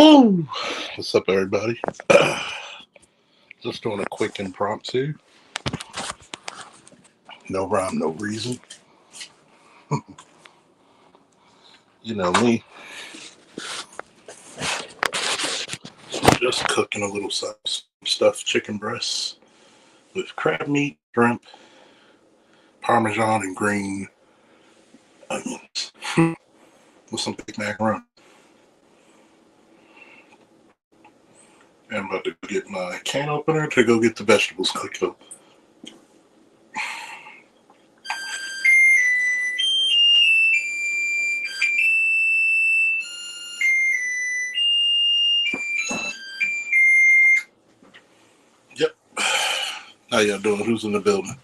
Oh, what's up, everybody? Just doing a quick impromptu. No rhyme, no reason. You know me, just cooking a little stuffed chicken breasts with crab meat, shrimp, parmesan, and green onions with some big macaroni. And I'm about to get my can opener to go get the vegetables cooked up. Yep. How y'all doing? Who's in the building?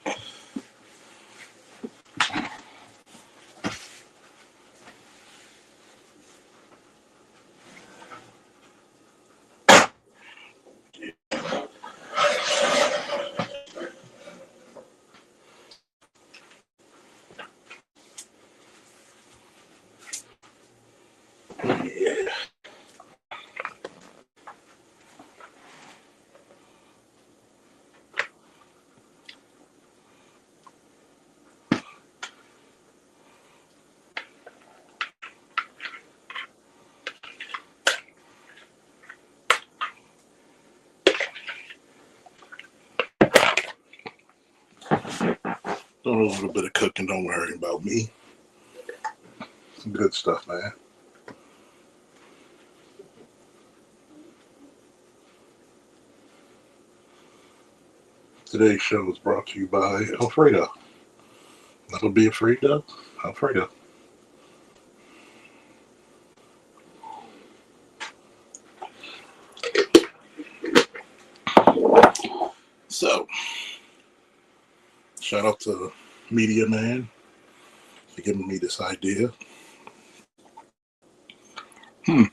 Yeah. Doing a little bit of cooking. Don't worry about me. Some good stuff, man. Today's show is brought to you by Alfredo. That'll be Alfredo. Alfredo. So, shout out to Media Man for giving me this idea. Hmm.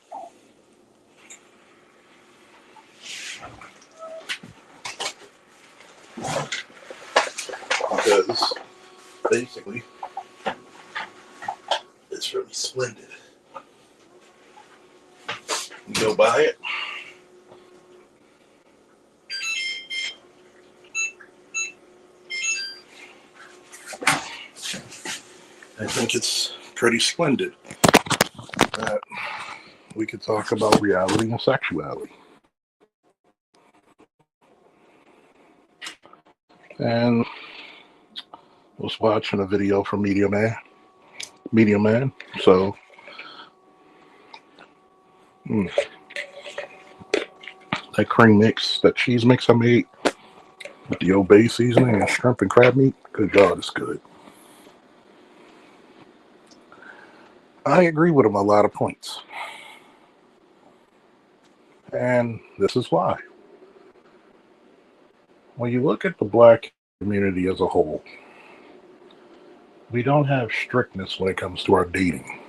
Because basically, it's really splendid. You go buy it. I think it's pretty splendid that we could talk about reality and sexuality. And I was watching a video from Media Man. So, mm, that cream mix, that cheese mix I made with the Old Bay seasoning and shrimp and crab meat, good God, it's good. I agree with him on a lot of points. And this is why. When you look at the black community as a whole, we don't have strictness when it comes to our dating.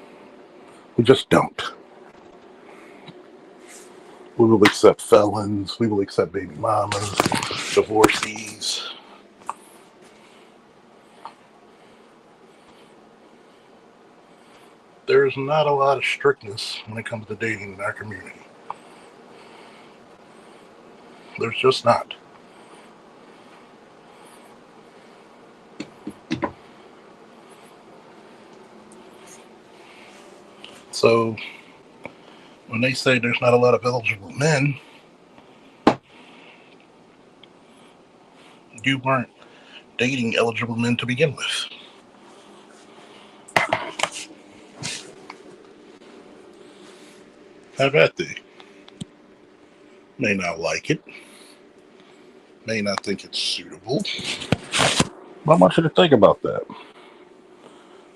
We just don't. We will accept felons. We will accept baby mamas, divorcees. There's not a lot of strictness when it comes to dating in our community. There's just not. So when they say there's not a lot of eligible men, you weren't dating eligible men to begin with. Have at thee. May not like it, may not think it's suitable. But I want you to think about that.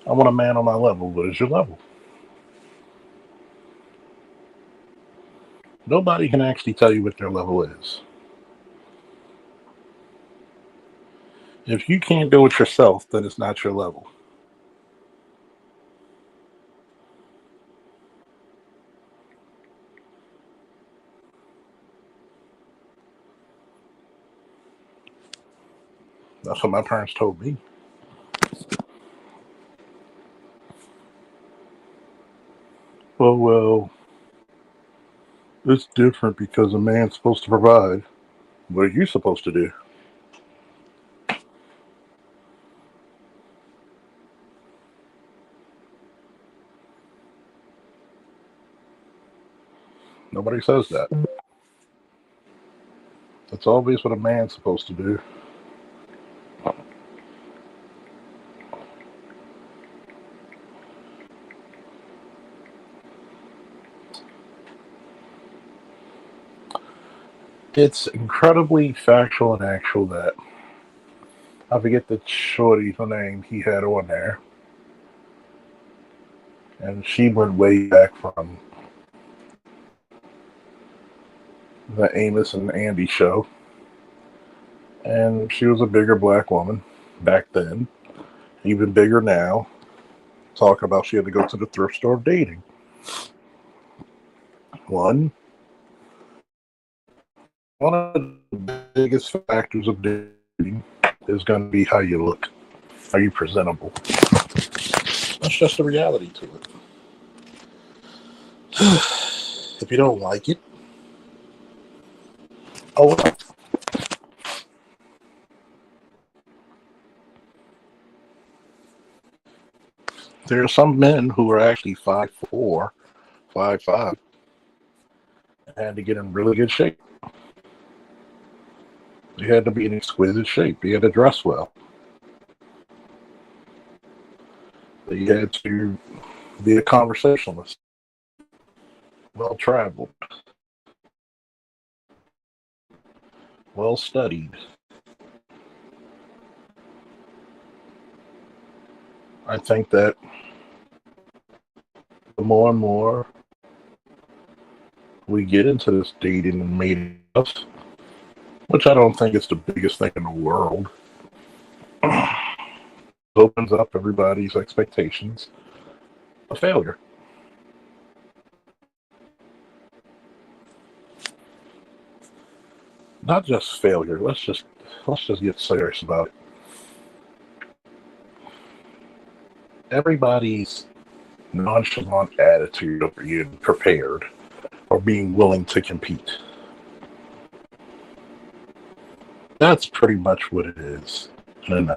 I want a man on my level. What is your level? Nobody can actually tell you what their level is. If you can't do it yourself, then it's not your level. That's what my parents told me. Well, It's different because a man's supposed to provide. What are you supposed to do? Nobody says that. That's always what a man's supposed to do. It's incredibly factual and actual that I forget the shorty's name he had on there, and she went way back from the Amos and Andy show, and she was a bigger black woman back then, even bigger now. Talking about she had to go to the thrift store dating. One, one of the biggest factors of dating is going to be how you look. Are you presentable? That's just the reality to it. If you don't like it, oh, there are some men who are actually 5'4", 5'5", and had to get in really good shape. They had to be in exquisite shape. They had to dress well. They had to be a conversationalist, well traveled, well studied. I think that the more and more we get into this dating and mating stuff, which I don't think is the biggest thing in the world, opens up everybody's expectations of failure. Not just failure. Let's just get serious about it. Everybody's nonchalant attitude of being prepared or being willing to compete. That's pretty much what it is. And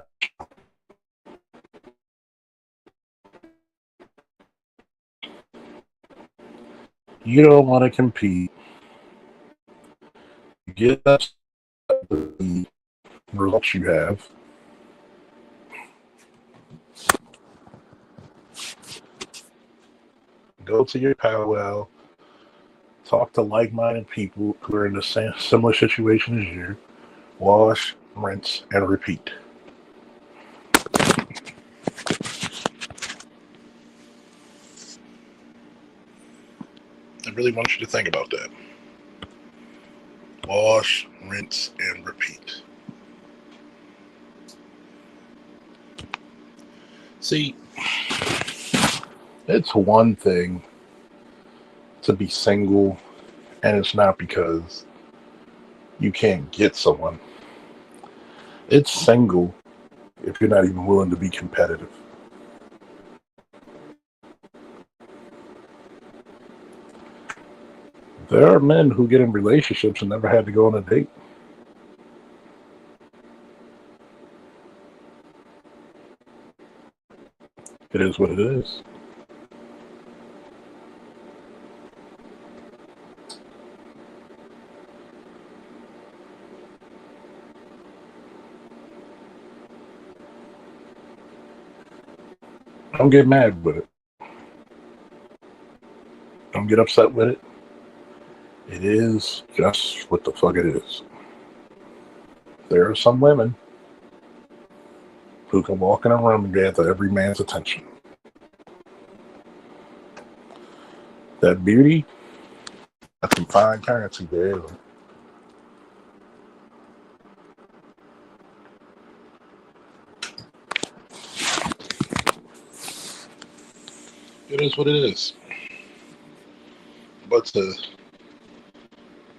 you don't want to compete. You get the results you have. Go to your powwow. Talk to like-minded people who are in the same similar situation as you. Wash, rinse, and repeat. I really want you to think about that. Wash, rinse, and repeat. See, it's one thing to be single, and it's not because you can't get someone. It's single if you're not even willing to be competitive. There are men who get in relationships and never had to go on a date. It is what it is. Don't get mad with it. Don't get upset with it. It is just what the fuck it is. There are some women who can walk in a room and gather every man's attention. That beauty, that's some fine currency there. It is what it is. But to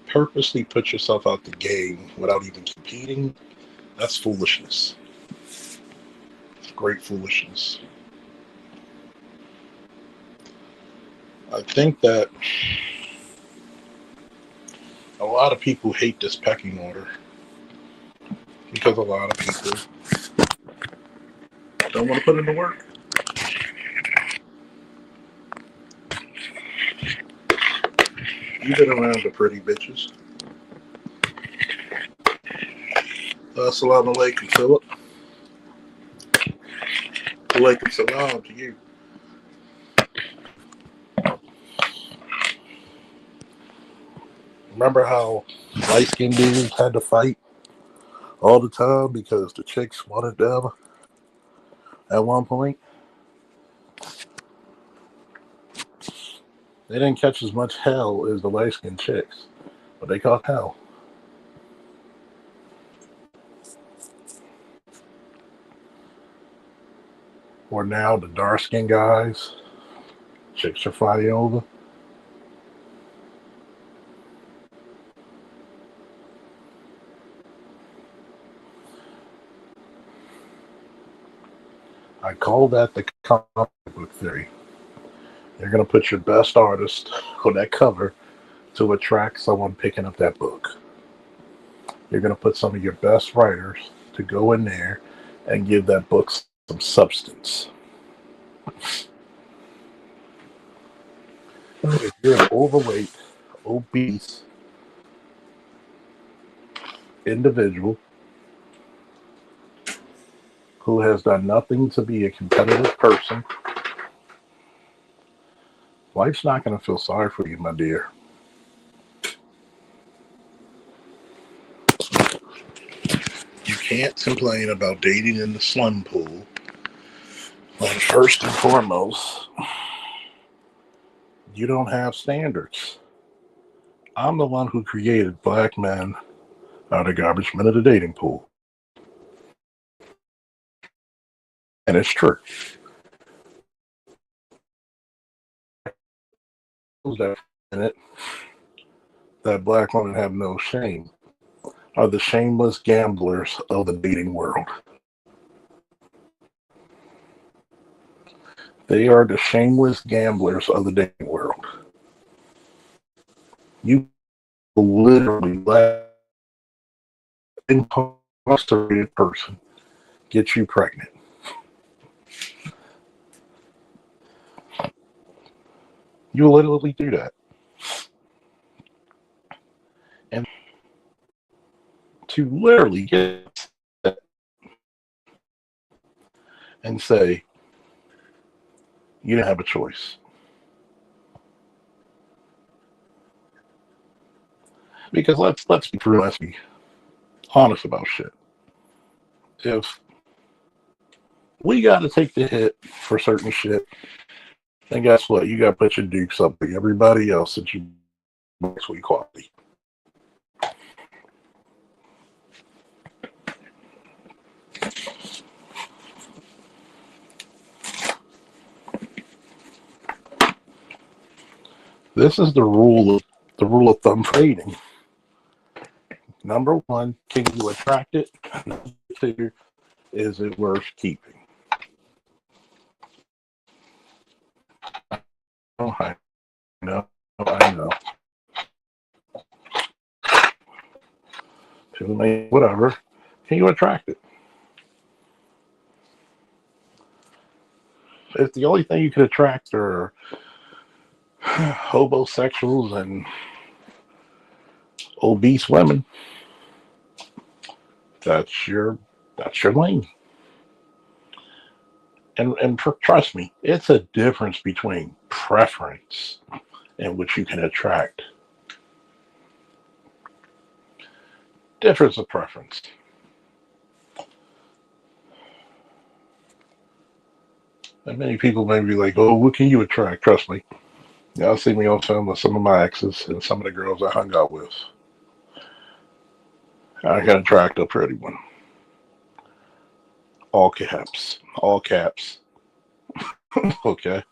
purposely put yourself out the game without even competing, that's foolishness. It's great foolishness. I think that A lot of people hate this pecking order because a lot of people don't want to put in the work. You've been around the pretty bitches. Assalamu alaikum, Philip. Alaikum salam to you. Remember how light-skinned dudes had to fight all the time because the chicks wanted them at one point? They didn't catch as much hell as the light-skinned chicks, but they caught hell. Or now the dark-skinned guys, chicks are fighting over. I call that the comic book theory. You're going to put your best artist on that cover to attract someone picking up that book. You're going to put some of your best writers to go in there and give that book some substance. If you're an overweight, obese individual who has done nothing to be a competitive person, life's not going to feel sorry for you, my dear. You can't complain about dating in the slum pool when first and foremost, you don't have standards. I'm the one who created black men are the garbage men of the dating pool. And it's true. That black women have no shame are the shameless gamblers of the dating world. They are the shameless gamblers of the dating world. You literally let an incarcerated person get you pregnant. You literally do that. And to literally get and say, you didn't have a choice. Because let's be true, let's be honest about shit. If we got to take the hit for certain shit, then guess what? You got to put your dukes up like everybody else that you mix with equality. This is the rule of thumb trading. Number one, can you attract it? Number two, is it worth keeping? Oh, I know. Whatever. Can you attract it? If the only thing you can attract are homosexuals and obese women, that's your lane. And trust me, it's a difference between preference and what you can attract. Difference of preference. And many people may be like, "Oh, what can you attract?" Trust me, y'all see me on film with some of my exes and some of the girls I hung out with. I can attract a pretty one. All caps. All caps. Okay.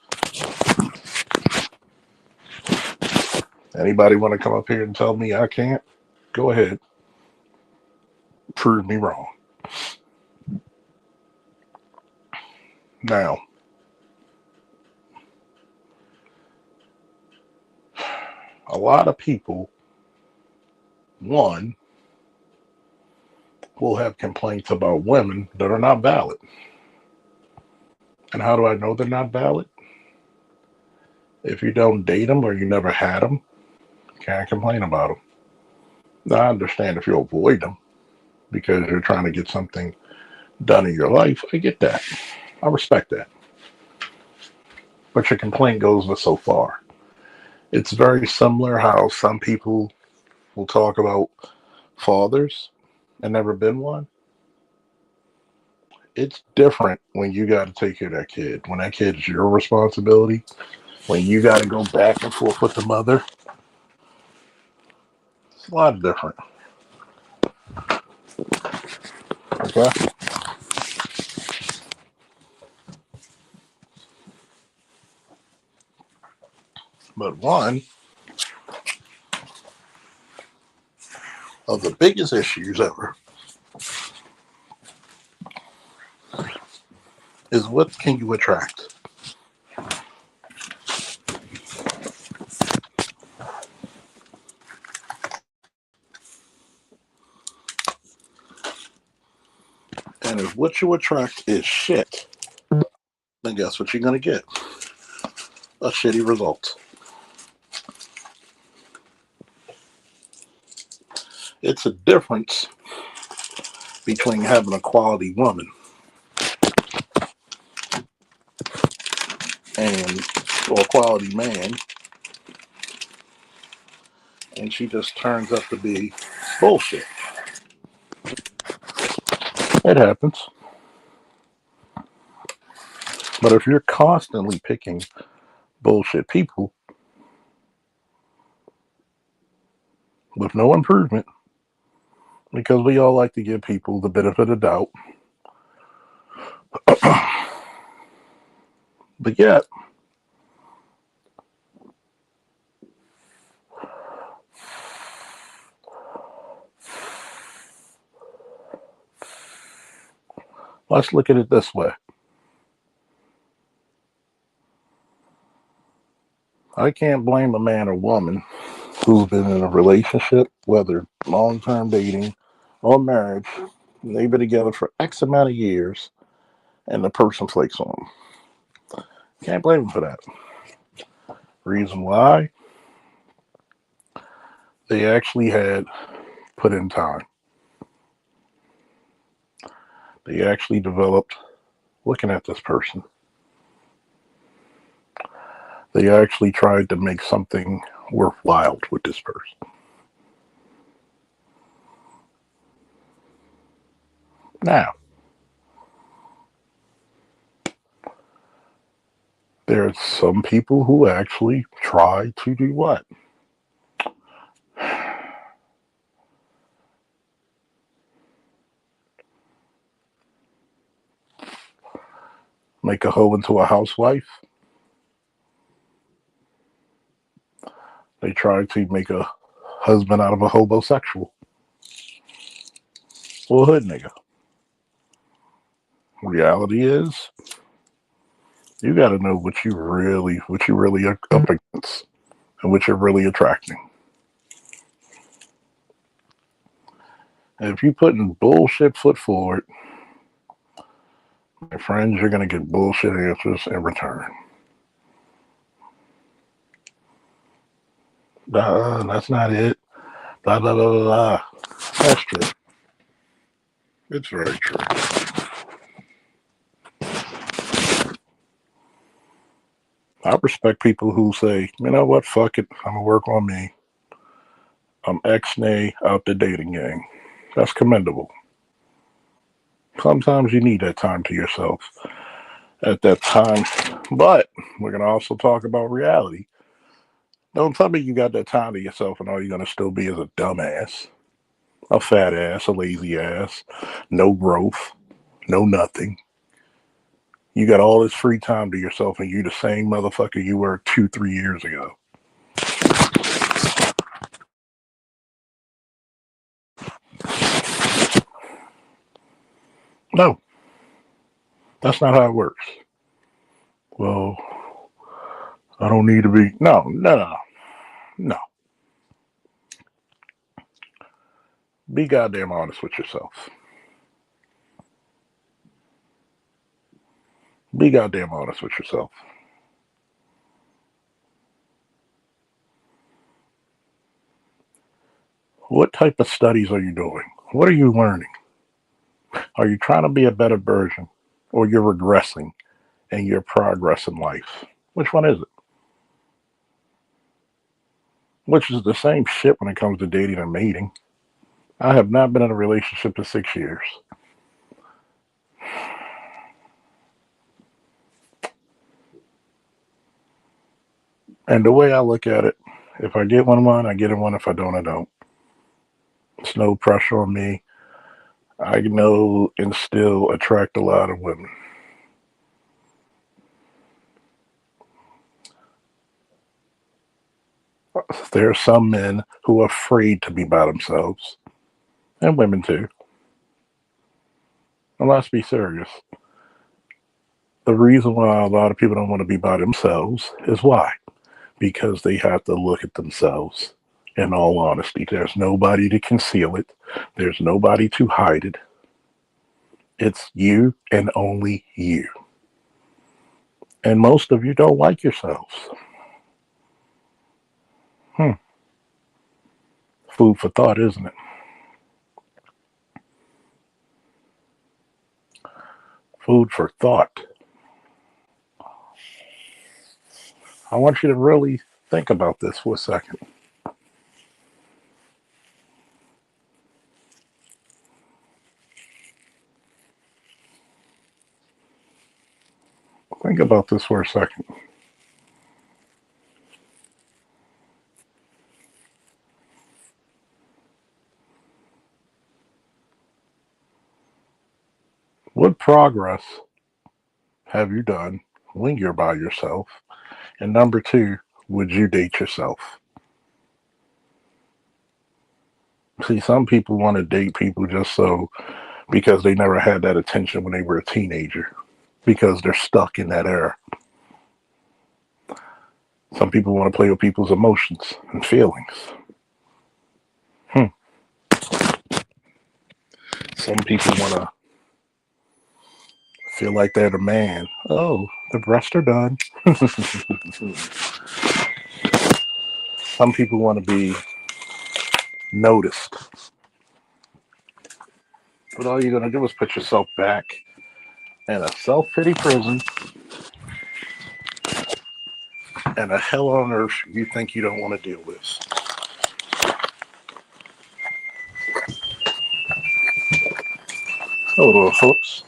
Anybody want to come up here and tell me I can't? Go ahead. Prove me wrong. Now, a lot of people one will have complaints about women that are not valid. And how do I know they're not valid? If you don't date them or you never had them, you can't complain about them. Now, I understand if you avoid them because you're trying to get something done in your life. I get that. I respect that. But your complaint goes but so far. It's very similar how some people will talk about fathers and never been one. It's different when you got to take care of that kid. When that kid's your responsibility, when you got to go back and forth with the mother, it's a lot different. Okay? But one of the biggest issues ever is what can you attract? And if what you attract is shit, then guess what you're going to get? A shitty result. It's a difference between having a quality woman and or a quality man, and she just turns up to be bullshit. It happens. But if you're constantly picking bullshit people with no improvement, because we all like to give people the benefit of doubt, but yet let's look at it this way. I can't blame a man or woman who's been in a relationship, whether long term dating or marriage, and they've been together for X amount of years, and the person flakes on them. Can't blame them for that. Reason why? They actually had put in time. They actually developed looking at this person. They actually tried to make something worthwhile with this person. Now, there's some people who actually try to do what? Make a hoe into a housewife. They try to make a husband out of a homosexual or a hood nigga. Reality is, you got to know what you really are up against, and what you're really attracting. And if you putting bullshit foot forward, my friends, you're gonna get bullshit answers in return. That's not it. Blah blah blah blah blah. That's true. It's very true. I respect people who say, you know what, fuck it, I'm gonna work on me. I'm ex-nay out the dating game. That's commendable. Sometimes you need that time to yourself at that time. But we're going to also talk about reality. Don't tell me you got that time to yourself and all you're going to still be is a dumbass, a fat ass, a lazy ass, no growth, no nothing. You got all this free time to yourself and you the same motherfucker you were 2, 3 years ago. No, that's not how it works. Well, I don't need to be. No, no, no, no. Be goddamn honest with yourself. Be goddamn honest with yourself. What type of studies are you doing? What are you learning? Are you trying to be a better version, or you're regressing in your progress in life? Which one is it? Which is the same shit when it comes to dating and mating. I have not been in a relationship in 6 years. And the way I look at it, if I get one, I get in one. If I don't, I don't. It's no pressure on me. I know and still attract a lot of women. There are some men who are afraid to be by themselves, and women too. And let's be serious. The reason why a lot of people don't want to be by themselves is why? Because they have to look at themselves. In all honesty, there's nobody to conceal it, there's nobody to hide it. It's you and only you. And most of you don't like yourselves. Hmm. Food for thought, isn't it? Food for thought. I want you to really think about this for a second. Think about this for a second. What progress have you done when you're by yourself? And number two, would you date yourself? See, some people want to date people just so because they never had that attention when they were a teenager, because they're stuck in that era. Some people want to play with people's emotions and feelings. Hmm. Some people want to feel like they're the man. Oh, the breasts are done. Some people want to be noticed. But all you're going to do is put yourself back in a self pity prison and a hell on earth you think you don't want to deal with. Hold on, folks.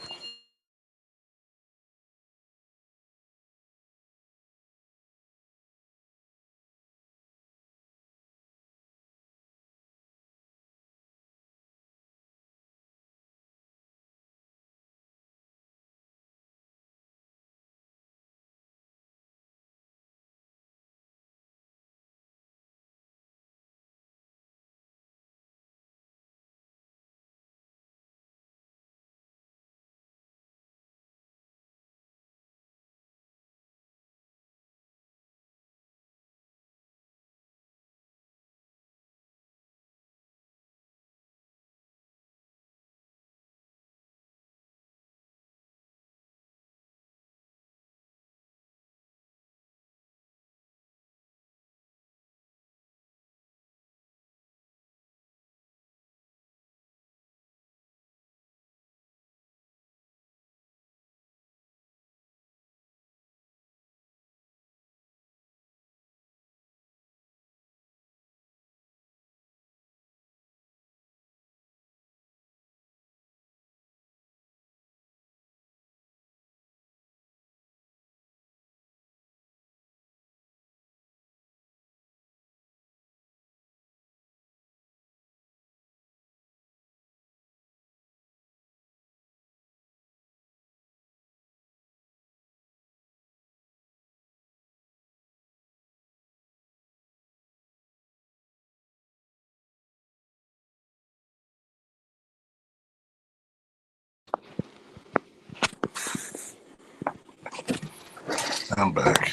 I'm back.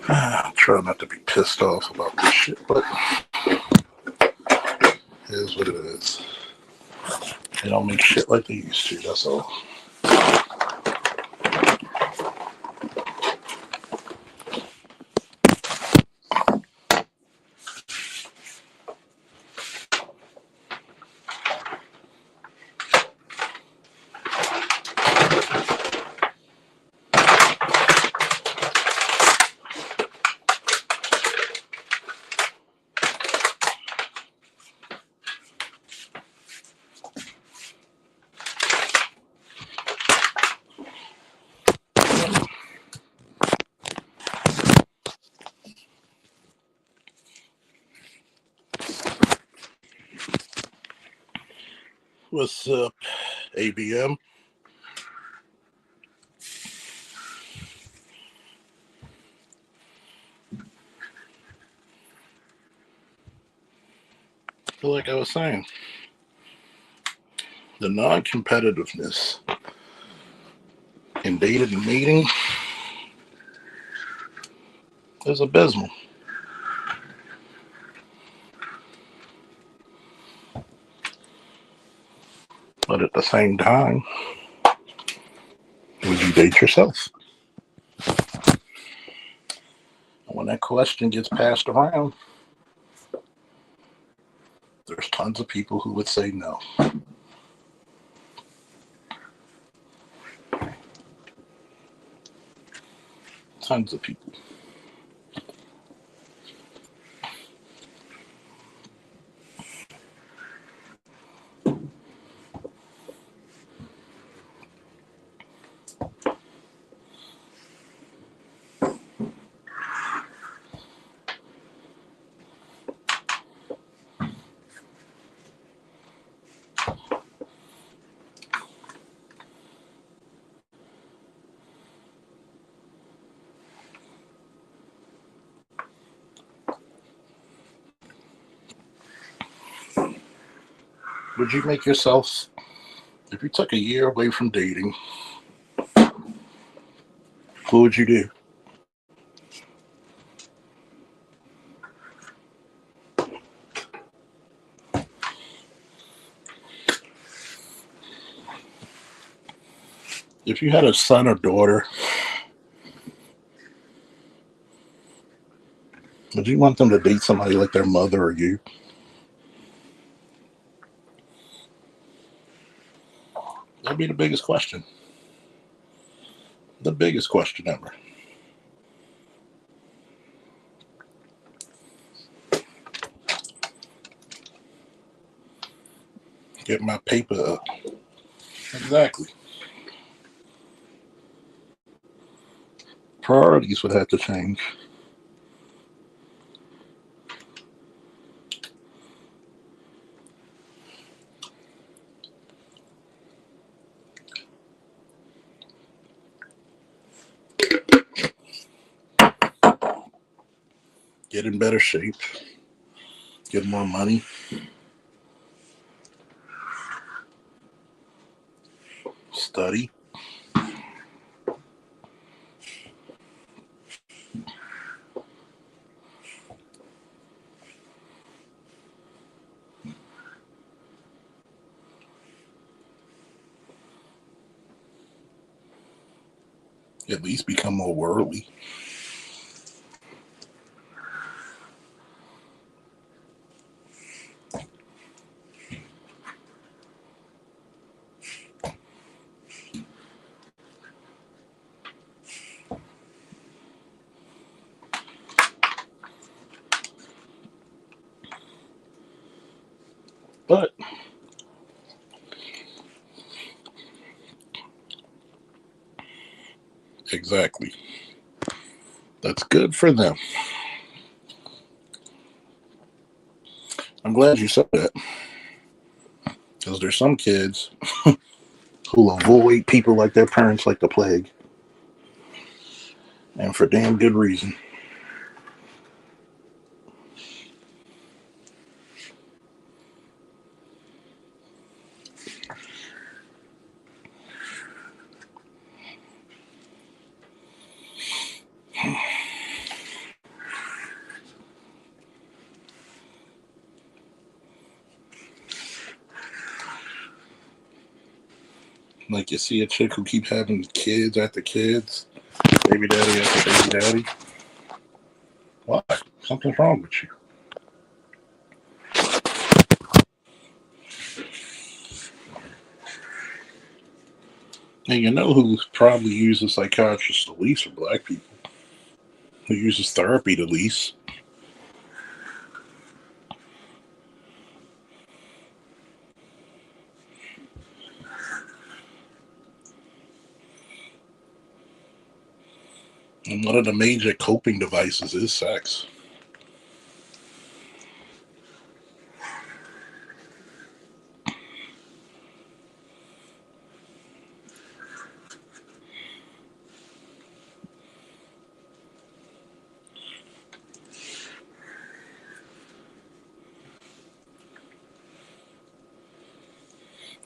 I try not to be pissed off about this shit, but is what it is. They don't make shit like they used to, that's all. What's up, ABM? Like I was saying, the non-competitiveness in dating and meeting is abysmal. But at the same time, would you date yourself? When that question gets passed around, there's tons of people who would say no. Tons of people. Would you make yourself, if you took a year away from dating, what would you do? If you had a son or daughter, would you want them to date somebody like their mother or you? That'd be the biggest question. The biggest question ever. Get my paper up. Exactly. Priorities would have to change. Get in better shape. Get more money. Study. At least become more worldly. But exactly. That's good for them. I'm glad you said that. Because there's some kids who avoid people like their parents like the plague. And for damn good reason. Like you see a chick who keep having kids after kids, baby daddy after baby daddy. Why? Something's wrong with you. And you know who probably uses psychiatrists the least are black people. Who uses therapy the least. And one of the major coping devices is sex.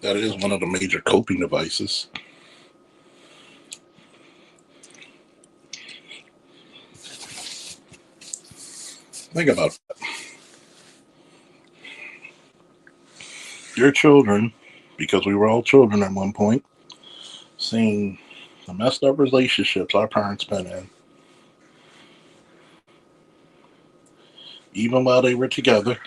That is one of the major coping devices. Think about it. Your children, because we were all children at one point, seeing the messed up relationships our parents been in, even while they were together,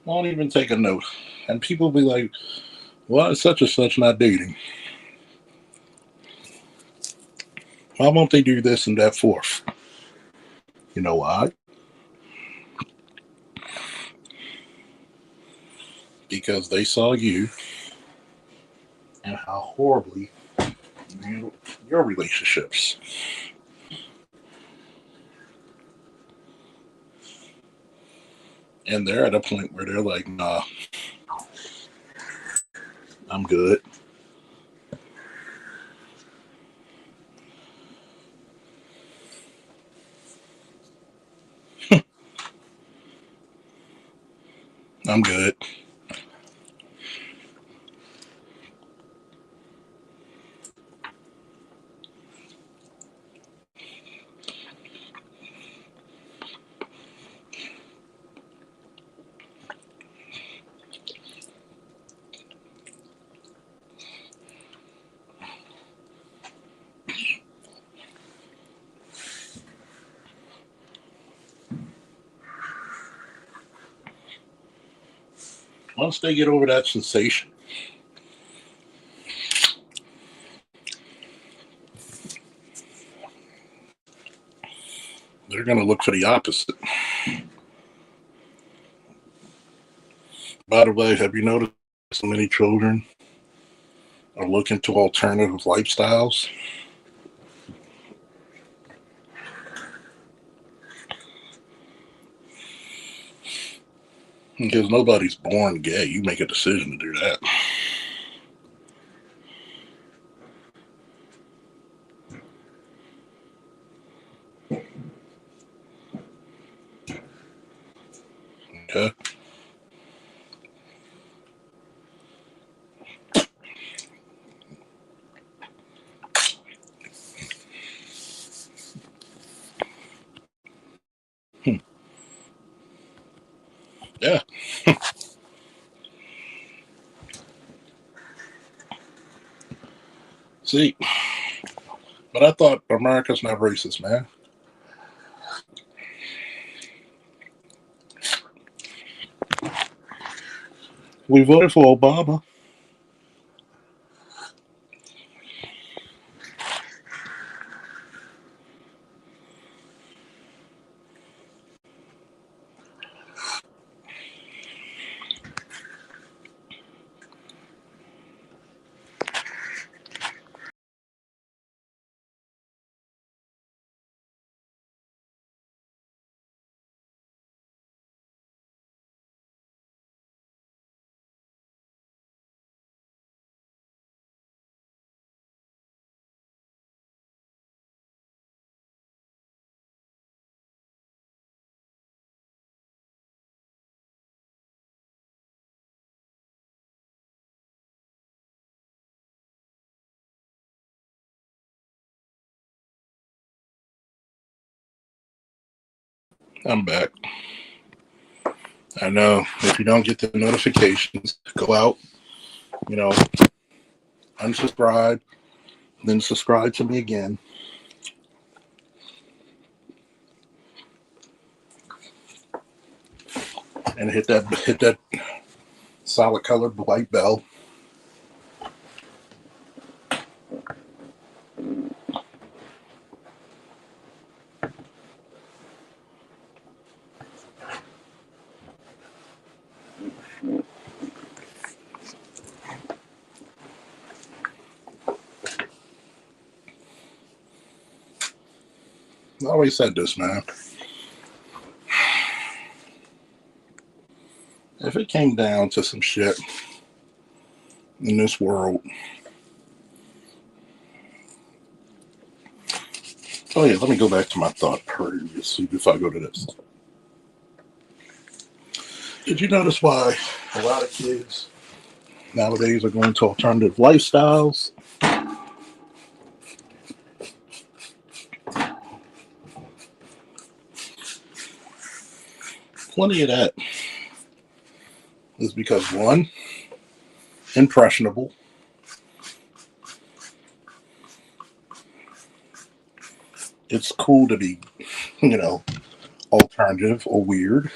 won't even take a note. And people be like, why is such and such not dating? Why won't they do this and that fourth? You know why? Because they saw you and how horribly you handle your relationships. And they're at a point where they're like, nah, I'm good. I'm good. Once they get over that sensation, they're going to look for the opposite. By the way, have you noticed so many children are looking to alternative lifestyles? Because nobody's born gay. You make a decision to do that. Okay? Hmm. Yeah. See, but I thought America's not racist, man. We voted for Obama. I'm back. I know if you don't get the notifications, go out, you know, unsubscribe, then subscribe to me again. And hit that solid colored white bell. I always said this, man. If it came down to some shit in this world. Oh yeah, let me go back to my thought previously before I go to this. Did you notice why a lot of kids nowadays are going to alternative lifestyles? Plenty of that is because one, impressionable. It's cool to be, alternative or weird.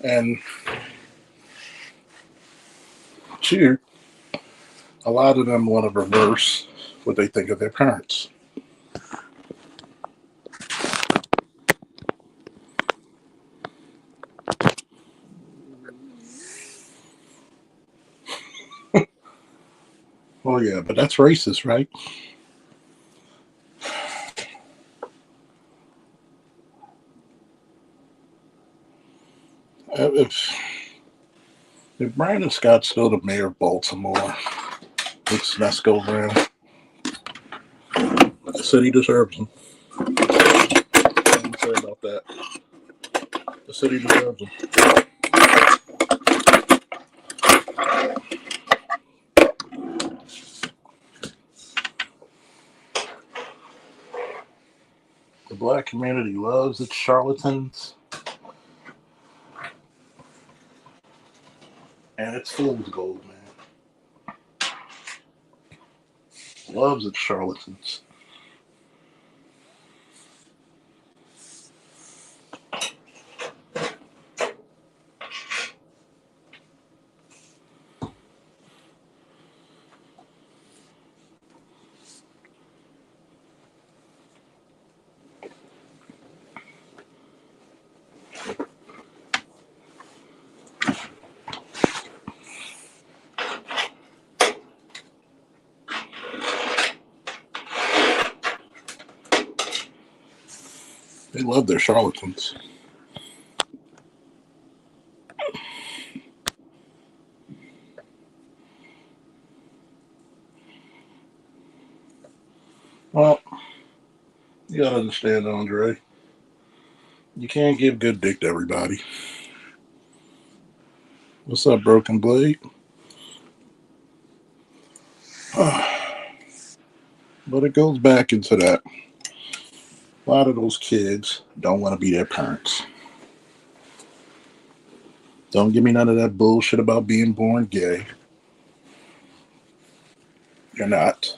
And two, a lot of them want to reverse what they think of their parents. Oh yeah, but that's racist, right? If Brandon Scott's still the mayor of Baltimore, let's go around. The city deserves him. What do you say about that? The city deserves him. The black community loves its charlatans and its fool's gold, man. Loves its charlatans. They love their charlatans. Well, you gotta understand, Andre. You can't give good dick to everybody. What's up, Broken Blade? But it goes back into that. A lot of those kids don't want to be their parents. Don't give me none of that bullshit about being born gay. You're not.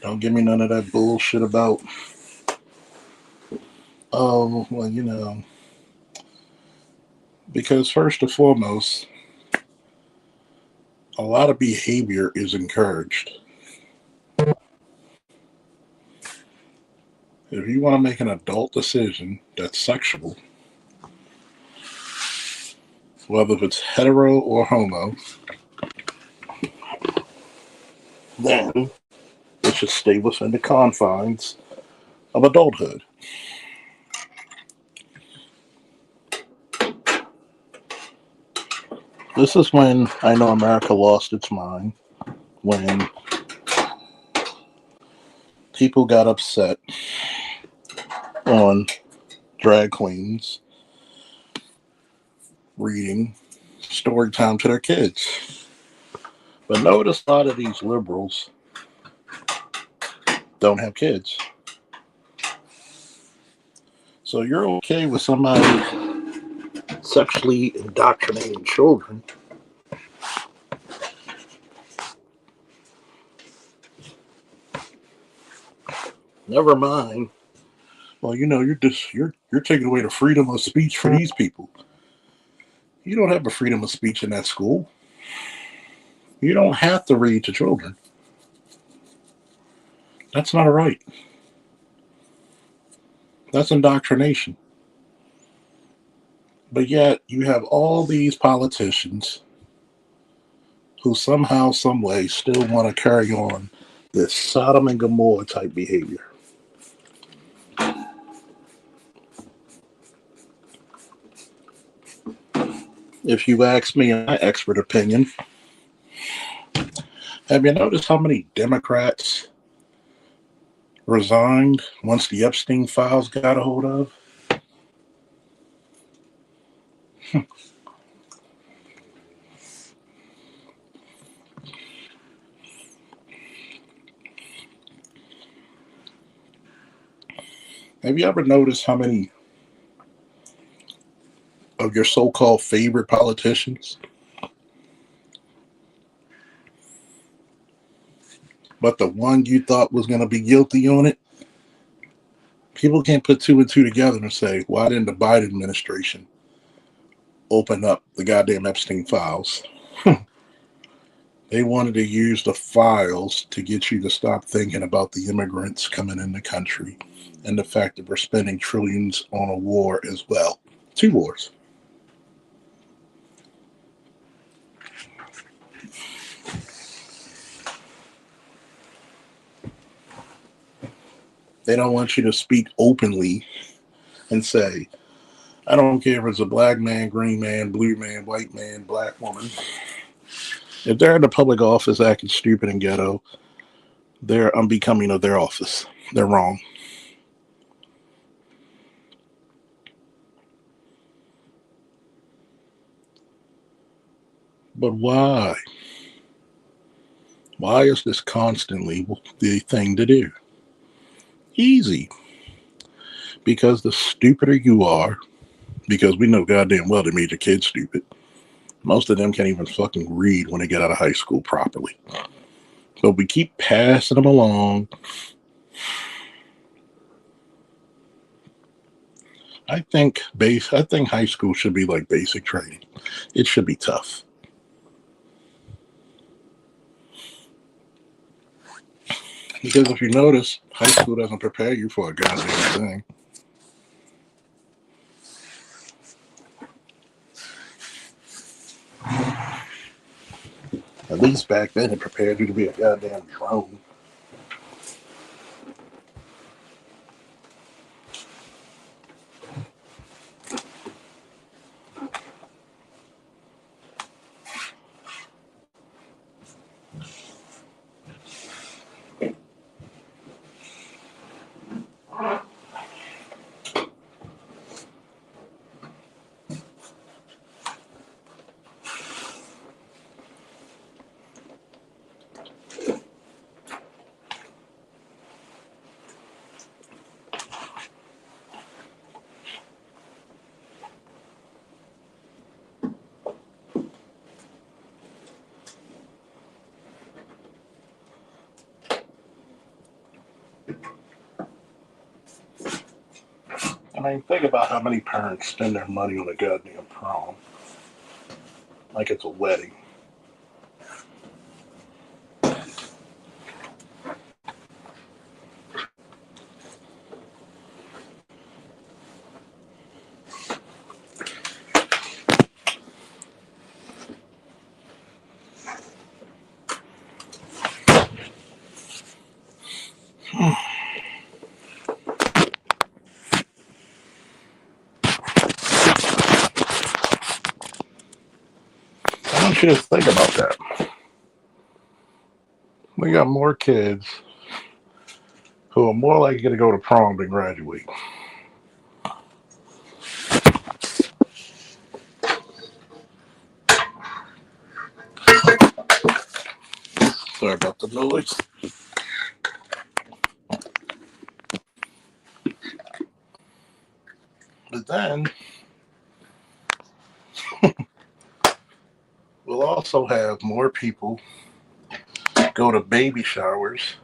Don't give me none of that bullshit about, oh, well, because first and foremost, a lot of behavior is encouraged. If you want to make an adult decision that's sexual, whether it's hetero or homo, then it should stay within the confines of adulthood. This is when I know America lost its mind, when people got upset on drag queens reading story time to their kids. But notice a lot of these liberals don't have kids. So you're okay with somebody sexually indoctrinating children. Never mind. Well, you're taking away the freedom of speech for these people. You don't have a freedom of speech in that school. You don't have to read to children. That's not a right. That's indoctrination. But yet you have all these politicians who somehow, some way, still want to carry on this Sodom and Gomorrah type behavior. If you ask me my expert opinion, have you noticed how many Democrats resigned once the Epstein files got a hold of? Have you ever noticed how many of your so-called favorite politicians, but the one you thought was going to be guilty on it, people can't put two and two together and say, why didn't the Biden administration open up the goddamn Epstein files? They wanted to use the files to get you to stop thinking about the immigrants coming in the country and the fact that we're spending trillions on a war as well. 2 wars. They don't want you to speak openly and say, I don't care if it's a black man, green man, blue man, white man, black woman. If they're in the public office acting stupid and ghetto, they're unbecoming of their office. They're wrong. But why? Why is this constantly the thing to do? Easy. Because the stupider you are, because we know goddamn well they made your kids stupid. Most of them can't even fucking read when they get out of high school properly. But we keep passing them along. I think high school should be like basic training. It should be tough. Because if you notice, high school doesn't prepare you for a goddamn thing. At least back then it prepared you to be a goddamn drone. I mean, think about how many parents spend their money on a goddamn prom. Like it's a wedding. I want you to think about that. We got more kids who are more likely to go to prom than graduate. Sorry about the noise. But then we'll also have more people go to baby showers,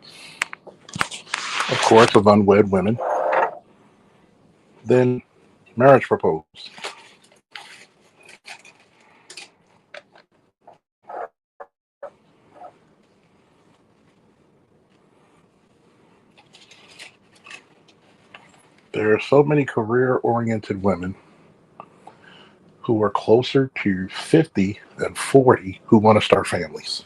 of course, of unwed women, than marriage proposals. There are so many career oriented women who are closer to 50 than 40 who want to start families.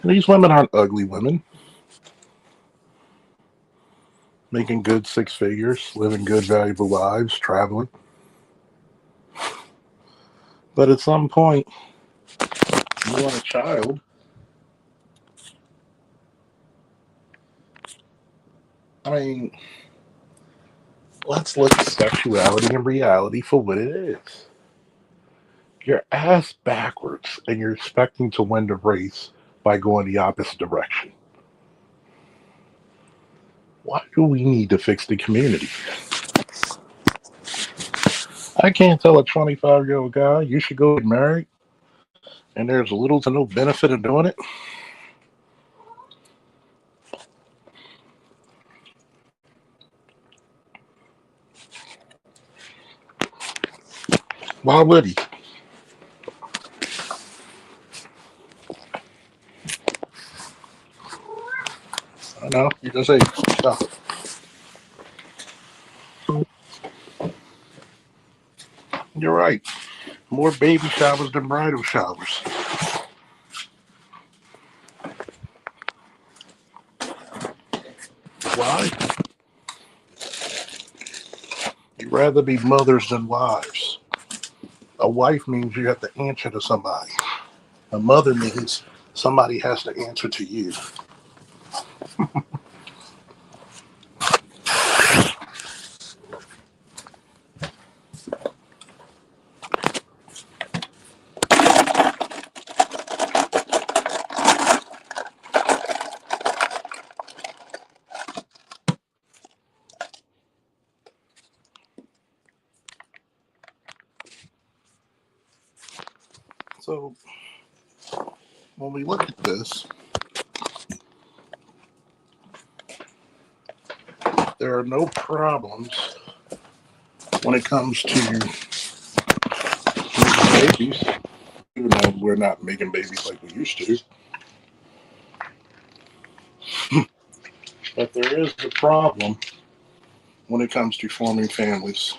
And these women aren't ugly women, making good six figures, living good, valuable lives, traveling. But at some point, you want a child. I mean, let's look at sexuality and reality for what it is. You're ass backwards and you're expecting to win the race by going the opposite direction. Why do we need to fix the community? I can't tell a 25-year-old guy you should go get married and there's little to no benefit in doing it. Why would he? I know, you just say, stop it. You're right. More baby showers than bridal showers. Why? You'd rather be mothers than wives. A wife means you have to answer to somebody. A mother means somebody has to answer to you. So when we look at this, there are no problems when it comes to making babies. Even though we're not making babies like we used to, but there is a problem when it comes to forming families.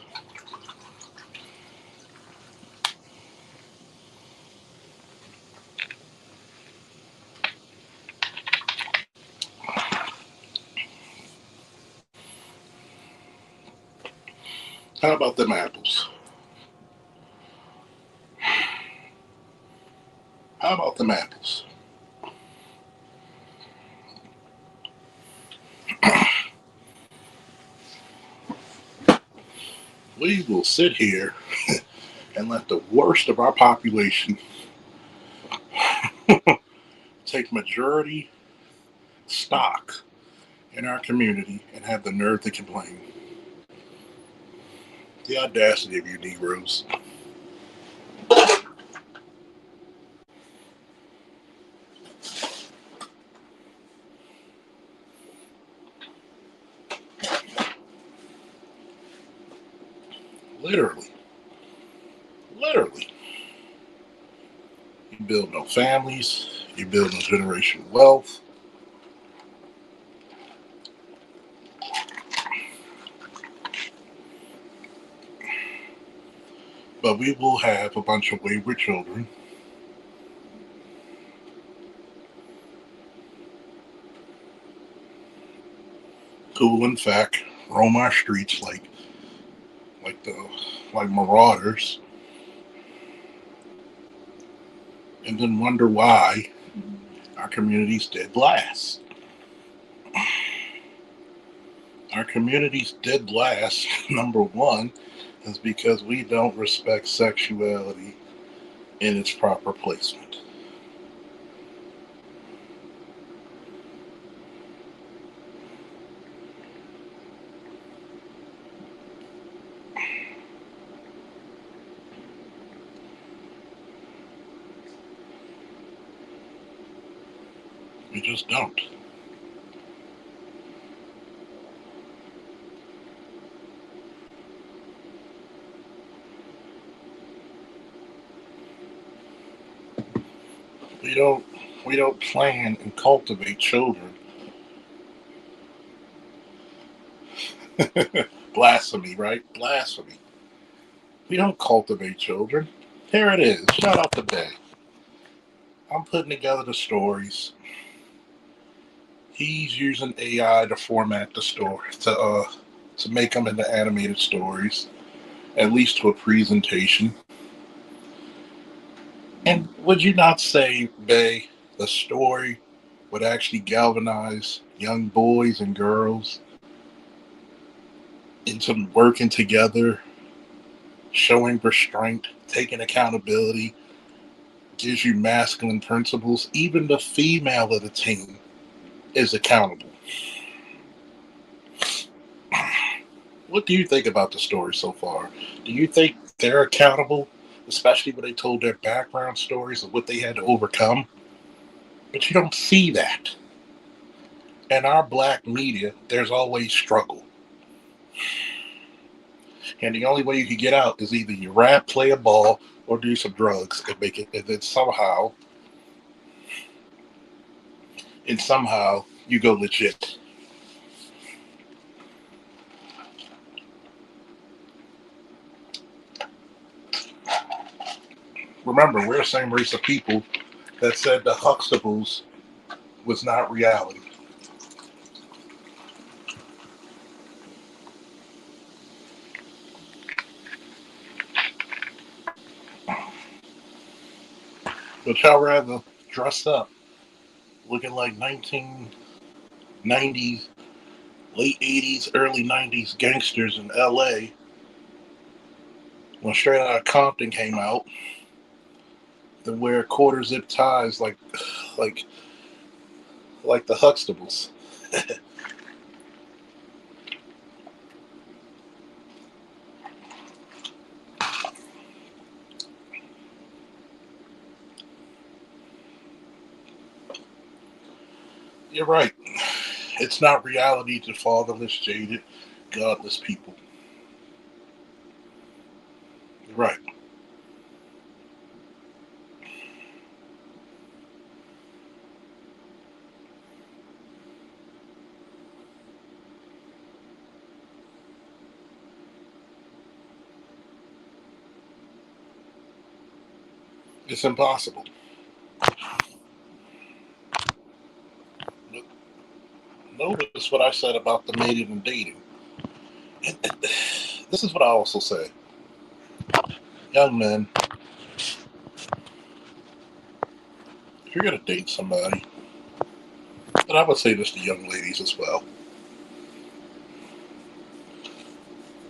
How about them apples? How about them apples? We will sit here and let the worst of our population take majority stock in our community and have the nerve to complain. The audacity of you Negroes. Literally. Literally. You build no families, you build no generational wealth. But we will have a bunch of wayward children who will in fact roam our streets like the like marauders. and then wonder why our community's dead last. Our community's dead last, number one, is because we don't respect sexuality in its proper placement. We just don't. We don't we don't plan and cultivate children. Blasphemy, right? Blasphemy. We don't cultivate children. Here it is. Shout out to Bay. I'm putting together the stories. He's using AI to format the story to make them into animated stories, at least to a presentation. And would you not say, Bay, the story would actually galvanize young boys and girls into working together, showing restraint, taking accountability, gives you masculine principles. Even the female of the team is accountable. What do you think about the story so far? Do you think they're accountable, especially when they told their background stories of what they had to overcome? But you don't see that. In our black media, there's always struggle. And the only way you can get out is either you rap, play a ball, or do some drugs and make it, and then somehow you go legit. Remember, we're the same race of people that said the Huxtables was not reality. But y'all rather dress up looking like 1990s, late 80s, early 90s gangsters in LA when Straight Outta Compton came out than wear quarter zip ties like like the Huxtables. You're right. It's not reality to fatherless, jaded, godless people. You're right. It's impossible. Notice what I said about the mating and dating. This is what I also say. Young men, if you're going to date somebody, and I would say this to young ladies as well,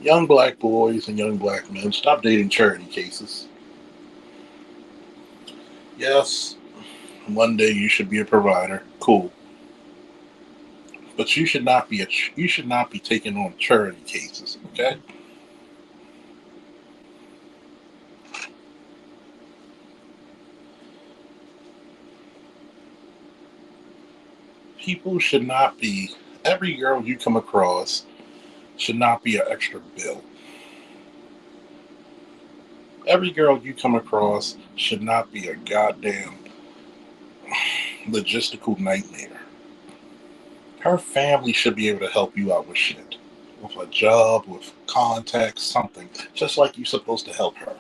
young black boys and young black men, stop dating charity cases. Yes, one day you should be a provider. Cool. But you should not be taking on charity cases, okay? People should not be every girl you come across should not be an extra bill. Every girl you come across should not be a goddamn logistical nightmare. Her family should be able to help you out with shit. With a job, with contacts, something. Just like you're supposed to help her.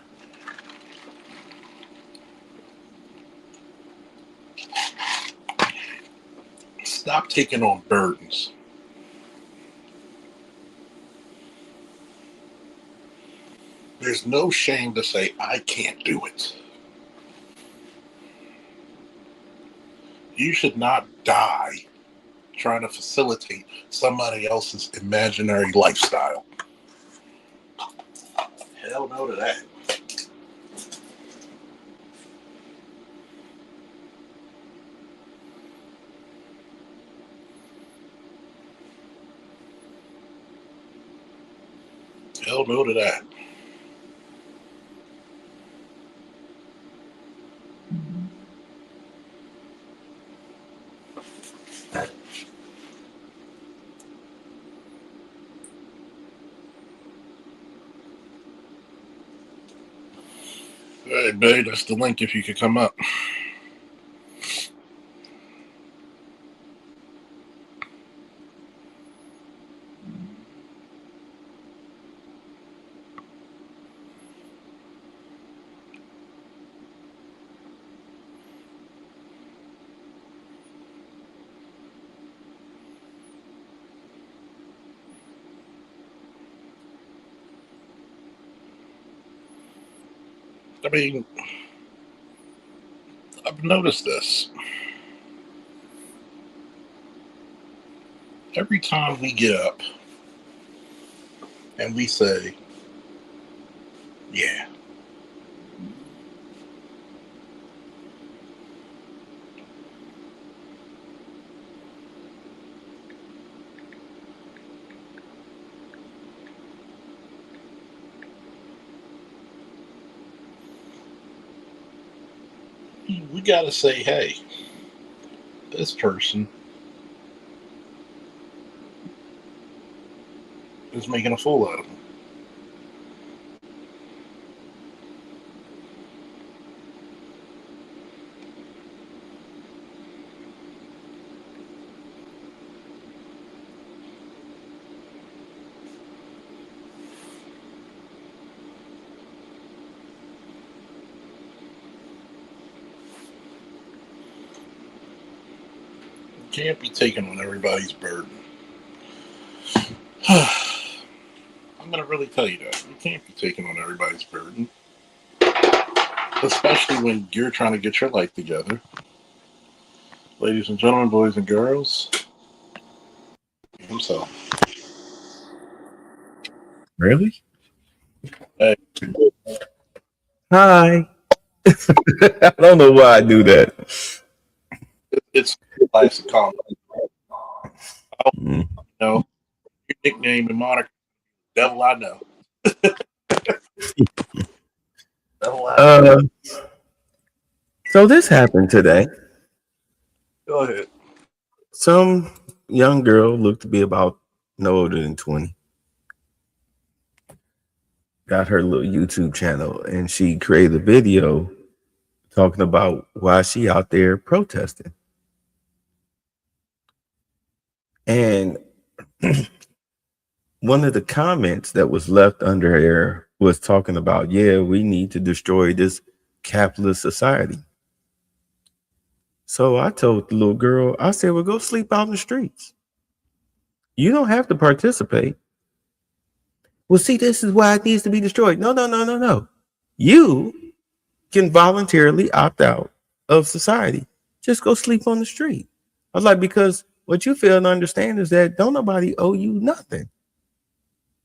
Stop taking on burdens. There's no shame to say, I can't do it. You should not die trying to facilitate somebody else's imaginary lifestyle. Hell no to that. Hell no to that. Hey, babe, that's the link if you could come up. I mean, I've noticed this. Every time we get up and we say, yeah, we got to say, hey, this person is making a fool out of him. You can't be taking on everybody's burden. I'm going to really tell you that. You can't be taking on everybody's burden, especially when you're trying to get your life together. Ladies and gentlemen, boys and girls, himself. Really? Hey, Hi. I don't know why I do that. it's classic comedy. Mm. You know, your nickname and moniker, devil I know. Devil I know. Uh, so this happened today. Go ahead. Some young girl looked to be about no older than 20. Got her little YouTube channel and she created a video talking about why she out there protesting. And one of the comments that was left under there was talking about, yeah, we need to destroy this capitalist society. So I told the little girl, I said, well, go sleep out in the streets. You don't have to participate. Well, see, this is why it needs to be destroyed. No, no, no, no, no. You can voluntarily opt out of society. Just go sleep on the street. I was like, because what you fail to understand is that don't nobody owe you nothing.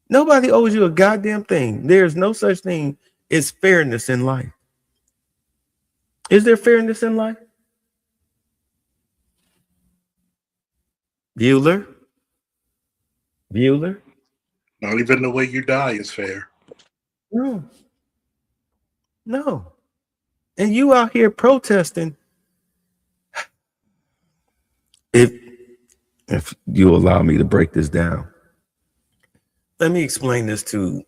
Nobody owes you a goddamn thing. There's no such thing as fairness in life. Is there fairness in life? Bueller? Bueller? Not even the way you die is fair. No. No. And you out here protesting. If you allow me to break this down, let me explain this to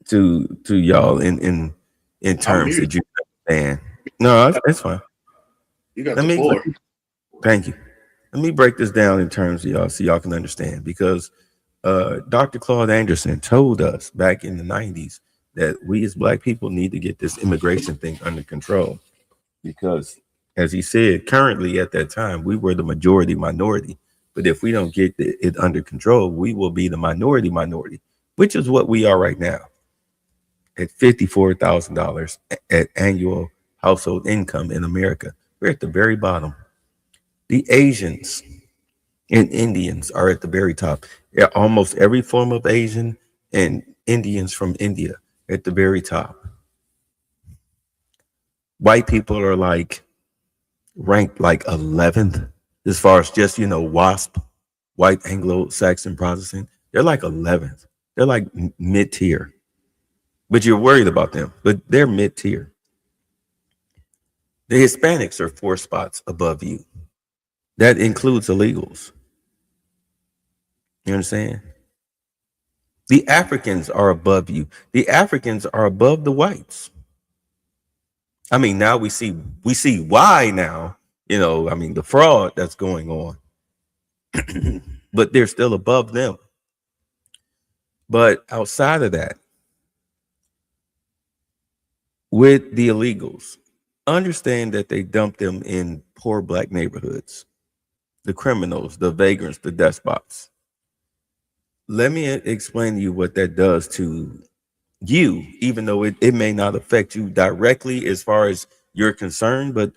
to y'all in terms that you understand. No, that's fine. You got the floor. Thank you. Let me break this down in terms of y'all so y'all can understand, because Dr. Claude Anderson told us back in the 90s that we as Black people need to get this immigration thing under control, because as he said, currently at that time, we were the majority minority. But if we don't get it under control, we will be the minority, which is what we are right now at $54,000 at annual household income in America. We're at the very bottom. The Asians and Indians are at the very top. Yeah, almost every form of Asian and Indians from India at the very top. White people are like ranked like 11th as far as just, WASP, white Anglo-Saxon Protestant. They're like 11th. They're like mid tier, but you're worried about them, but they're mid tier. The Hispanics are 4 spots above you. That includes illegals. You understand? The Africans are above you. The Africans are above the whites. I mean, now we see why now, the fraud that's going on. But they're still above them. But outside of that, with the illegals, understand that they dump them in poor black neighborhoods, the criminals, the vagrants, the despots. Let me explain to you what that does to you, even though it may not affect you directly as far as you're concerned, but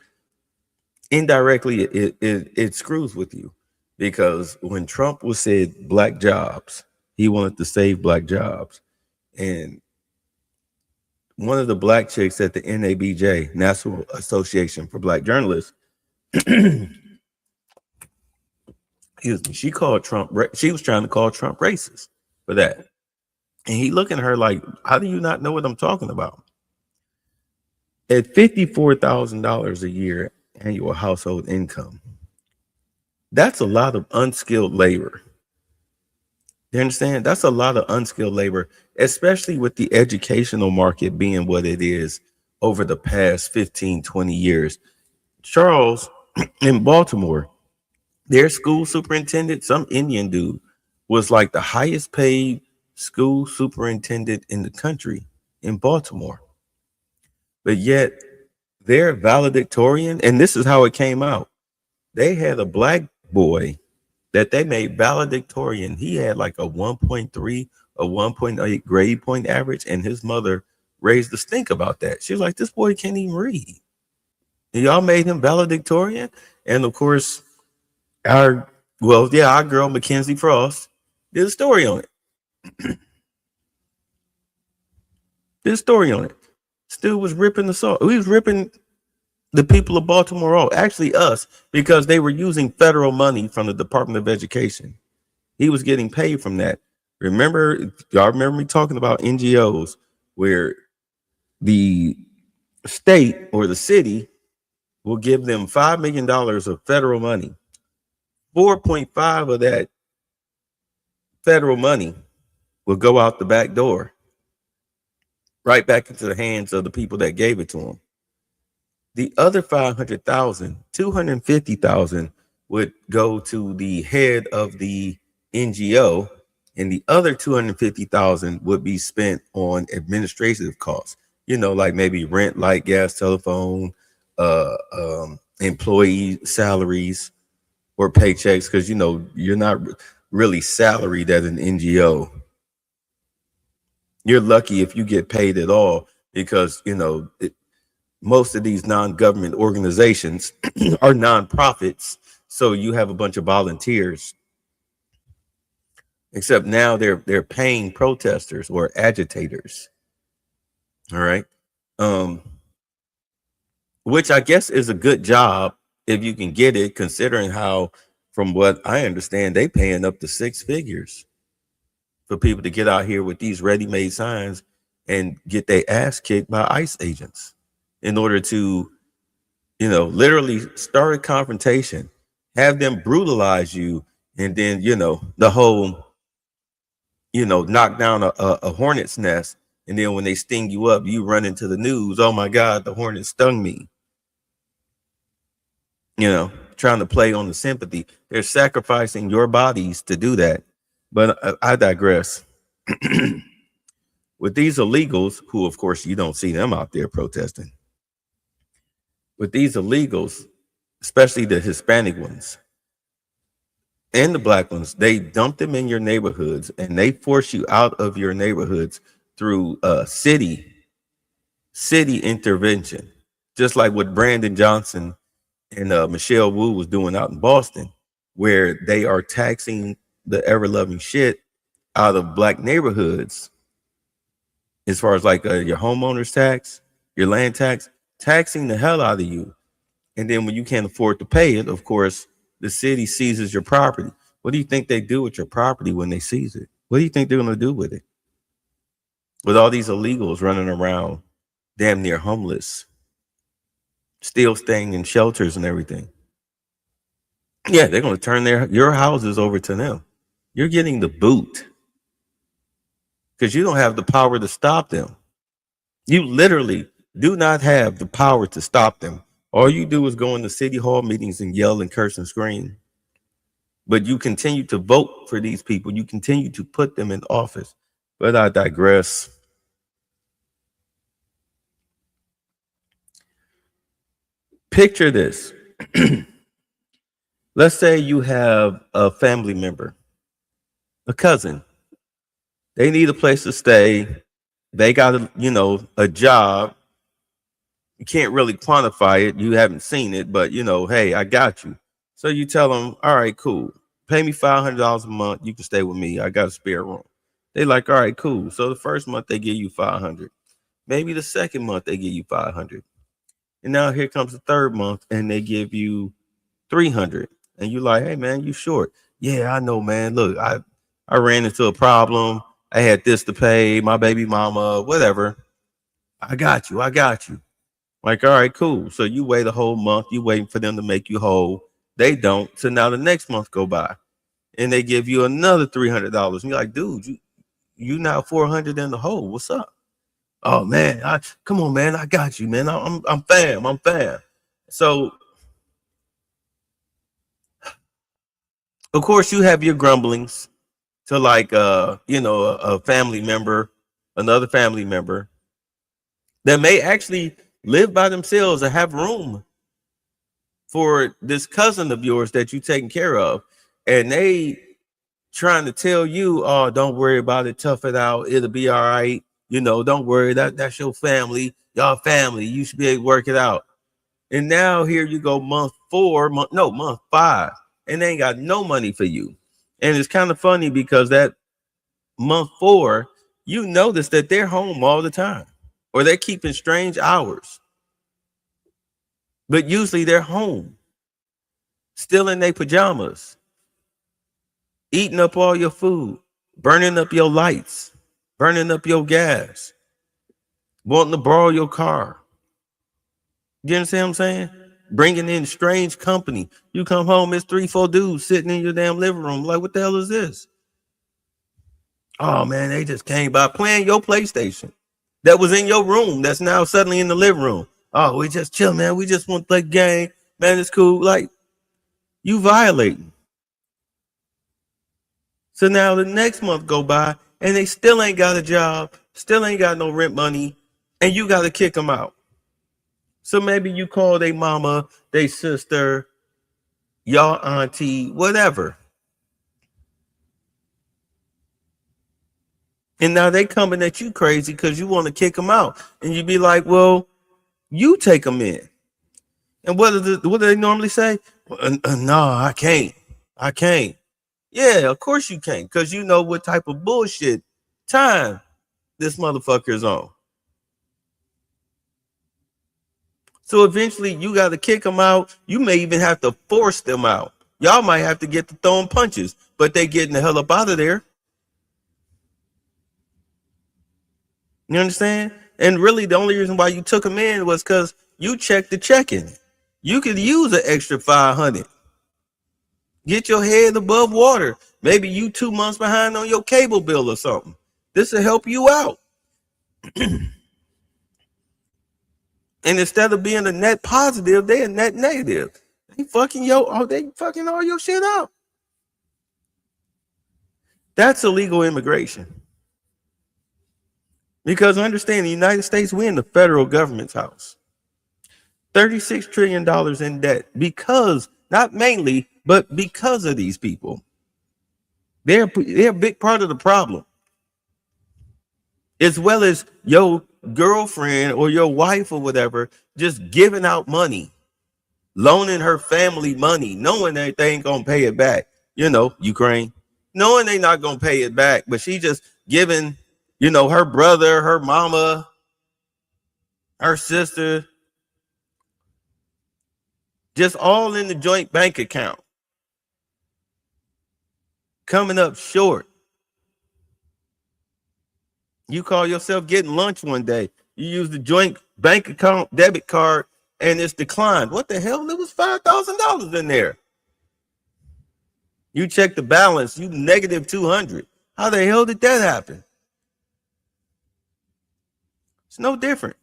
indirectly it screws with you. Because when Trump was said black jobs, he wanted to save black jobs. And one of the black chicks at the NABJ, National Association for Black Journalists, excuse me, she was trying to call Trump racist for that. And he looking at her like, how do you not know what I'm talking about? At $54,000 a year annual household income, that's a lot of unskilled labor. You understand? That's a lot of unskilled labor, especially with the educational market being what it is over the past 15, 20 years. Charles, in Baltimore, their school superintendent, some Indian dude, was like the highest paid school superintendent in the country in Baltimore. But yet their valedictorian, and this is how it came out. They had a black boy that they made valedictorian. He had like a 1.3, a 1.8 grade point average, and his mother raised the stink about that. She was like, this boy can't even read. And y'all made him valedictorian. And of course, our girl Mackenzie Frost did a story on it. Still was ripping the salt. He was ripping the people of Baltimore off, actually us, because they were using federal money from the Department of Education. He was getting paid from that. Y'all remember me talking about NGOs where the state or the city will give them $5 million of federal money. 4.5 of that federal money will go out the back door, right back into the hands of the people that gave it to them. The other 500,000, 250,000 would go to the head of the NGO, and the other 250,000 would be spent on administrative costs. Like maybe rent, light, gas, telephone, employee salaries or paychecks, because you're not really salaried at an NGO. You're lucky if you get paid at all, because most of these non-government organizations are nonprofits, so you have a bunch of volunteers. Except now they're paying protesters or agitators. All right. Which I guess is a good job if you can get it, considering how, from what I understand, they paying up to 6 figures for people to get out here with these ready-made signs and get their ass kicked by ICE agents in order to, literally start a confrontation, have them brutalize you, and then, the whole, knock down a hornet's nest. And then when they sting you up, you run into the news. Oh my God, the hornet stung me. Trying to play on the sympathy. They're sacrificing your bodies to do that. But I digress. With these illegals, who of course you don't see them out there protesting, with these illegals, especially the Hispanic ones and the black ones, they dump them in your neighborhoods and they force you out of your neighborhoods through city intervention, just like what Brandon Johnson and Michelle Wu was doing out in Boston, where they are taxing the ever loving shit out of black neighborhoods, as far as like your homeowner's tax, your land tax, taxing the hell out of you. And then when you can't afford to pay it, of course, the city seizes your property. What do you think they do with your property when they seize it? What do you think they're going to do with it? With all these illegals running around, damn near homeless, still staying in shelters and everything. Yeah, they're going to turn your houses over to them. You're getting the boot because you don't have the power to stop them. You literally do not have the power to stop them. All you do is go into city hall meetings and yell and curse and scream. But you continue to vote for these people. You continue to put them in office. But I digress. Picture this. Let's say you have a family member, a cousin. They need a place to stay. They got a job. You can't really quantify it. You haven't seen it, but hey, I got you. So you tell them, all right, cool. Pay me $500 a month. You can stay with me. I got a spare room. They like, all right, cool. So the first month they give you $500. Maybe the second month they give you $500. And now here comes the third month and they give you $300. And you like, hey man, you short. Yeah, I know, man. Look, I ran into a problem. I had this to pay, my baby mama, whatever. I got you. Like, all right, cool. So you wait a whole month. You waiting for them to make you whole. They don't. So now the next month go by and they give you another $300. And you're like, dude, you now 400 in the hole. What's up? Oh man, come on, man. I got you, man. I'm fam. So of course you have your grumblings to like a family member, another family member that may actually live by themselves or have room for this cousin of yours that you taking care of, and they trying to tell you, oh, don't worry about it, tough it out, it'll be all right, don't worry, that's your family, y'all family, you should be able to work it out. And now here you go, month 5, and they ain't got no money for you. And it's kind of funny because that month 4, you notice that they're home all the time, or they're keeping strange hours. But usually they're home, still in their pajamas, eating up all your food, burning up your lights, burning up your gas, wanting to borrow your car. You understand what I'm saying? Bringing in strange company. You come home, it's 3-4 dudes sitting in your damn living room. Like, what the hell is this? Oh man, they just came by playing your PlayStation that was in your room that's now suddenly in the living room. Oh, we just chill, man. We just want to play game. Man, it's cool. Like, you violating. So now the next month go by and they still ain't got a job, still ain't got no rent money, and you got to kick them out. So maybe you call their mama, their sister, y'all auntie, whatever. And now they coming at you crazy because you want to kick them out. And you be like, well, you take them in. And what do they normally say? No, I can't. Yeah, of course you can't, because you know what type of bullshit time this motherfucker is on. So eventually you got to kick them out. You may even have to force them out. Y'all might have to get to throwing punches, but they getting the hell up out of there. You understand? And really the only reason why you took them in was because you checked the check-in. You could use an extra 500. Get your head above water. Maybe you 2 months behind on your cable bill or something. This will help you out. And instead of being a net positive, they're a net negative. They fucking all your shit up. That's illegal immigration. Because understand, the United States, we're in the federal government's house. $36 trillion in debt because, not mainly, but because of these people. They're a big part of the problem. As well as your girlfriend or your wife or whatever just giving out money. loaning her family money, knowing that they ain't gonna pay it back. Ukraine, knowing they not gonna pay it back, but she just giving, her brother, her mama, her sister, just all in the joint bank account, coming up short. You call yourself getting lunch one day. You use the joint bank account debit card and it's declined. What the hell? There was $5,000 in there. You check the balance, you negative 200. How the hell did that happen? It's no different.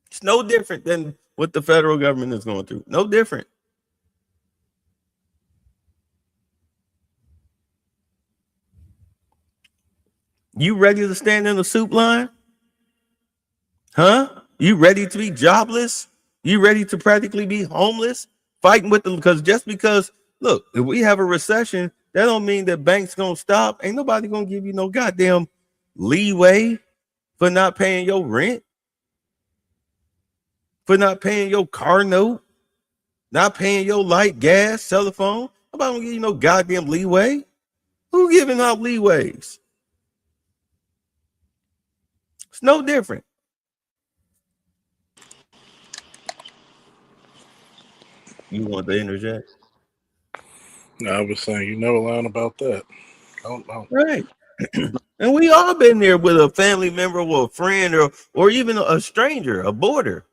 It's no different than what the federal government is going through. No different. You ready to stand in the soup line? Huh? You ready to be jobless? You ready to practically be homeless? Fighting with them because look, if we have a recession, that don't mean that banks gonna stop. Ain't nobody gonna give you no goddamn leeway for not paying your rent, for not paying your car note, not paying your light, gas, telephone. Nobody gonna give you no goddamn leeway. Who giving out leeways? It's no different. You want to interject? I was saying, you never learn about that. Don't. Right. And we all been there with a family member or a friend or even a stranger, a boarder.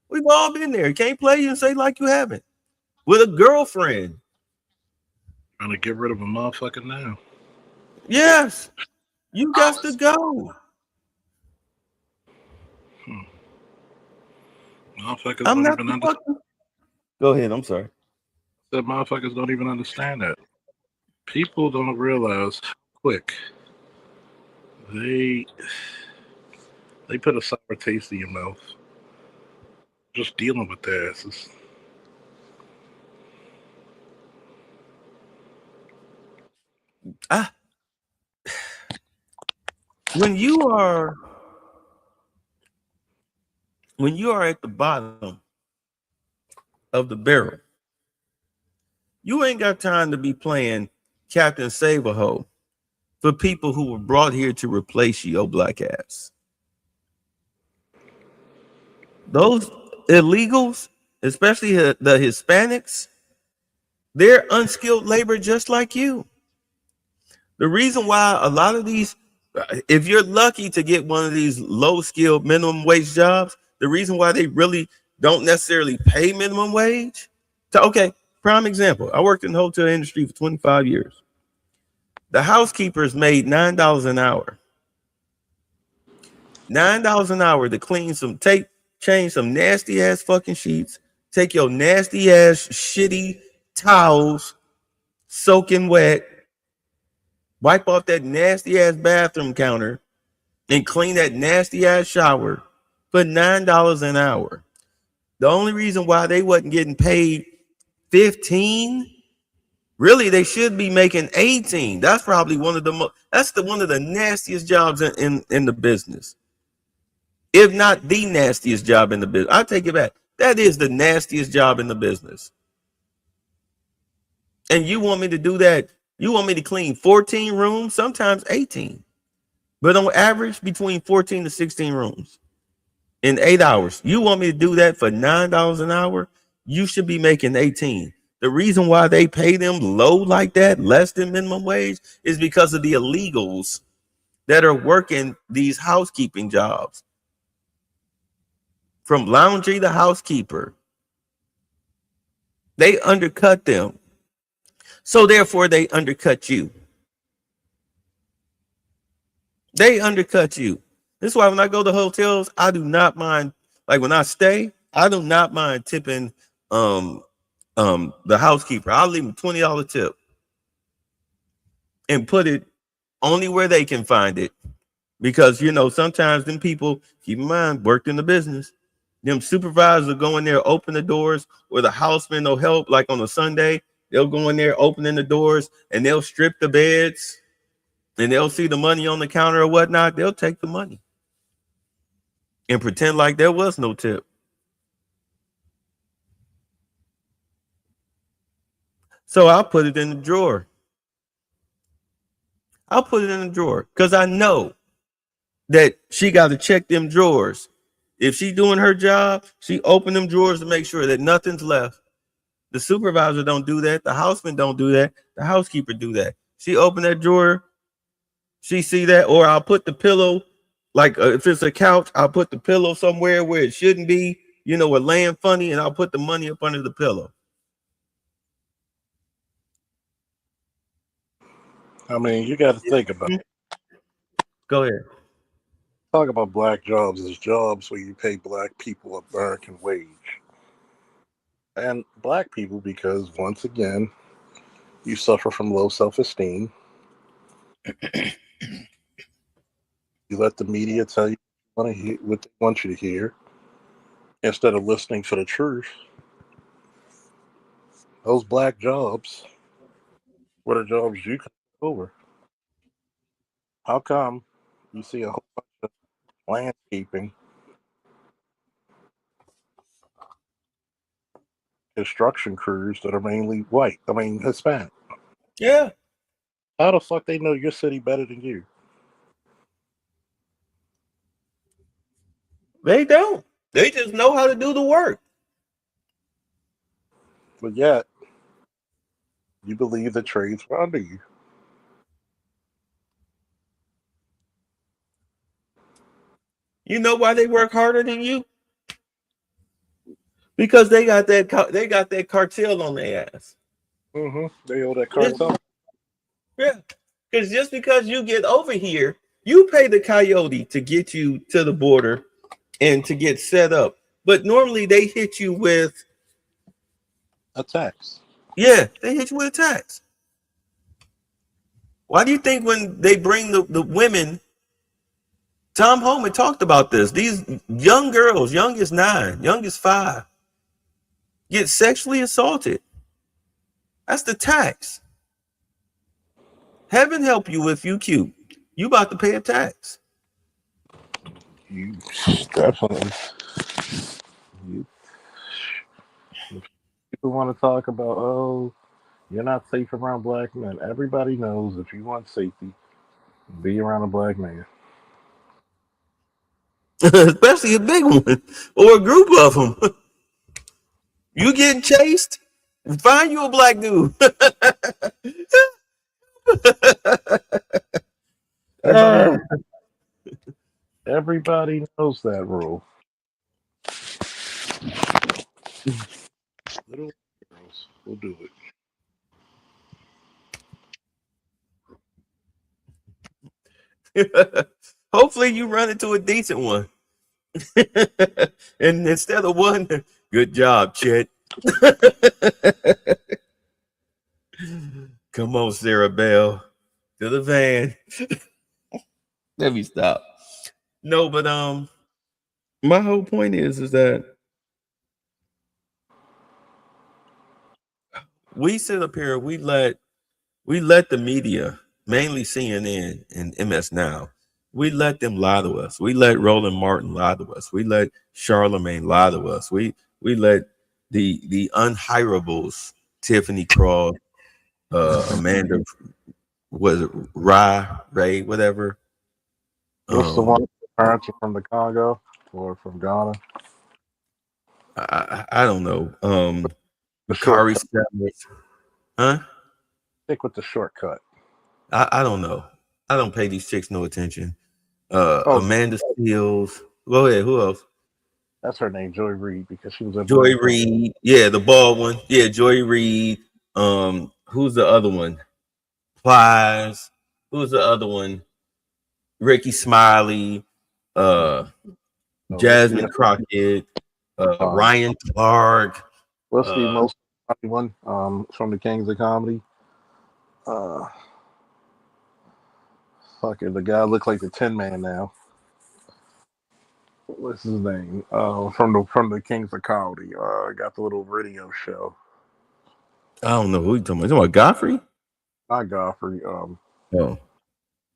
We've all been there. You can't play and say like you haven't. With a girlfriend. Trying to get rid of a motherfucker now. Yes. You got to go. Motherfuckers I'm don't not even understand. Go ahead. I'm sorry. That motherfuckers don't even understand that. People don't realize quick. They put a sour taste in your mouth. Just dealing with their asses. When you are at the bottom of the barrel, you ain't got time to be playing Captain Save-A-Ho for people who were brought here to replace your black ass. Those illegals, especially the Hispanics, they're unskilled labor just like you. The reason why a lot of these, if you're lucky to get one of these low skilled minimum wage jobs, the reason why they really don't necessarily pay minimum wage. Okay, prime example. I worked in the hotel industry for 25 years. The housekeepers made $9 an hour. $9 an hour to clean change some nasty ass fucking sheets, take your nasty ass shitty towels, soaking wet, wipe off that nasty ass bathroom counter, and clean that nasty ass shower for $9 an hour. The only reason why they wasn't getting paid 15, really they should be making 18. That's probably one of the nastiest jobs in the business. If not the nastiest job in the business. I take it back. That is the nastiest job in the business. And you want me to do that? You want me to clean 14 rooms, sometimes 18, but on average between 14 to 16 rooms in 8 hours. You want me to do that for $9 an hour? You should be making 18. The reason why they pay them low like that, less than minimum wage, is because of the illegals that are working these housekeeping jobs. From laundry to housekeeper, they undercut them. So therefore, they undercut you. They undercut you. This is why when I go to hotels, I do not mind. Like when I stay, I do not mind tipping the housekeeper. I'll leave them $20 tip and put it only where they can find it. Because sometimes them people, keep in mind, worked in the business. Them supervisors will go in there, open the doors, or the houseman will help, like on a Sunday. They'll go in there, opening the doors, and they'll strip the beds, and they'll see the money on the counter or whatnot. They'll take the money and pretend like there was no tip. So I'll put it in the drawer. I'll put it in the drawer because I know that she got to check them drawers. If she doing her job, she open them drawers to make sure that nothing's left. The supervisor don't do that. The houseman don't do that. The housekeeper do that. She open that drawer, she see that, or I'll put the pillow, like if it's a couch, I'll put the pillow somewhere where it shouldn't be, or laying funny, and I'll put the money up under the pillow. I mean, you got to think about it. Go ahead. Talk about black jobs as jobs where you pay black people American wage. And black people, because once again, you suffer from low self esteem. You let the media tell you what they want you to hear instead of listening for the truth. Those black jobs were the jobs you could over. How come you see a whole bunch of landscaping, construction crews that are mainly white? I mean, Hispanic. Yeah, How the fuck they know your city better than you? they don't. They just know how to do the work. But yet, you believe the trades were under you. You know why they work harder than you? Because they got that cartel on their ass. They owe that cartel. Yeah. Because just because you get over here, you pay the coyote to get you to the border and to get set up. But normally they hit you with, A tax. they hit you with a tax. Why do you think when they bring the women, Tom Holman talked about this, these young girls, young as 9, young as 5, get sexually assaulted? That's the tax. Heaven help you if you cute. You about to pay a tax. You definitely. You, people want to talk about, oh, you're not safe around black men. Everybody knows if you want safety, be around a black man. Especially a big one or a group of them. You getting chased? Find you a black dude. Everybody, everybody knows that rule. Little girls will do it. Hopefully you run into a decent one. And instead of one, good job, Chet. Come on, Sarah Bell. To the van. Let me stop. No, but my whole point is that we sit up here, we let the media, mainly CNN and MS Now, we let them lie to us. We let Roland Martin lie to us. We let Charlemagne lie to us. We let the unhirables, Tiffany Cross, Amanda, was it Ray, whatever. What's the one parents are from the Congo or from Ghana? I don't know. The Bakari shortcut. Sellers, huh? Stick with the shortcut. I don't know. I don't pay these chicks no attention. Oh, Amanda Seals. Go ahead. Who else? that's her name, Joy Reid, because she was in Joy Bullet. Reid. Yeah, the bald one. Yeah, Joy Reid. Who's the other one? Plies. Who's the other one? Ricky Smiley. Uh, Ricky. Jasmine Crockett. Um, Ryan Clark. what's the Uh, most funny one? From the Kings of Comedy. Uh, fuck it, the guy looked like the Tin Man now. What's his name? From the Kings of Comedy. Got the little radio show. I don't know who you talking about. You talking about Godfrey? Not Godfrey. Oh,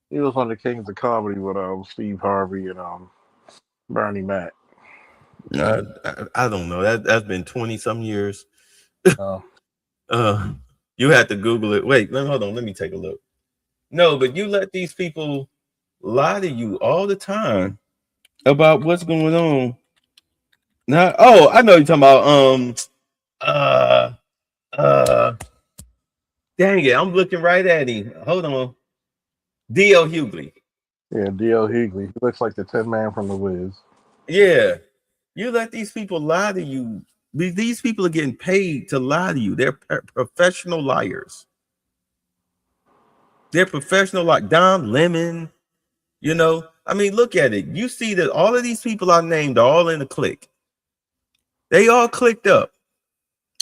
He was on the Kings of Comedy with Steve Harvey and Bernie Mac. I don't know. That's been 20 some years. Uh, Uh, You have to Google it. Wait, hold on. Let me take a look. No, but you let these people lie to you all the time about what's going on. Now, oh, I know you're talking about uh uh dang it, I'm looking right at him. Hold on. D.L. Hughley. Yeah, D.L. Hughley. He looks like the Tin Man from The Wiz. Yeah. You let these people lie to you. These people are getting paid to lie to you. They're professional liars. They're professional, like Don Lemon. You know, I mean, look at it. You see that all of these people I named are all in a clique. They all clicked up.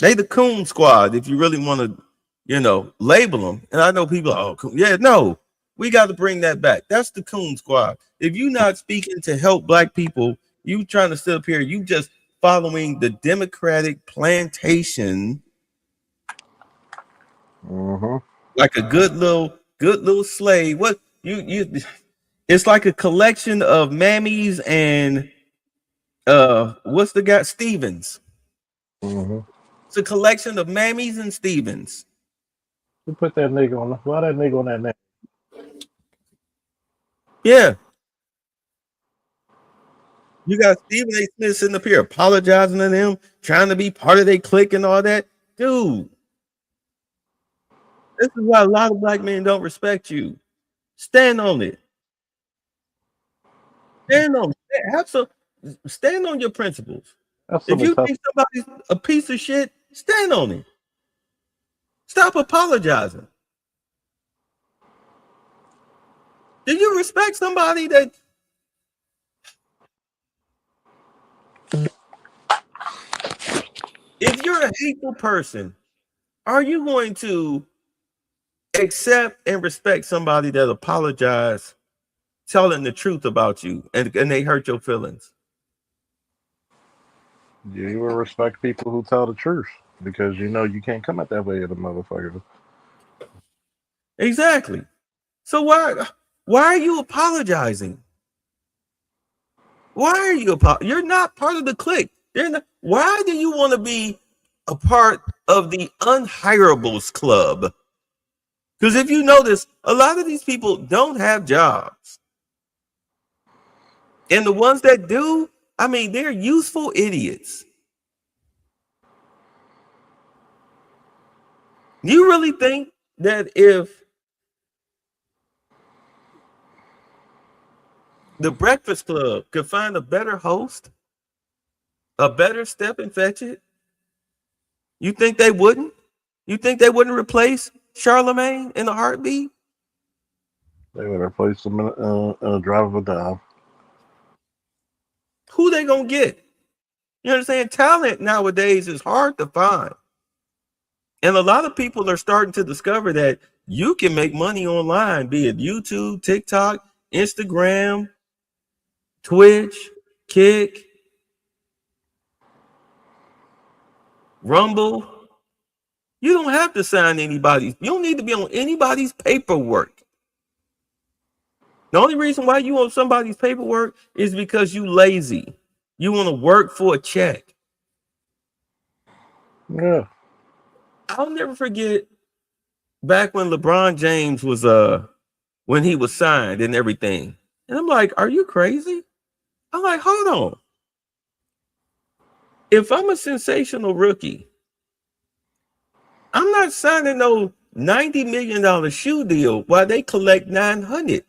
They the coon squad, if you really want to, label them. And I know people, yeah, no, we got to bring that back. That's the coon squad. If you're not speaking to help black people, you trying to sit up here, you just following the Democratic plantation, like a good little slave. What you? It's like a collection of mammies and what's the guy? Stevens. It's a collection of mammies and Stevens. You put that nigga on. Why that nigga on that name? Yeah. You got Stephen A. Smith sitting up here apologizing to them, trying to be part of their clique and all that. Dude, this is why a lot of black men don't respect you. Stand on it. Stand on it. Stand on your principles. If you think somebody's a piece of shit, stand on it. Stop apologizing. Do you respect somebody that? If you're a hateful person, are you going to accept and respect somebody that apologizes, telling the truth about you, and they hurt your feelings? Yeah, you will respect people who tell the truth because you know you can't come at that way at a motherfucker. Exactly. So why are you apologizing? Why are you You're not part of the clique. Why do you want to be a part of the unhirables club? Because if you notice, a lot of these people don't have jobs. And the ones that do, I mean, they're useful idiots. You really think that if the Breakfast Club could find a better host, a better Step and Fetch It, you think they wouldn't? You think they wouldn't replace Charlemagne in a heartbeat? They would replace him in a drop of a dime. Who they gonna get? You understand? Talent nowadays is hard to find. And a lot of people are starting to discover that you can make money online, be it YouTube, TikTok, Instagram, Twitch, Kick, Rumble. You don't have to sign anybody. You don't need to be on anybody's paperwork. The only reason why you on somebody's paperwork is because you lazy. You want to work for a check. Yeah. I'll never forget back when LeBron James was when he was signed and everything. And I'm like, are you crazy? I'm like, hold on. If I'm a sensational rookie, I'm not signing no $90 million shoe deal while they collect 900.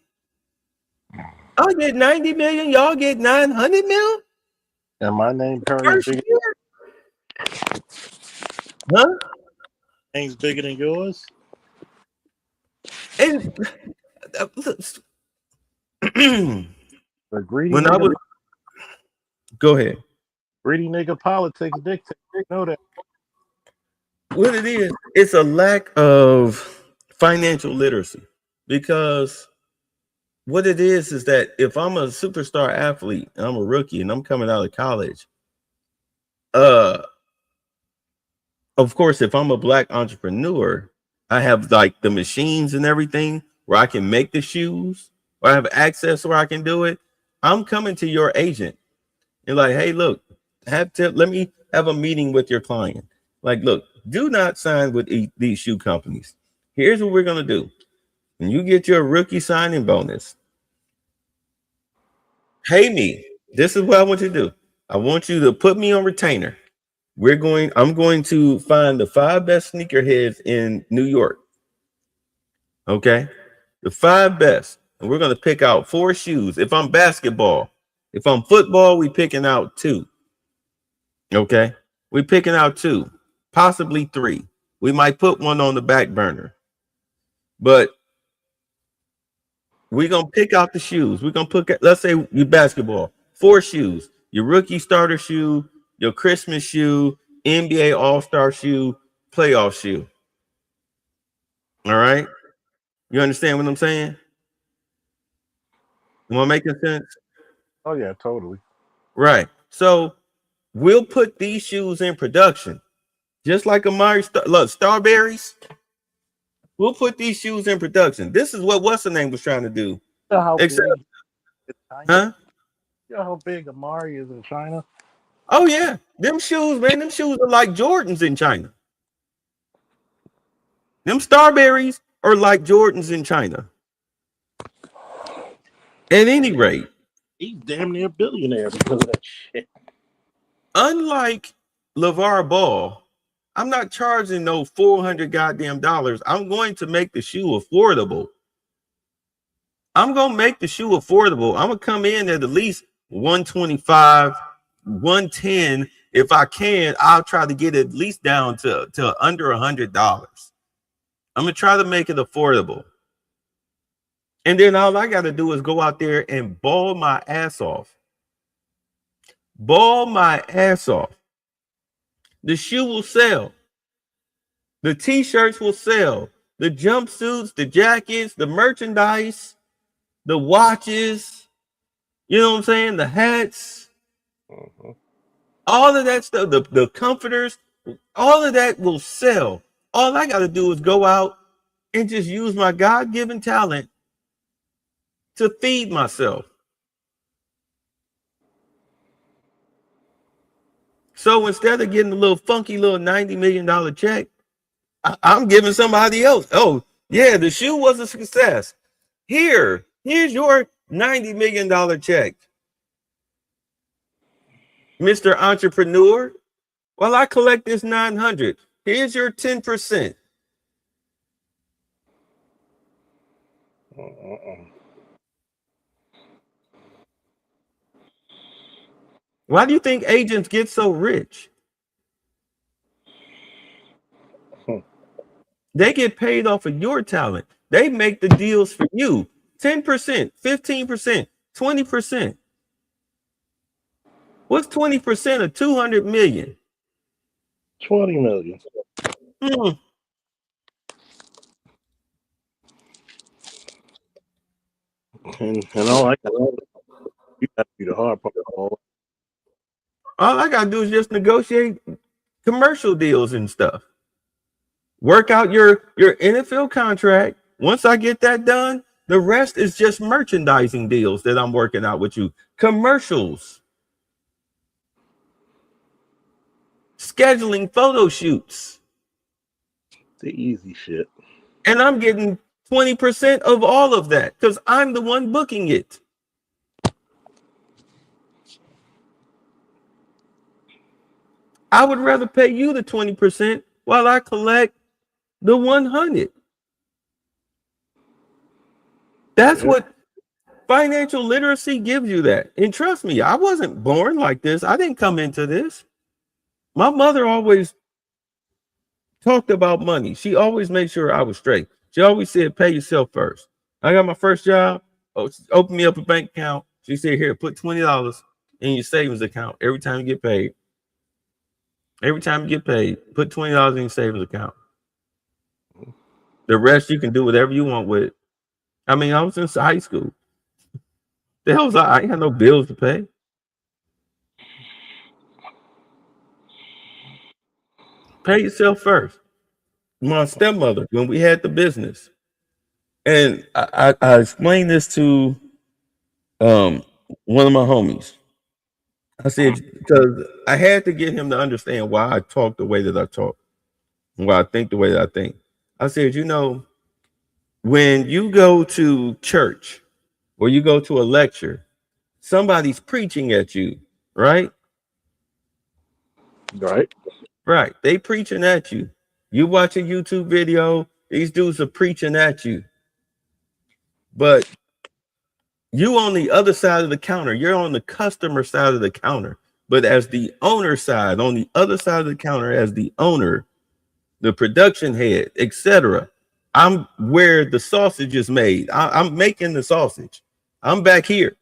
I'll get 90 million, y'all get 900 mil? And my name First currently year? Huh? name's bigger than yours. And The greedy when I nigga, was go ahead. greedy nigga politics dictate. You know that. What it is, it's a lack of financial literacy. Because what it is that if I'm a superstar athlete and I'm a rookie and I'm coming out of college, of course, if I'm a black entrepreneur, I have like the machines and everything where I can make the shoes, or I have access where I can do it. I'm coming to your agent and like, hey, look, let me have a meeting with your client. Like, look, do not sign with these shoe companies. Here's what we're gonna do. When you get your rookie signing bonus, pay me. This is what I want you to do. I want you to put me on retainer. I'm going to find the 5 best sneakerheads in New York. Okay. The 5 best. And we're going to pick out 4 shoes. If I'm basketball, if I'm football, we picking out 2. Okay. We picking out 2, possibly 3. We might put one on the back burner, but we're going to pick out the shoes. We're going to put, let's say you basketball, 4 shoes, your rookie starter shoe, your Christmas shoe, NBA All-Star shoe, playoff shoe. All right. You understand what I'm saying? Am I making sense? Oh yeah, totally. Right. So we'll put these shoes in production, just like Amari look, Starberries. We'll put these shoes in production. This is what what's the name was trying to do. You know how Except, big is China? huh? You know how big Amari is in China? Oh yeah, them shoes, man. Them shoes are like Jordans in China. Them Starberries are like Jordans in China. At any rate, He's damn near a billionaire because of that shit. unlike LeVar Ball, I'm not charging no 400 goddamn dollars. I'm going to make the shoe affordable. I'm going to make the shoe affordable. I'm going to come in at least 125, 110. If I can, I'll try to get it at least down to under $100. I'm going to try to make it affordable. And then all I got to do is go out there and ball my ass off. Ball my ass off. The shoe will sell. The t-shirts will sell. The jumpsuits, the jackets, the merchandise, the watches, you know what I'm saying? The hats, all of that stuff, the comforters, all of that will sell. All I got to do is go out and just use my God-given talent to feed myself. So instead of getting a little funky little $90 million check, I'm giving somebody else. Oh, yeah, the shoe was a success. Here's your $90 million check. Mr. Entrepreneur, while I collect this 900, here's your 10%. Why do you think agents get so rich? They get paid off of your talent. They make the deals for you. 10%, 15%, 20%. What's 20% of 200 million? 20 million. And all I got, you got to be the hard part. All I gotta do is just negotiate commercial deals and stuff. Work out your NFL contract. Once I get that done, the rest is just merchandising deals that I'm working out with you. Commercials. Scheduling photo shoots. The easy shit. And I'm getting 20% of all of that because I'm the one booking it. I would rather pay you the 20% while I collect the 100. That's what financial literacy gives you that. And trust me, I wasn't born like this. I didn't come into this. My mother always talked about money. She always made sure I was straight. She always said, pay yourself first. I got my first job. Oh, she opened me up a bank account. She said, here, put $20 in your savings account every time you get paid. Every time you get paid, put $20 in your savings account. The rest you can do whatever you want with it. I mean, I was in high school. The hell's I ain't had no bills to pay. Pay yourself first. My stepmother, when we had the business, and I explained this to one of my homies. I said, because I had to get him to understand why I talk the way that I talk. Well, I think the way that I think. I said, when you go to church or you go to a lecture, somebody's preaching at you, right? Right. Right. They preaching at you. You watch a YouTube video, these dudes are preaching at you. But you on the other side of the counter, you're on the customer side of the counter. But as the owner side, on the other side of the counter, as the owner, the production head, etc., I'm where the sausage is made. I'm making the sausage. I'm back here.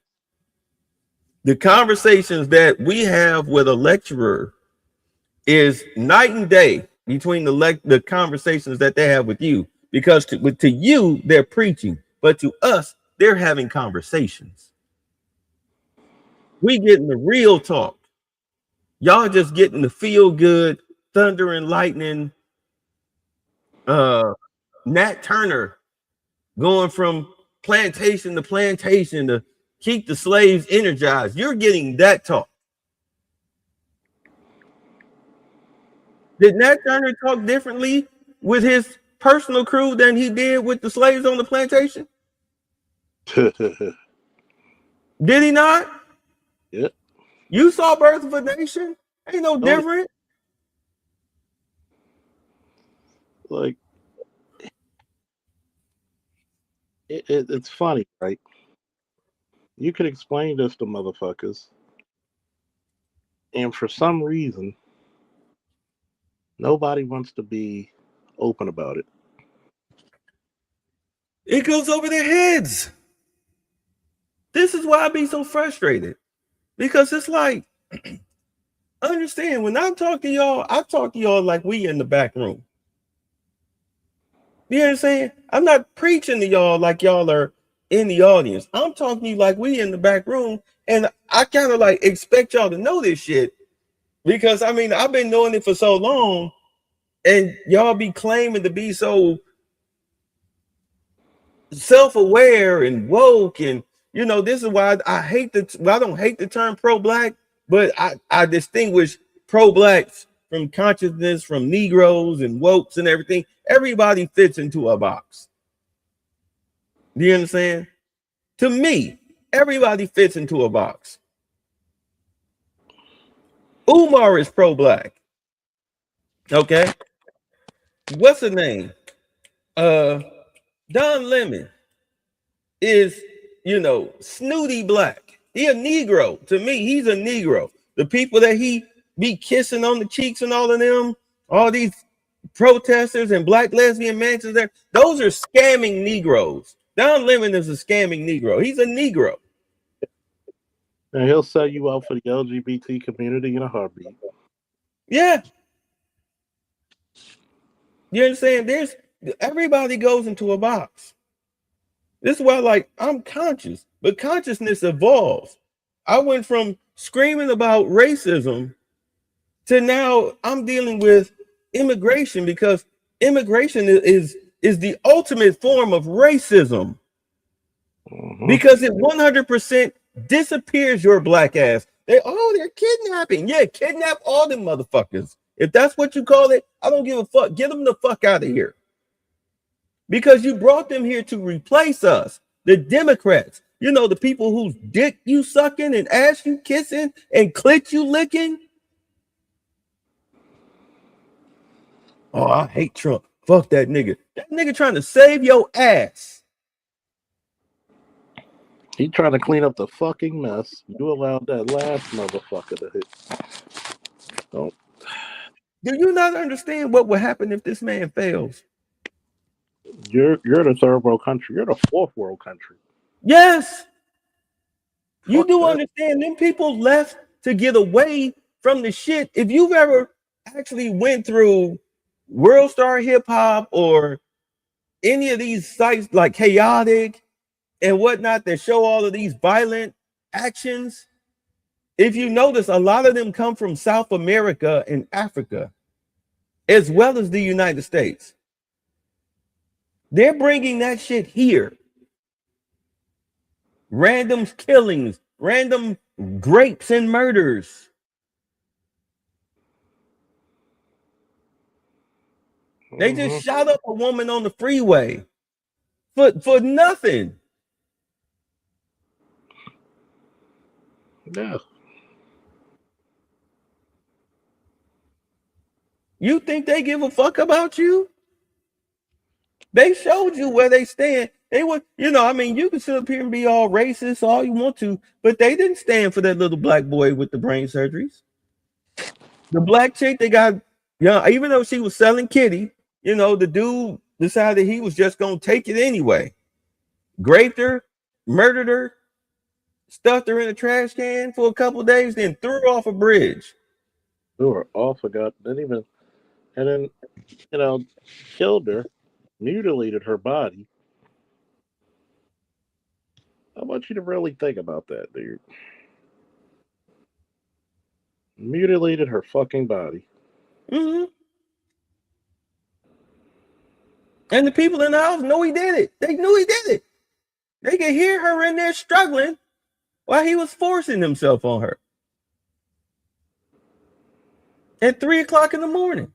The conversations that we have with a lecturer is night and day between the conversations that they have with you, because to you they're preaching, but to us they're having conversations. We getting the real talk. Y'all just getting the feel good, thunder and lightning, uh, Nat Turner going from plantation to keep the slaves energized. You're getting that talk. Did Nat Turner talk differently with his personal crew than he did with the slaves on the plantation? Did he not? Yeah. You saw Birth of a Nation? Ain't no different. Like, it's funny, right? You could explain this to motherfuckers, and for some reason, nobody wants to be open about it. It goes over their heads. This is why I be so frustrated. Because it's like, understand, when I talk to y'all, I talk to y'all like we in the back room. You know what I'm saying? I'm not preaching to y'all like y'all are in the audience. I'm talking to you like we in the back room. And I kind of like expect y'all to know this shit. Because I mean, I've been knowing it for so long, and y'all be claiming to be so self-aware and woke, and this is why I don't hate the term pro-black, but I distinguish pro-blacks from consciousness, from Negroes and wokes and everything. Everybody fits into a box. Do you understand? To me, everybody fits into a box. Umar is pro-black. Okay. What's the name? Don Lemon is, snooty black. He a Negro. To me, he's a Negro. The people that he be kissing on the cheeks and all of them, all these protesters and black lesbian mansions there, those are scamming Negroes. Don Lemon is a scamming Negro. He's a Negro. And he'll sell you out for the LGBT community in a heartbeat. Yeah. You understand? Everybody goes into a box. This is why, like, I'm conscious, but consciousness evolves. I went from screaming about racism to now I'm dealing with immigration, because immigration is the ultimate form of racism, because it 100% disappears your black ass. They're kidnapping. Yeah, kidnap all them motherfuckers. If that's what you call it, I don't give a fuck. Get them the fuck out of here. Because you brought them here to replace us, the Democrats. The people whose dick you sucking and ass you kissing and clit you licking. Oh, I hate Trump. Fuck that nigga. That nigga trying to save your ass. He trying to clean up the fucking mess. You allowed that last motherfucker to hit. Don't. Do you not understand what will happen if this man fails? You're the third world country. You're the fourth world country. Yes. You Fuck do that. understand them people left to get away from the shit. If you've ever actually went through World Star Hip Hop or any of these sites like Chaotic and whatnot that show all of these violent actions, if you notice, a lot of them come from South America and Africa, as well as the United States. They're bringing that shit here. Random killings, random rapes and murders. They just shot up a woman on the freeway for nothing. Yeah. You think they give a fuck about you? They showed you where they stand. They would, I mean, you can sit up here and be all racist all you want to, but they didn't stand for that little black boy with the brain surgeries. The black chick they got, even though she was selling kitty, the dude decided he was just gonna take it anyway. Raped her, murdered her, stuffed her in a trash can for a couple of days, then threw her off a bridge. They were all forgot. Didn't even, and then, you know, killed her, mutilated her body. I want you to really think about that, dude. Mutilated her fucking body. Mm-hmm. And the people in the house know he did it. They knew he did it. They could hear her in there struggling while he was forcing himself on her at 3 o'clock in the morning.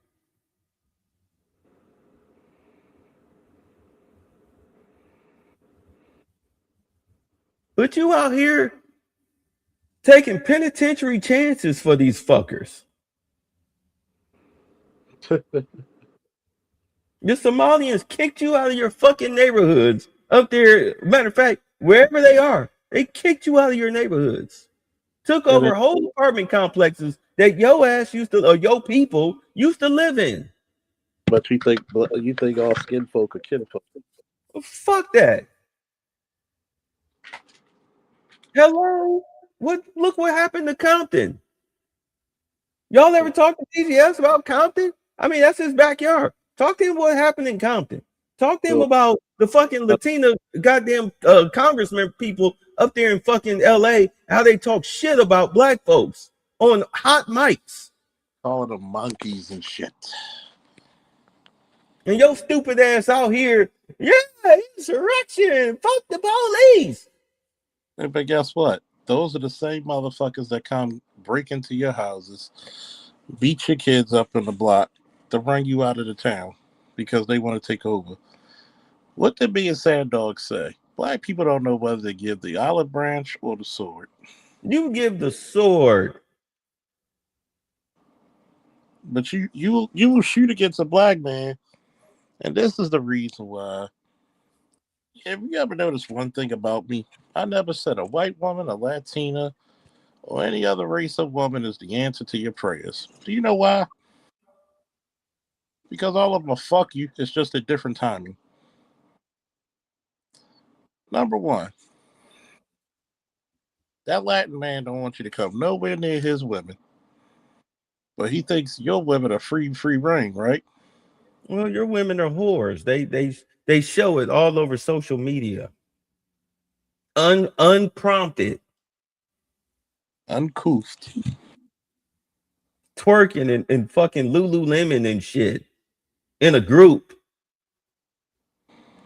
But you out here taking penitentiary chances for these fuckers. The Somalians kicked you out of your fucking neighborhoods up there. Matter of fact, wherever they are, they kicked you out of your neighborhoods. Took And then, over whole apartment complexes that your ass used to, or your people used to live in. but you think all skin folk are kin folk. Well, fuck that. Hello? Look what happened to Compton. Y'all ever talk to TGS about Compton? I mean, that's his backyard. Talk to him what happened in Compton. Talk to him So, about the fucking Latina goddamn congressman people up there in fucking LA, how they talk shit about black folks on hot mics. calling them monkeys and shit. And your stupid ass out here, yeah, insurrection, fuck the police. But guess what? Those are the same motherfuckers that come break into your houses, beat your kids up in the block, to run you out of the town because they want to take over. What did me and Sand Dog say? Black people don't know whether to give the olive branch or the sword. You give the sword. But you will shoot against a black man, and this is the reason why. Have you ever noticed one thing about me? I never said a white woman, a Latina, or any other race of woman is the answer to your prayers. Do you know why? Because all of them will fuck you. It's just a different timing. Number one, that Latin man don't want you to come nowhere near his women. But he thinks your women are free reign, right? Well, your women are whores. They show it all over social media. Unprompted. Uncouth. Twerking and fucking Lululemon and shit in a group.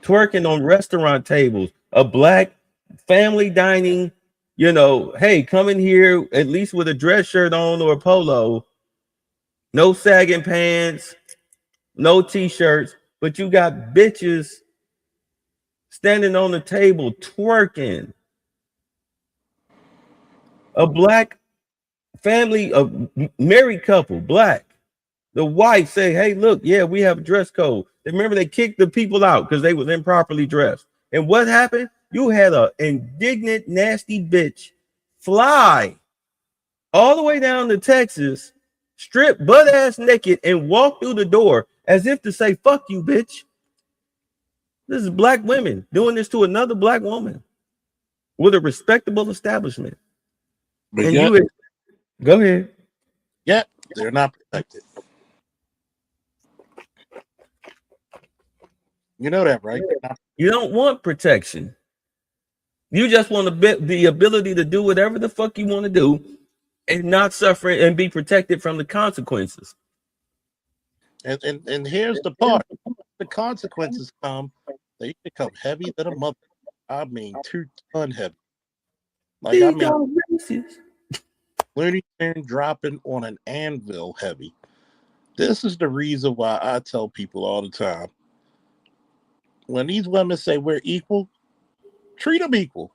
Twerking on restaurant tables. A black family dining, hey, come in here at least with a dress shirt on or a polo. No sagging pants, no t-shirts, but you got bitches standing on the table twerking. A black family, a married couple, black. The wife say, "Hey, look, yeah, we have a dress code." Remember, they kicked the people out because they was improperly dressed. And what happened? You had a indignant, nasty bitch fly all the way down to Texas, strip butt ass naked, and walk through the door as if to say, "Fuck you, bitch." This is black women doing this to another black woman with a respectable establishment. But And yet, you go ahead. they're not protected. You know that, right? You don't want protection. You just want the ability to do whatever the fuck you want to do and not suffer and be protected from the consequences. And here's the part. The consequences come. They become heavy than a mother. I mean, 2 ton heavy. Like, I These mean, are racist. Looney Tune dropping on an anvil heavy. This is the reason why I tell people all the time, when these women say we're equal, treat them equal.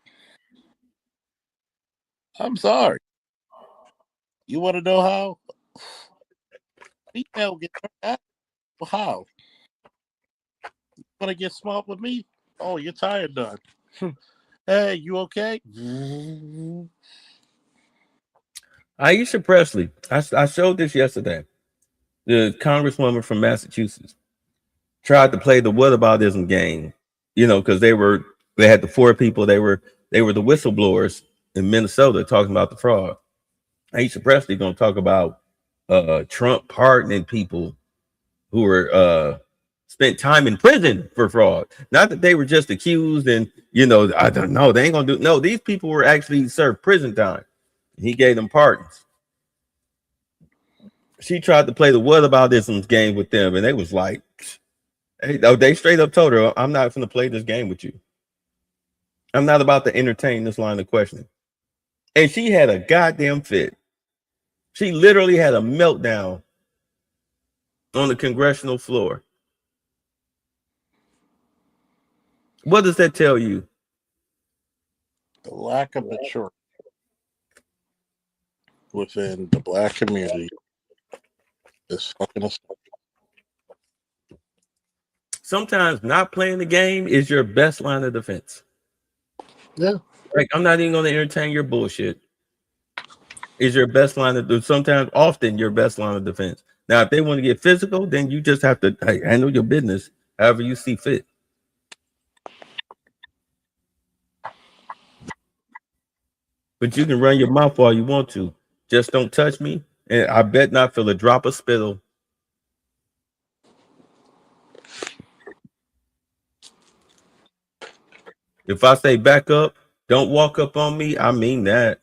I'm sorry. You want to know how? Female get turned out. How? Want to get smart with me? Oh, you're tired, done. Hey, you okay? Aisha Presley. I showed this yesterday. The congresswoman from Massachusetts tried to play the whataboutism game, because they had the four people. They were the whistleblowers in Minnesota talking about the fraud. Aisha Presley gonna talk about Trump pardoning people who were spent time in prison for fraud. Not that they were just accused and I don't know, they ain't gonna do no, these people were actually served prison time. He gave them pardons. She tried to play the whataboutism game with them, and they was like, hey, they straight up told her, I'm not gonna play this game with you. I'm not about to entertain this line of questioning. And she had a goddamn fit. She literally had a meltdown on the congressional floor. What does that tell you? The lack of maturity within the black community is fucking us. Sometimes not playing the game is your best line of defense. Yeah. Like, I'm not even going to entertain your bullshit. Is your best line of sometimes, often your best line of defense. Now, if they want to get physical, then you just have to handle your business however you see fit. But you can run your mouth all you want to. Just don't touch me, and I bet not feel a drop of spittle. If I say back up, don't walk up on me, I mean that.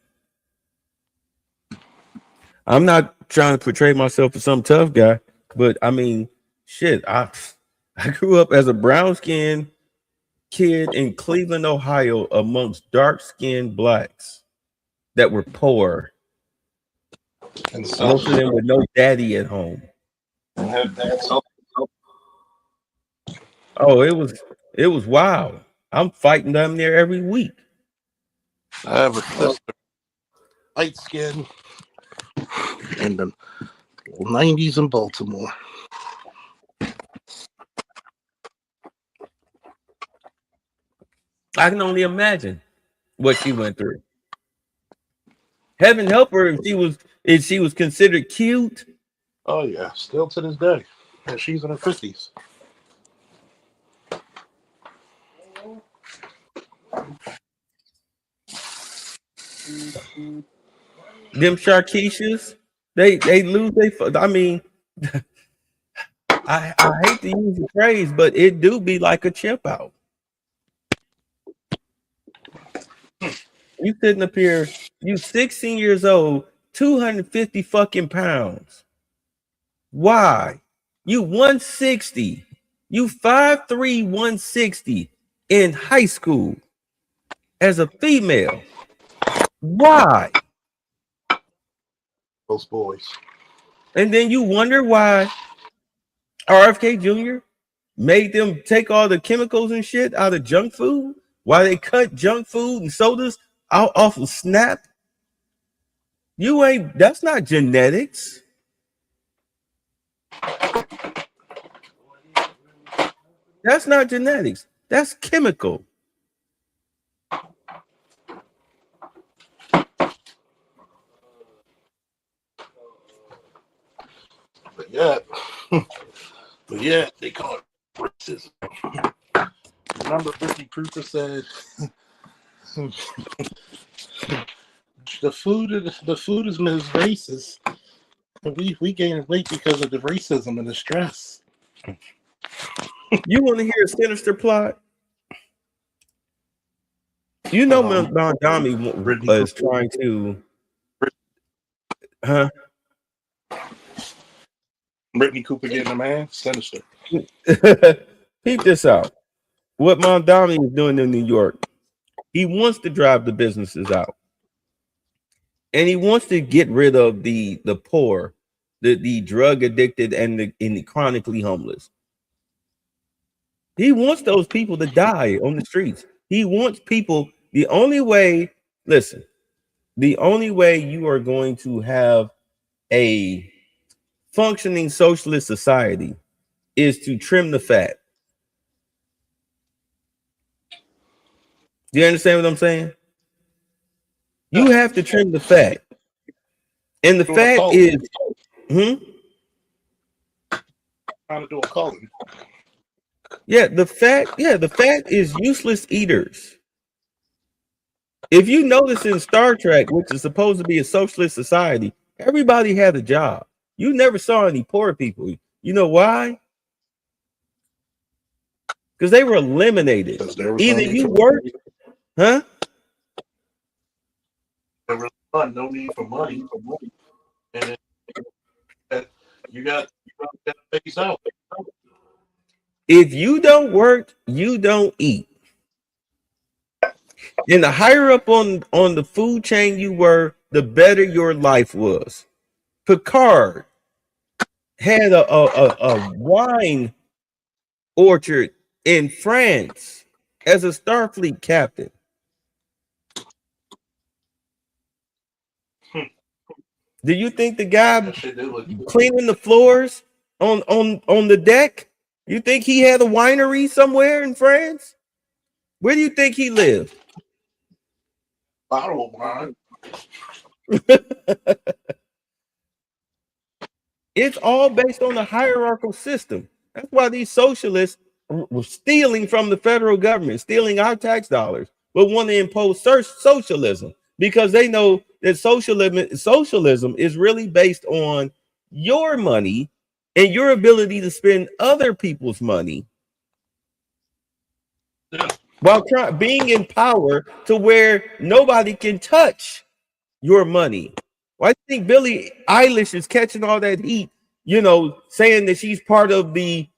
I'm not trying to portray myself as some tough guy, but I mean, shit, I grew up as a brown-skinned kid in Cleveland, Ohio, amongst dark-skinned blacks that were poor. And Most of them with no daddy at home. Oh, it was wild. I'm fighting them there every week. I have a sister, light skin, in the 90s in Baltimore. I can only imagine what she went through. Heaven help her if she was considered cute. Oh yeah, still to this day, and she's in her 50s. Them Sharkeishas, they lose I mean, I hate to use the phrase, but it do be like a chip out. You sitting up here, you 16 years old, 250 fucking pounds. Why? You 160. You 5'3", 160 in high school as a female. Why? Those boys. And then you wonder why RFK Jr. made them take all the chemicals and shit out of junk food? Why they cut junk food and sodas out off of Snap? That's not genetics. That's not genetics. That's chemical. But yeah, they call it racism. Remember, Brittany Cooper said, the food is racist, and we gain weight because of the racism and the stress. You want to hear a sinister plot? You know, Mondami is trying to, huh? Brittany Cooper getting a man, sinister. Peep this out. What Mondami is doing in New York, he wants to drive the businesses out, and he wants to get rid of the poor the drug addicted and the chronically homeless. He wants those people to die on the streets. He wants people. The only way, listen, the only way you are going to have a functioning socialist society is to trim the fat. Do you understand what I'm saying? You have to trim the fat. And the fat is, trying to do a colon. the fat is useless eaters. If you notice in Star Trek, which is supposed to be a socialist society, everybody had a job. You never saw any poor people. You know why? Because they were eliminated. Either you worked, huh? There was no need for money, and you got that phase out. If you don't work, you don't eat. And the higher up on the food chain you were, the better your life was. Picard had a wine orchard in France as a Starfleet captain. Do you think the guy cleaning the floors on the deck, you think he had a winery somewhere in France? Where do you think he lived? Bottle of wine. It's all based on the hierarchical system. That's why these socialists were stealing from the federal government, stealing our tax dollars, but want to impose socialism because they know that socialism is really based on your money and your ability to spend other people's money while being in power to where nobody can touch your money. Why do you think Billie Eilish is catching all that heat, saying that she's part of the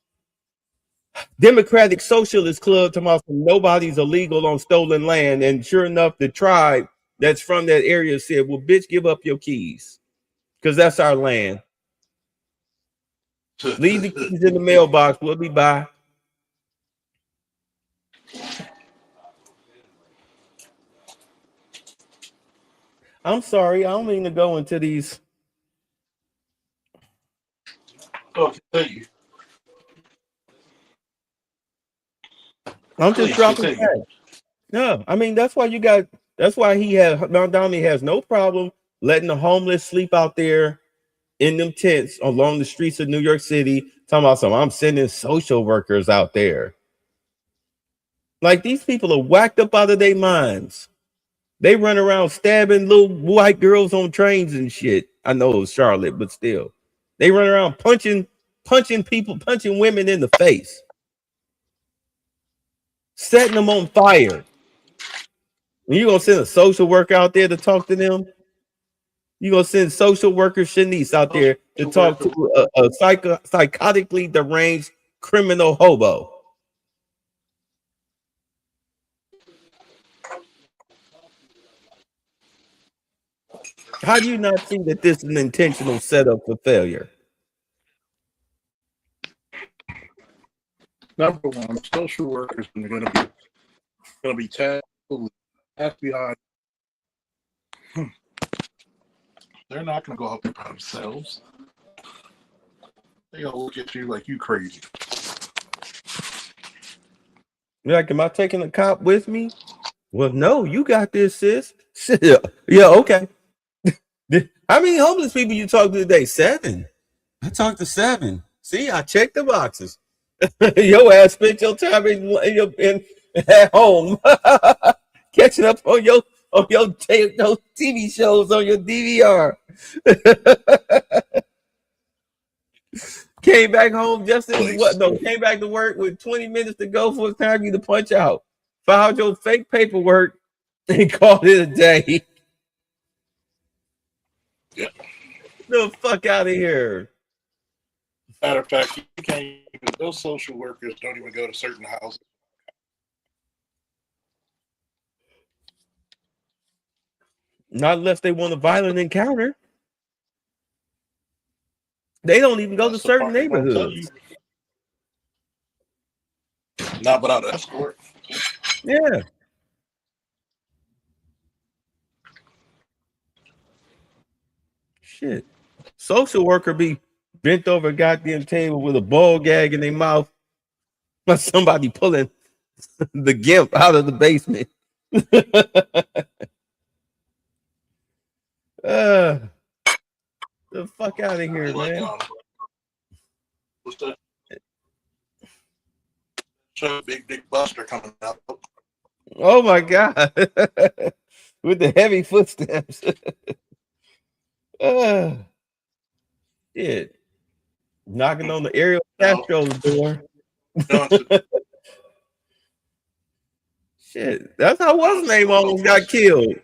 Democratic Socialist Club, talking about nobody's illegal on stolen land? And sure enough, the tribe that's from that area said, well, bitch, give up your keys because that's our land. Leave the keys in the mailbox. We'll be by. I'm sorry. I don't mean to go into these. Oh, tell you. I'm just dropping facts. No, I mean that's why Mount Downey has no problem letting the homeless sleep out there in them tents along the streets of New York City. Talking about I'm sending social workers out there. Like these people are whacked up out of their minds. They run around stabbing little white girls on trains and shit. I know it was Charlotte, but still. They run around punching people, punching women in the face. Setting them on fire. And you gonna send a social worker out there to talk to them? You gonna send social worker Shanice out there to talk to a psychotically deranged criminal hobo? How do you not see that this is an intentional setup for failure? Number one, social workers are going to be tasked behind. They're not going to go out there by themselves. They gonna look at you like you crazy. You're like, am I taking a cop with me? Well, no, you got this, sis. Yeah, okay. How many homeless people you talk to today? 7. I talked to 7. See, I checked the boxes. Your ass spent your time at home catching up on your TV shows on your DVR. Came back home just as came back to work with 20 minutes to go for it's time for you to punch out. Filed your fake paperwork and called it a day. Yep. The fuck out of here. Matter of fact, you can't even, those social workers don't even go to certain houses. Not unless they want a violent encounter. They don't even go to That's the certain part they don't tell you. neighborhoods. Not without escort. Yeah. Shit. Social worker be bent over a goddamn table with a ball gag in their mouth, like somebody pulling the gimp out of the basement. uh, the fuck out of here, They like man. what's that show? Big Dick Buster coming out. Oh my god. With the heavy footsteps. uh, shit. Knocking on the Ariel No, Castro's door. Johnson. Shit. That's how what's his name So almost got killed.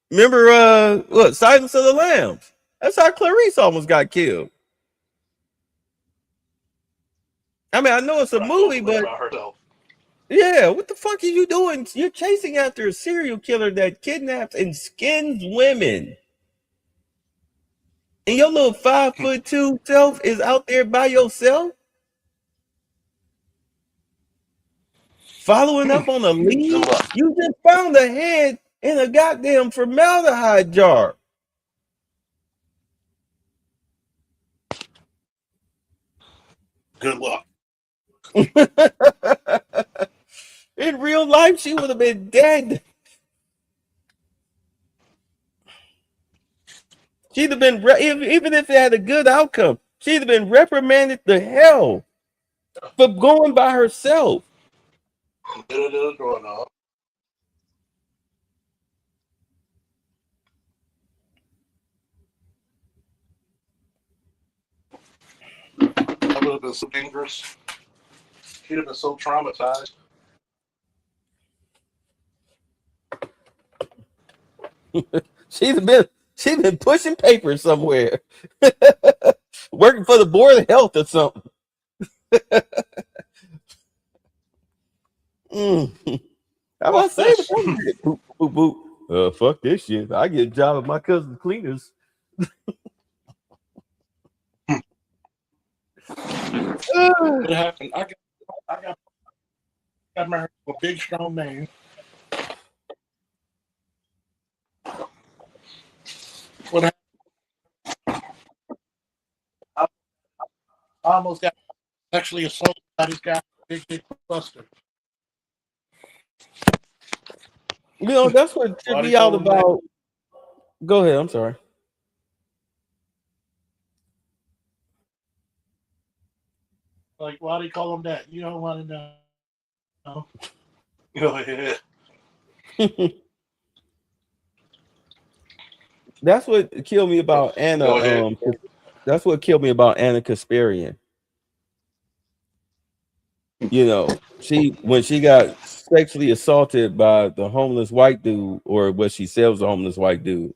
Remember what, Silence of the Lambs? That's how Clarice almost got killed. I mean, I know it's a movie, but about herself. yeah, what the fuck are you doing? You're chasing after a serial killer that kidnaps and skins women. And your little 5'2" self is out there by yourself? Following up on a lead? You just found a head in a goddamn formaldehyde jar. Good luck. In real life, she would have been dead. She'd have been, even if it had a good outcome, she'd have been reprimanded to hell for going by herself. Going on. That would have been so dangerous. She'd have been so traumatized. She'd been pushing papers somewhere, working for the Board of Health or something. How about say the boop, boop, boop. Fuck this shit. I get a job at my cousin's cleaners. What happened? I got married to a big, strong man. What happened? I almost got sexually assaulted by this guy, Big Dick Buster. You know, that's what tripped me out about. Go ahead. I'm sorry. Like, why do you call him that? You don't want to know. No. Go ahead. That's what killed me about Anna. That's what killed me about Anna Kasparian. You know, when she got sexually assaulted by the homeless white dude, or what she said was a homeless white dude.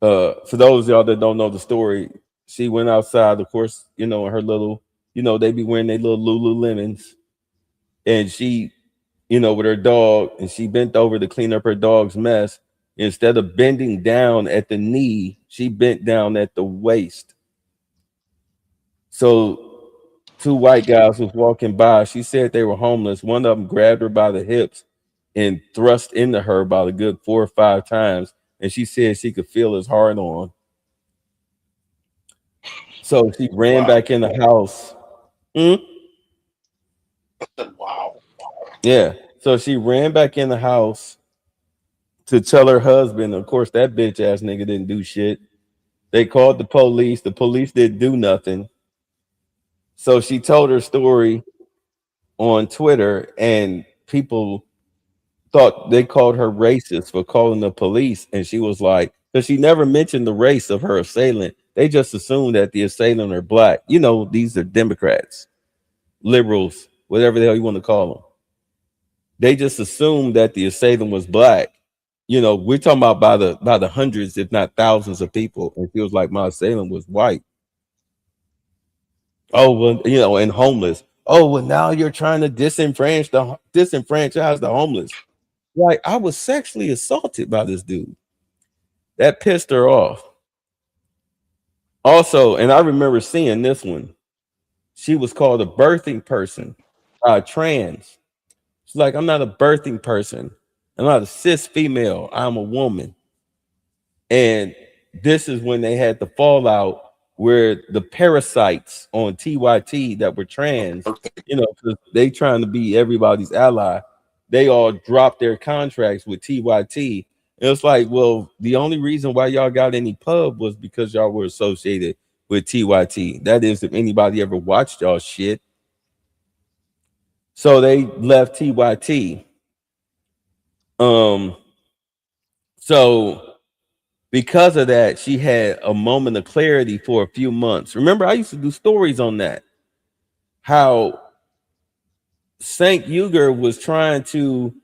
For those of y'all that don't know the story, she went outside, of course, you know, in her little, you know, they be wearing their little Lululemons, and she, you know, with her dog, and she bent over to clean up her dog's mess. Instead of bending down at the knee, she bent down at the waist. So 2 white guys was walking by. She said they were homeless. One of them grabbed her by the hips and thrust into her about a good 4 or 5 times. And she said she could feel his heart on. So she ran back in the house. Wow. Yeah. So she ran back in the house to tell her husband. Of course, that bitch ass nigga didn't do shit. They called the police. The police didn't do nothing. So she told her story on Twitter, and people thought they called her racist for calling the police. And she was like, because she never mentioned the race of her assailant. They just assumed that the assailant are black. You know, these are Democrats, liberals, whatever the hell you want to call them. They just assumed that the assailant was black. You know, we're talking about by the hundreds, if not thousands of people. And feels like my assailant was white. Oh, well, you know, and homeless. Oh, well, now you're trying to disenfranchise the homeless. Like, I was sexually assaulted by this dude. That pissed her off. Also, and I remember seeing this one. She was called a birthing person, trans. She's like, I'm not a birthing person. I'm not a cis female. I'm a woman. And this is when they had the fallout where the parasites on TYT that were trans, because they trying to be everybody's ally, they all dropped their contracts with TYT. And it's like, well, the only reason why y'all got any pub was because y'all were associated with TYT. That is, if anybody ever watched y'all shit. So they left TYT. Um, so because of that, she had a moment of clarity for a few months. Remember, I used to do stories on that. How Saint Uger was trying to,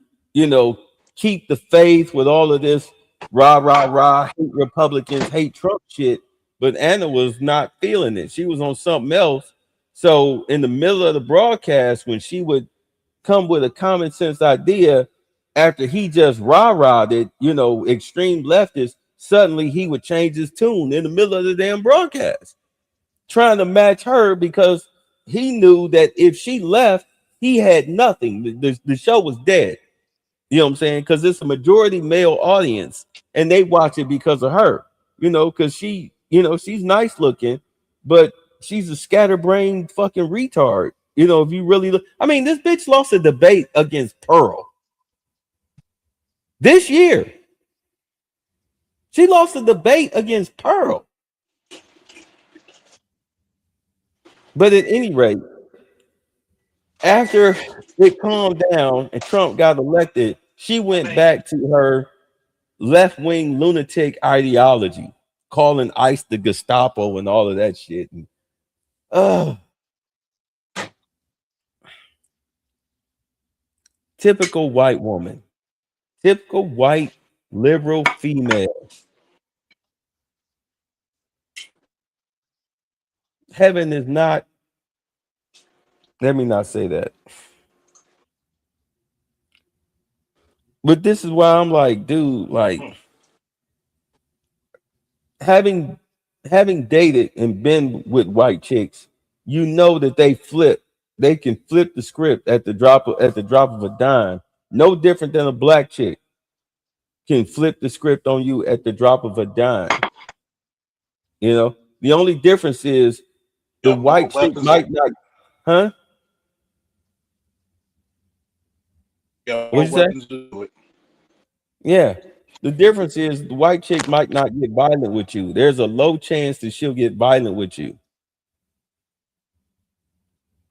keep the faith with all of this rah, rah, rah, hate Republicans, hate Trump shit. But Anna was not feeling it. She was on something else. So in the middle of the broadcast, when she would come with a common sense idea after he just rah-rahed it, extreme leftist, suddenly he would change his tune in the middle of the damn broadcast, trying to match her because he knew that if she left, he had nothing. The show was dead. You know what I'm saying? Because it's a majority male audience and they watch it because of her, because she's nice looking, but she's a scatterbrained fucking retard. If you really look, I mean, this bitch lost a debate against Pearl this year. She lost a debate against Pearl. But at any rate, after it calmed down and Trump got elected, she went back to her left-wing lunatic ideology, calling ICE the Gestapo and all of that shit. And, typical white woman, typical white liberal female. Heaven is not, let me not say that. But this is why I'm like, dude, like having dated and been with white chicks, that they can flip the script at the drop of a dime. No different than a black chick can flip the script on you at the drop of a dime. The only difference is the white chick might not, huh? What'd you say? Yeah. The difference is the white chick might not get violent with you. There's a low chance that she'll get violent with you.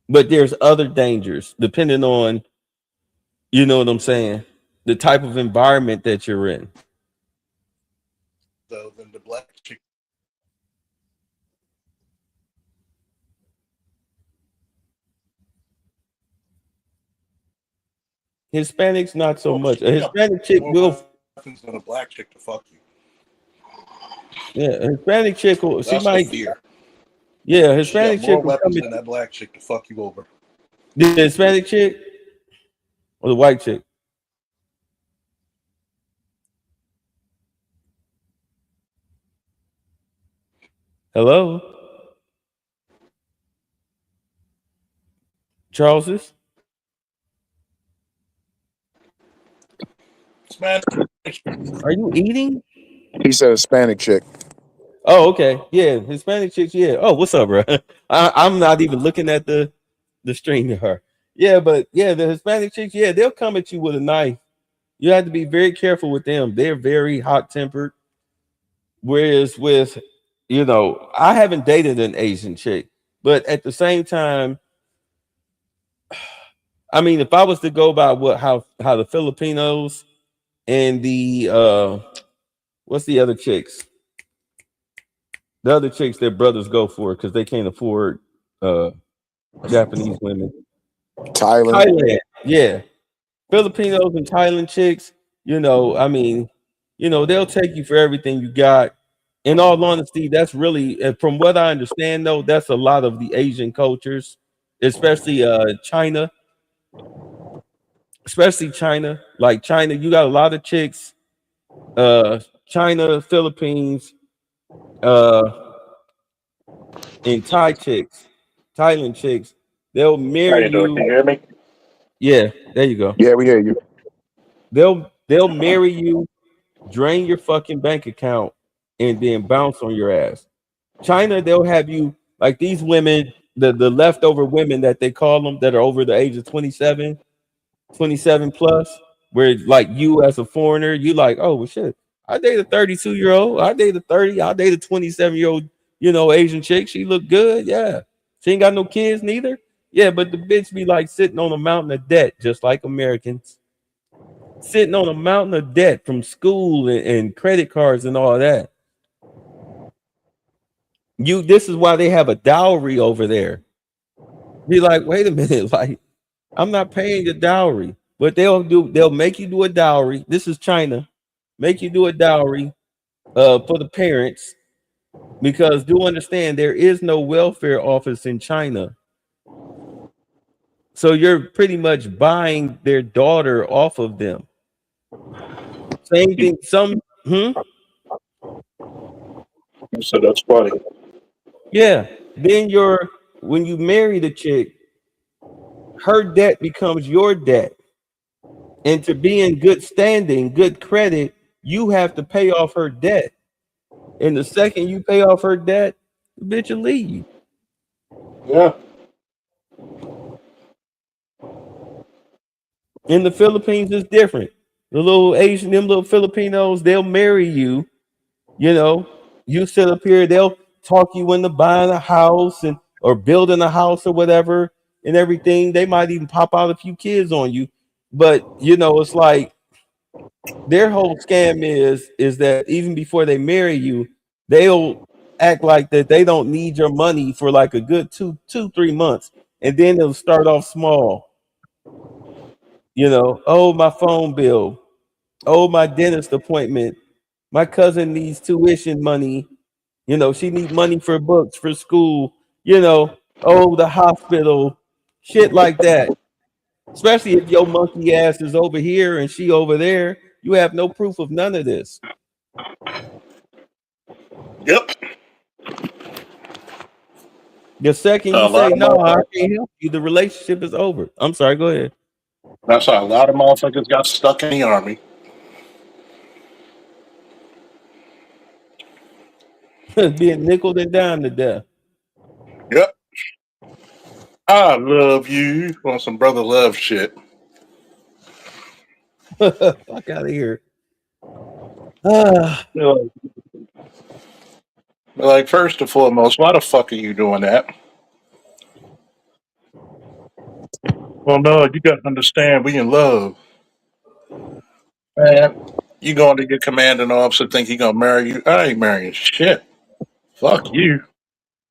But there's other dangers depending on, you know what I'm saying, the type of environment that you're in. So then the black chick. Hispanics not so much. A Hispanic chick will than a black chick to fuck you. Yeah, a Hispanic chick will. She That's might. the fear. Yeah, Hispanic chick more will come weapons in. than that black chick to fuck you over. The Hispanic chick or the white chick? Hello, Charles's. Are you eating? He said Hispanic chick. Oh, okay. Yeah, Hispanic chicks. Yeah. Oh, what's up, bro? I'm not even looking at the stream of her. Yeah, but yeah, the Hispanic chicks. Yeah, they'll come at you with a knife. You have to be very careful with them. They're very hot tempered. Whereas with, I haven't dated an Asian chick, but at the same time, I mean, if I was to go by how the Filipinos and the what's the other chicks? The other chicks that brothers go for because they can't afford Japanese women. Thailand, yeah. Filipinos and Thailand chicks, I mean, they'll take you for everything you got. In all honesty, that's really, from what I understand, though, that's a lot of the Asian cultures, especially China. Especially China. Like China, you got a lot of chicks. China, Philippines, uh, And Thailand chicks, they'll How marry you doing? Can you. you hear me? Yeah, there you go. Yeah, we hear you. They'll marry you, drain your fucking bank account, and then bounce on your ass. China, they'll have you like these women, the leftover women that they call them that are over the age of 27 plus, where like you as a foreigner, you like, oh well shit. I date a 32-year-old, I date a 30, I date a 27-year-old, Asian chick. She look good, yeah. She ain't got no kids neither. Yeah, but the bitch be like sitting on a mountain of debt, just like Americans. Sitting on a mountain of debt from school and credit cards and all that. This is why they have a dowry over there. Be like, wait a minute, like I'm not paying the dowry, but they'll make you do a dowry. This is China, make you do a dowry for the parents because do understand there is no welfare office in China, so you're pretty much buying their daughter off of them. Same thing. So that's funny. Yeah. Then when you marry the chick, her debt becomes your debt. And to be in good standing, good credit, you have to pay off her debt. And the second you pay off her debt, the bitch will leave. Yeah. In the Philippines, it's different. The little Asian, them little Filipinos, they'll marry you. You sit up here, they'll talk you into buying a house or building a house or whatever and everything. They might even pop out a few kids on you. But it's like their whole scam is that even before they marry you, they'll act like that they don't need your money for like a good 3 months, and then they'll start off small. Oh, my phone bill, oh, my dentist appointment, my cousin needs tuition money, she needs money for books for school, oh, the hospital, shit like that. Especially if your monkey ass is over here and she over there, you have no proof of none of this. Yep. The second A you say lot of no, I motherfuckers. can't help you, the relationship is over. I'm sorry, go ahead. That's how a lot of motherfuckers got stuck in the army. Being nickel and dime to death. Yep. I love you on some brother love shit. Fuck out of here. Ah, They're like, first and foremost, why the fuck are you doing that? Well, no, you got to understand, we in love. Man, you going to your commanding officer think he going to marry you? I ain't marrying shit. Fuck you.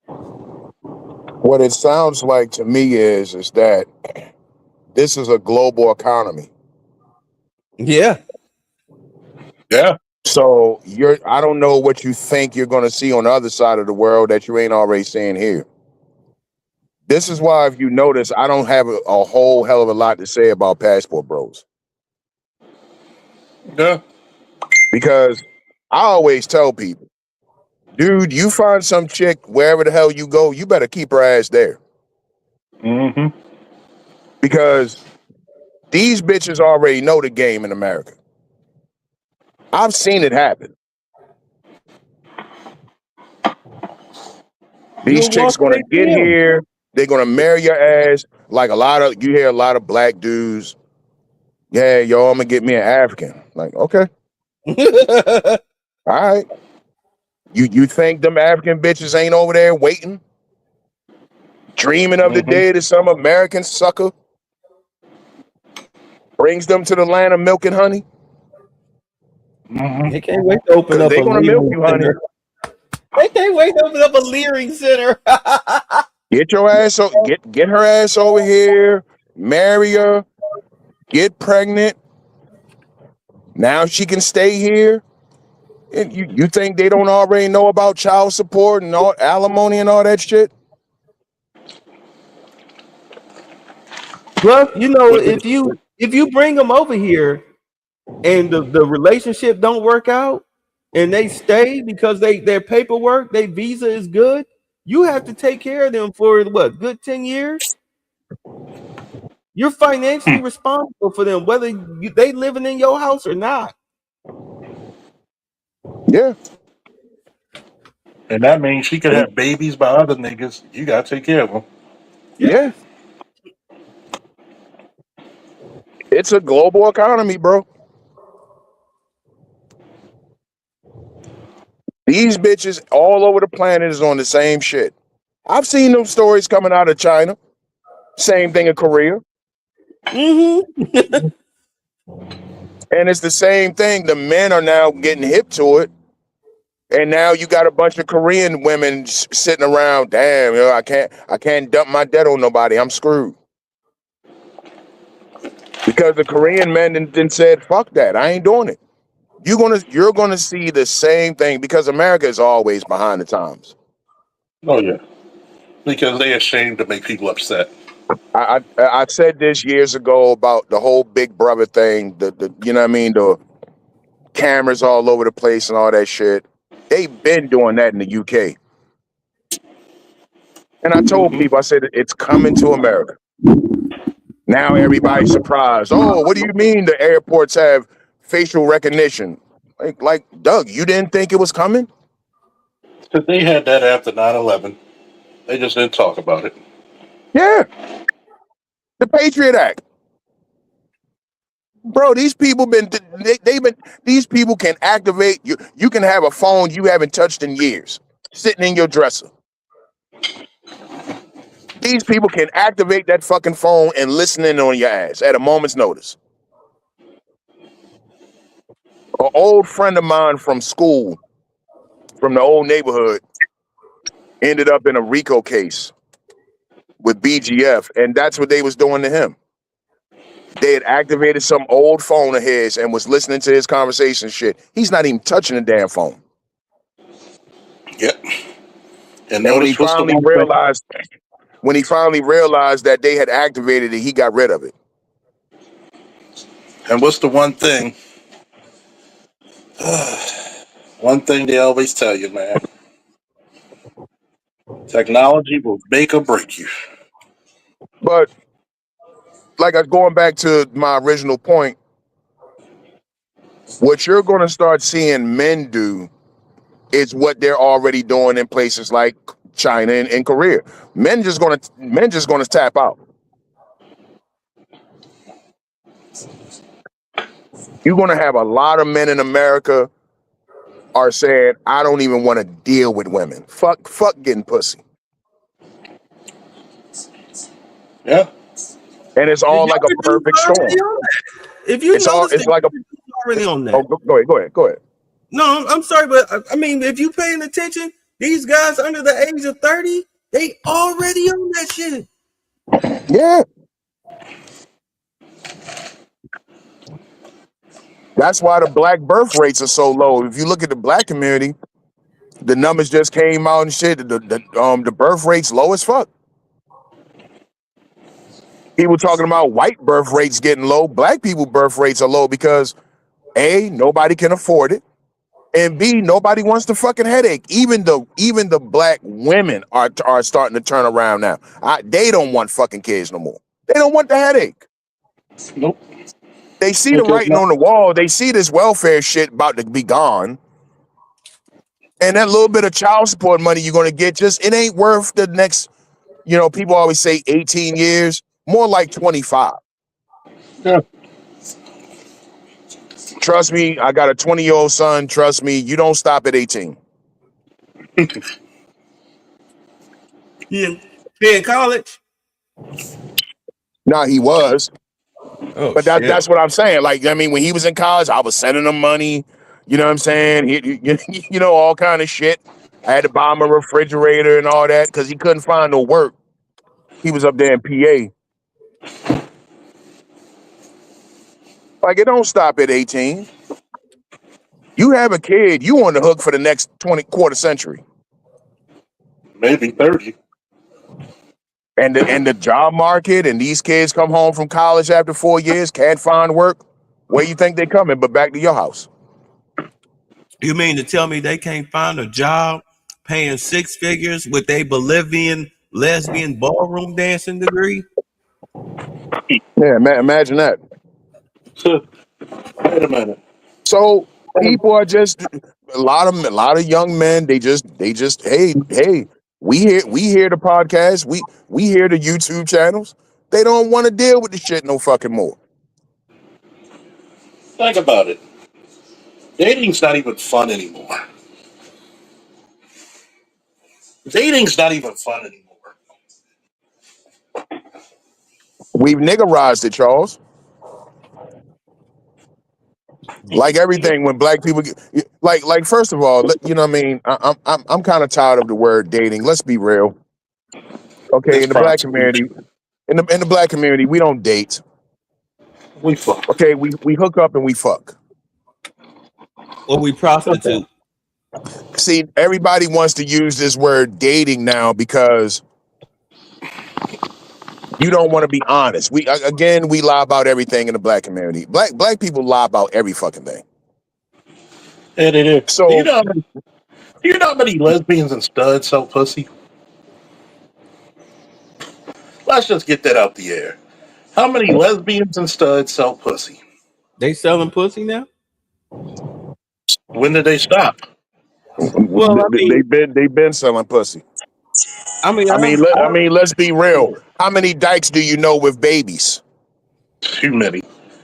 What it sounds like to me is that this is a global economy. yeah. Yeah. So I don't know what you think you're going to see on the other side of the world that you ain't already seeing here. This is why, if you notice, I don't have a whole hell of a lot to say about Passport Bros. Yeah. Because I always tell people, dude, you find some chick wherever the hell you go, you better keep her ass there. Mm-hmm. Because these bitches already know the game in America. I've seen it happen. These You'll chicks walk gonna away get from here, they're gonna marry your ass. Like you hear a lot of black dudes, yeah, yo, I'm gonna get me an African. Like, okay, him. all right. You think them African bitches ain't over there waiting, dreaming of the Mm-hmm. day that some American sucker brings them to the land of milk and honey? Mm-hmm. They can't wait to open Because up they a gonna milk leering you, honey. center. They can't wait to open up a leering center. Get your ass get her ass over here, marry her, get pregnant. Now she can stay here. And you think they don't already know about child support and all alimony and all that shit? Plus, What if you bring them over here and the relationship don't work out and they stay because their paperwork, their visa is good, You have to take care of them for what, good 10 years? You're financially responsible for them, whether they living in your house or not. Yeah. And that means she could have babies by other niggas. You gotta take care of them. Yeah. Yes. It's a global economy, bro. These bitches all over the planet is on the same shit. I've seen them stories coming out of China. Same thing in Korea. Mm-hmm. And it's the same thing. The men are now getting hip to it. And now you got a bunch of Korean women sitting around. Damn, I can't dump my debt on nobody. I'm screwed. Because the Korean men then said, "Fuck that. I ain't doing it." You're gonna see the same thing because America is always behind the times. Oh yeah, because they ashamed to make people upset. I said this years ago about the whole Big Brother thing. The you know what I mean, the cameras all over the place and all that shit. They've been doing that in the UK. And I told Mm-hmm. people, I said it's coming to America. Now everybody's surprised. Oh, what do you mean the airports have facial recognition? Like Doug, you didn't think it was coming? Because they had that after 9/11. They just didn't talk about it. Yeah, the Patriot Act. Bro, these people they've been these people can activate you. You can have a phone you haven't touched in years sitting in your dresser. These people can activate that fucking phone and listen in on your ass at a moment's notice. An old friend of mine from school, from the old neighborhood, ended up in a RICO case with BGF, and that's what they was doing to him. They had activated some old phone of his and was listening to his conversation shit. He's not even touching the damn phone. Yep. And And notice what's the one thing? when he finally realized that they had activated it, he got rid of it. And what's the one thing? One thing they always tell you, man. Technology will make or break you. But like I was going back to my original point, what you're going to start seeing men do is what they're already doing in places like China and Korea. Men just going to tap out. You're going to have a lot of men in America are saying, "I don't even want to deal with women. Fuck getting pussy." Yeah. And it's all like a perfect storm. If you notice It's that like a already on that. Oh, go ahead. No, I'm sorry, but I mean, if you paying attention, these guys under the age of 30, they already on that shit. Yeah. That's why the black birth rates are so low. If you look at the black community, the numbers just came out and shit. The birth rates low as fuck. People talking about white birth rates getting low. Black people birth rates are low because A, nobody can afford it. And B, nobody wants the fucking headache. Even the black women are starting to turn around now. They don't want fucking kids no more. They don't want the headache. Nope. They see the Because writing on the wall. They see this welfare shit about to be gone. And that little bit of child support money you're going to get, it ain't worth the next, people always say 18 years, more like 25. yeah. Trust me, I got a 20-year-old son. Trust me, you don't stop at 18. Yeah. He in college? Now he was, Oh but shit. that's what I'm saying. Like, I mean, when he was in college, I was sending him money. You know what I'm saying? All kind of shit. I had to buy him a refrigerator and all that because he couldn't find no work. He was up there in PA. Like, it don't stop at 18. You have a kid, you on the hook for the next quarter century. Maybe 30. And the job market, and these kids come home from college after 4 years, can't find work. Where you think they coming? But back to your house. You mean to tell me they can't find a job paying six figures with a Bolivian lesbian ballroom dancing degree. Yeah, imagine that. Wait a minute. So people are just a lot of young men. They just hey, we hear the podcast. We hear the YouTube channels. They don't want to deal with the shit no fucking more. Think about it. Dating's not even fun anymore. Dating's not even fun anymore. We've niggerized it, Charles. Like everything, when black people get, like first of all, you know what I mean. I'm kind of tired of the word dating. Let's be real. Okay, It's in the black prostitution. community, in the black community, we don't date. We fuck. Okay, we hook up and we fuck. Or we prostitute. See, everybody wants to use this word dating now because you don't want to be honest. We lie about everything in the black community. Black people lie about every fucking thing. And it is. So Do you know how many lesbians and studs sell pussy? Let's just get that out the air. How many lesbians and studs sell pussy? They selling pussy now? When did they stop? Well, they've been selling pussy. I mean, Let's be real. How many dykes do you know with babies? Too many.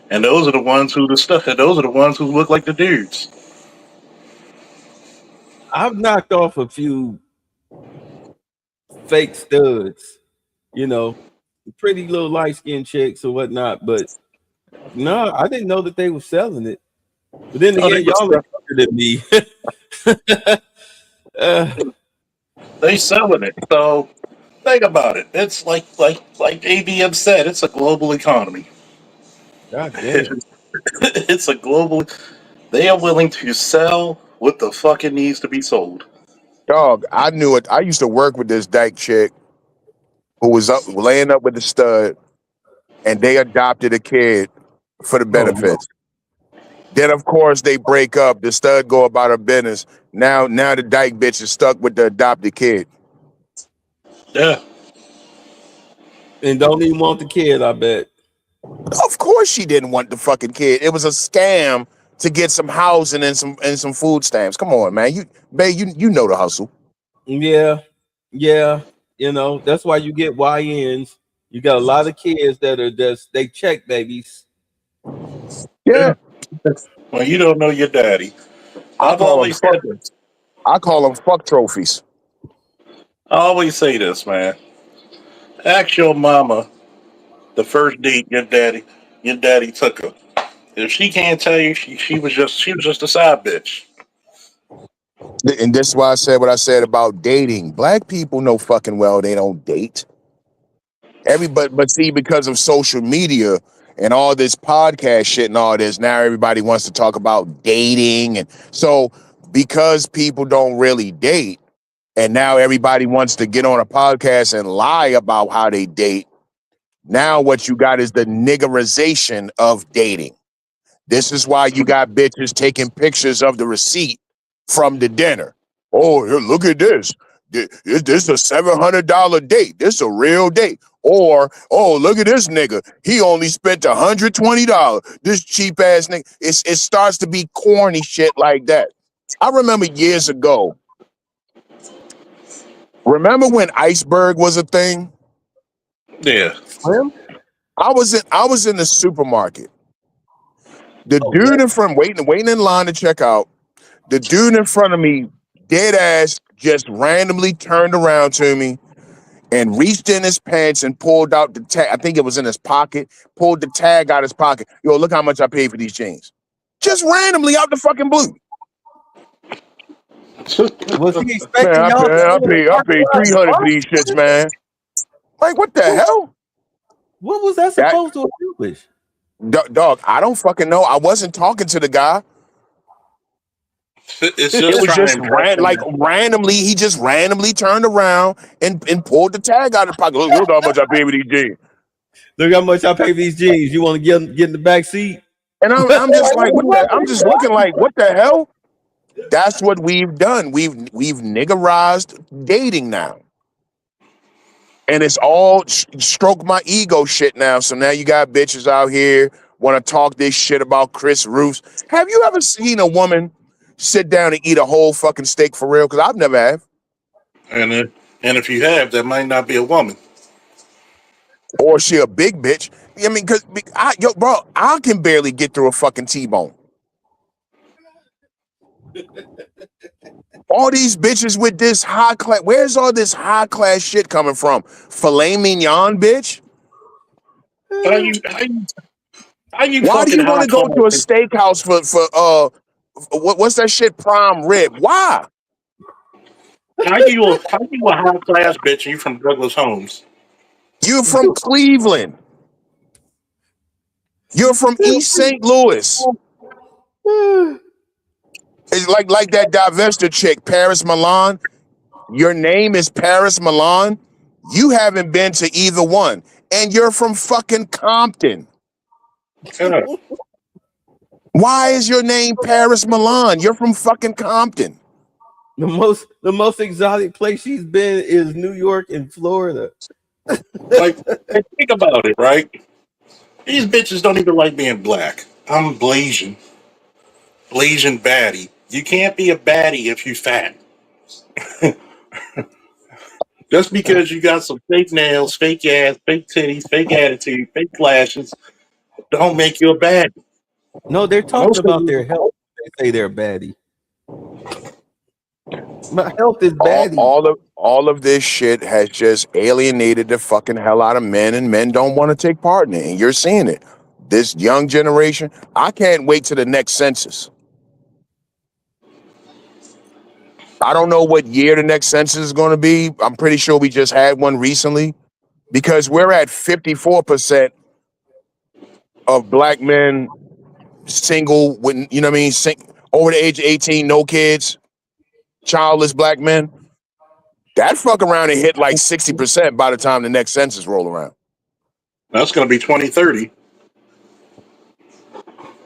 And those are the ones who those are the ones who look like the dudes. I've knocked off a few fake studs, you know, pretty little light skinned chicks or whatnot, but no, I didn't know that they were selling it. But then again, y'all are younger than me. They selling it. So think about it. It's like ABM said, it's a global economy. God damn. It's a global. They are willing to sell what the fucking needs to be sold. Dog, I knew it. I used to work with this dyke chick who was laying up with the stud, and they adopted a kid for the benefits. Then, of course, they break up. The stud go about her business. Now the dyke bitch is stuck with the adopted kid. Yeah. And don't even want the kid, I bet. Of course, she didn't want the fucking kid. It was a scam to get some housing and some food stamps. Come on, man. You know the hustle. Yeah. You know, that's why you get YNs. You got a lot of kids that are they check babies. Yeah. Well, you don't know your daddy. I've always said this. I call them fuck trophies. I always say this, man. Ask your mama the first date your daddy took her. If she can't tell you, she was just a side bitch. And this is why I said what I said about dating. Black people know fucking well they don't date. Everybody, but see, because of social media and all this podcast shit and all this, now everybody wants to talk about dating. And so because people don't really date, and now everybody wants to get on a podcast and lie about how they date, now what you got is the niggerization of dating. This is why you got bitches taking pictures of the receipt from the dinner. Oh, here, look at this. This is a $700 date. This is a real date. Or, oh, look at this nigga. He only spent $120. This cheap ass nigga. It starts to be corny shit like that. I remember years ago. Remember when Iceberg was a thing? Yeah. I was in the supermarket. The dude in front, waiting in line to check out. The dude in front of me, dead ass, just randomly turned around to me and reached in his pants and pulled out the tag. I think it was in his pocket. Pulled the tag out his pocket. Yo, look how much I paid for these jeans. Just randomly out the fucking blue. Was he expecting Man, y'all? I paid $300 for these shits, man. Like, what the hell? What was that supposed to accomplish? Dog, I don't fucking know. I wasn't talking to the guy. It's It was just randomly. He just randomly turned around and pulled the tag out of his pocket. Look how much I paid for these jeans. Look how much I pay for these jeans. You want to get in the back seat? And I'm just like, I'm just looking like, what the hell? That's what we've done. We've niggerized dating now. And it's all stroke my ego shit now. So now you got bitches out here want to talk this shit about Chris Roofs. Have you ever seen a woman sit down and eat a whole fucking steak for real? Because I've never have. And if you have, that might not be a woman. Or she a big bitch. I mean, because bro, I can barely get through a fucking T-bone. All these bitches with this high class. Where's all this high class shit coming from? Filet mignon, bitch. How you how you how you Why do fucking you want high to go class? to a steakhouse for what's that shit? Prime rib. Why? How you a high class bitch? And you from Douglas Homes? You're from Cleveland. You're from East St. Louis. It's like that divester chick, Paris Milan. Your name is Paris Milan. You haven't been to either one, and you're from fucking Compton. Yeah. Why is your name Paris Milan? You're from fucking Compton. The most exotic place she's been is New York and Florida. Like, think about it, right? These bitches don't even like being black. I'm Blasian baddie. You can't be a baddie if you fat. Just because you got some fake nails, fake ass, fake titties, fake attitude, fake lashes, don't make you a baddie. No, they're talking Most of about you, their health. They say they're baddie. My health is All, baddie. all of all of this shit has just alienated the fucking hell out of men, and men don't want to take part in it. And you're seeing it. This young generation. I can't wait to the next census. I don't know what year the next census is going to be. I'm pretty sure we just had one recently because we're at 54% of black men single, when you know what I mean, over the age of 18, no kids, childless black men. That fuck around and hit like 60% by the time the next census roll around. that's going to be 2030.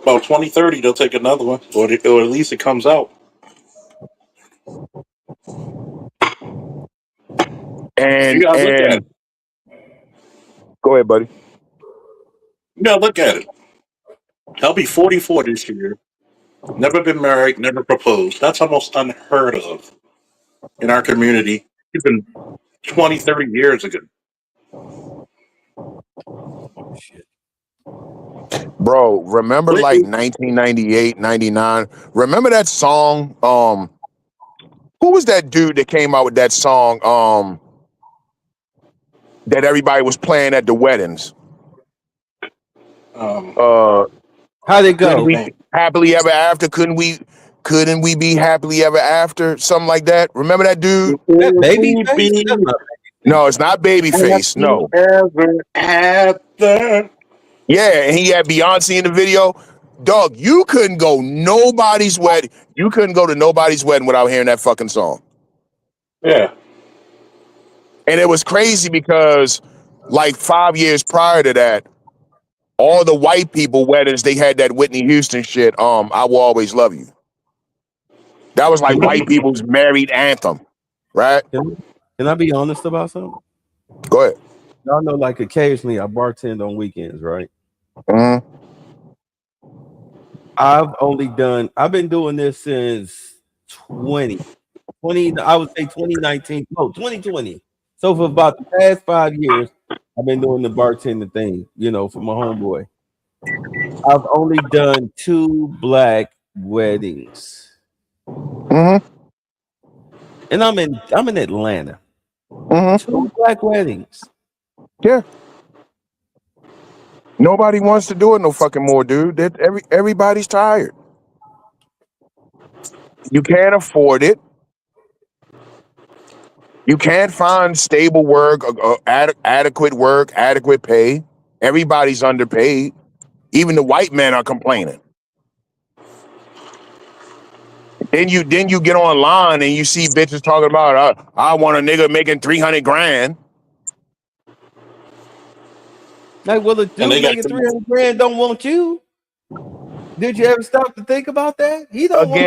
About 2030, they'll take another one, or at least it comes out. You And got to look at it. and go ahead, buddy. You got to look at it. I'll be 44 this year. Never been married, never proposed. That's almost unheard of in our community, even 20, 30 years ago. Bro, remember But like 1998, 99? Remember that song? Who was that dude that came out with that song? That everybody was playing at the weddings. um, How'd it Couldn't go? we be happily ever after? Couldn't we be happily ever after? Something like that. Remember that dude? That baby we face? be That's not No, it's not Babyface. happy No. ever after. Yeah, and he had Beyonce in the video. Dog, you couldn't go nobody's wedding. You couldn't go to nobody's wedding without hearing that fucking song. Yeah. And it was crazy because like 5 years prior to that, all the white people weddings, they had that Whitney Houston shit, I Will Always Love You. That was like white people's married anthem, right? Can I be honest about something? Go ahead. Y'all know, like occasionally I bartend on weekends, right? Mm-hmm. I've been doing this since 20, I would say 2019, no, 2020. So for about the past 5 years, I've been doing the bartending thing, for my homeboy. I've only done 2 black weddings. Mm-hmm. And I'm in Atlanta. Mm-hmm. 2 black weddings. Yeah. Nobody wants to do it no fucking more, dude. Everybody's tired. You can't afford it. You can't find stable work, adequate work, adequate pay. Everybody's underpaid. Even the white men are complaining. Then you get online and you see bitches talking about I want a nigga making 300 grand. Like, well, the And they dude got making 300 grand don't want you. Did you ever stop to think about that? He don't want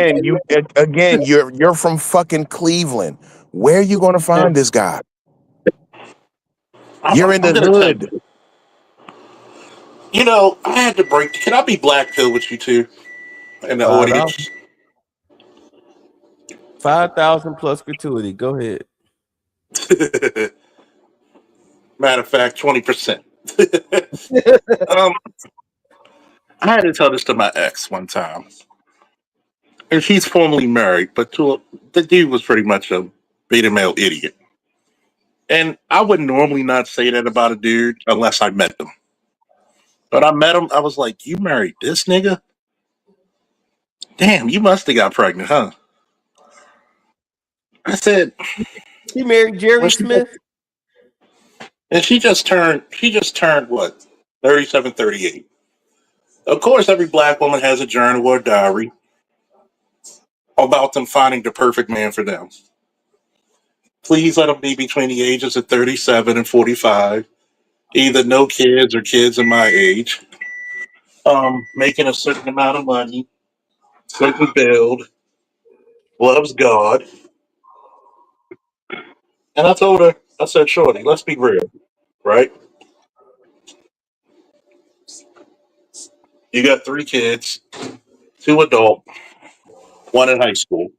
Again, you're from fucking Cleveland. Where are you going to find this guy? You're in I'm the gonna tell hood. you. I had to break. Can I be black pill with you too in the audience? 5,000 plus gratuity. Go ahead. Matter of fact, 20%. um, I had to tell this to my ex one time, and she's formerly married, but the dude was pretty much a beta male idiot. And I would normally not say that about a dude unless I met them. But I met him. I was like, "You married this nigga? Damn, you must have got pregnant, huh?" I said, He married well, Jerry Smith. and she just turned what, 37, 38. Of course, every black woman has a journal or a diary about them finding the perfect man for them. Please let them be between the ages of 37 and 45. Either no kids or kids in my age. Making a certain amount of money, certain build, loves God. And I told her, I said, Shorty, let's be real, right? You got three kids, two adult, one in high school.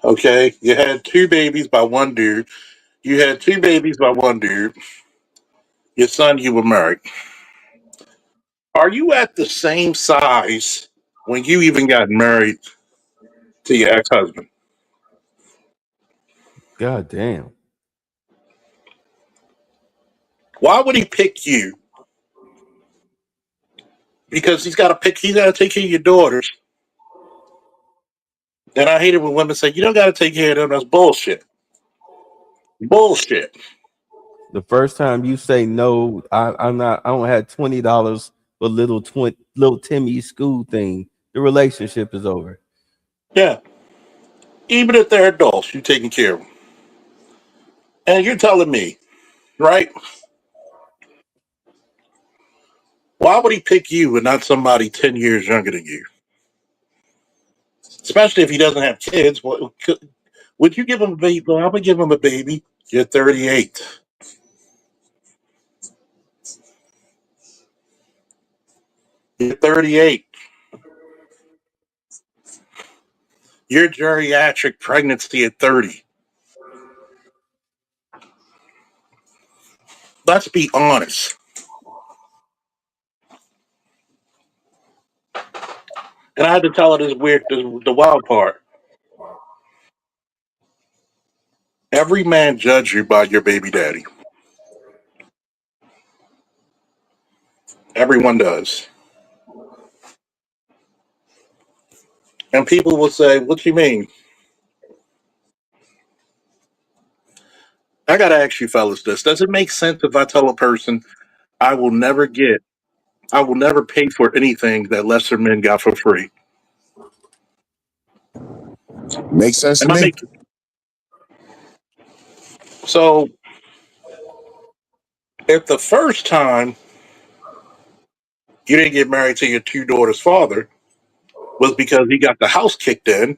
Okay. You had two babies by one dude. You had two babies by one dude. Your son, you were married. Are you at the same size when you even got married to your ex husband? God damn. Why would he pick you? Because he's got to take care of your daughters. And I hate it when women say, you don't got to take care of them. That's bullshit. Bullshit. The first time you say no, I'm not. I don't have $20 for little Timmy's school thing. The relationship is over. Yeah. Even if they're adults, you taking care of them. And you're telling me, right? Why would he pick you and not somebody 10 years younger than you? Especially if he doesn't have kids. Would you give him a baby? Well, I'm going to give him a baby. You're 38. You're 38. You're geriatric pregnancy at 30. Let's be honest. And I had to tell her the wild part. Every man judge you by your baby daddy. Everyone does. And people will say, what you mean? I got to ask you fellas this. Does it make sense if I tell a person I will never get, I will never pay for anything that lesser men got for free? Makes sense to And I me. make so if the first time you didn't get married to your two daughters' father was because he got the house kicked in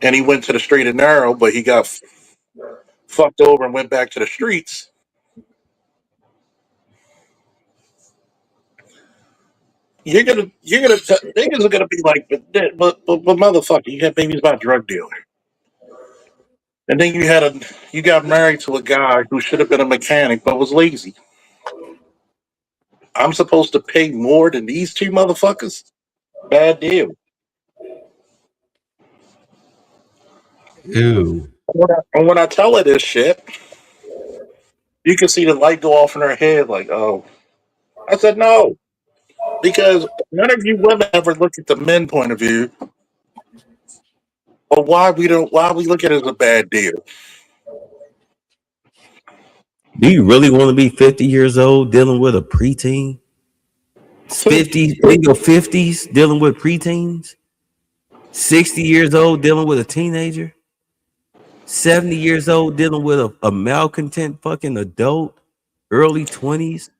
and he went to the straight and narrow, but he got fucked over and went back to the streets, niggas are gonna be like, but motherfucker, you had babies by a drug dealer, and then you got married to a guy who should have been a mechanic but was lazy. I'm supposed to pay more than these two motherfuckers? Bad deal. Ew. And when I tell her this shit, you can see the light go off in her head, like, oh. I said no, because none of you women ever look at the men point of view, or why we look at it as a bad deal. Do you really want to be 50 years old dealing with a preteen? 50 in your 50s dealing with preteens? 60 years old dealing with a teenager? 70 years old dealing with a malcontent fucking adult? Early 20s?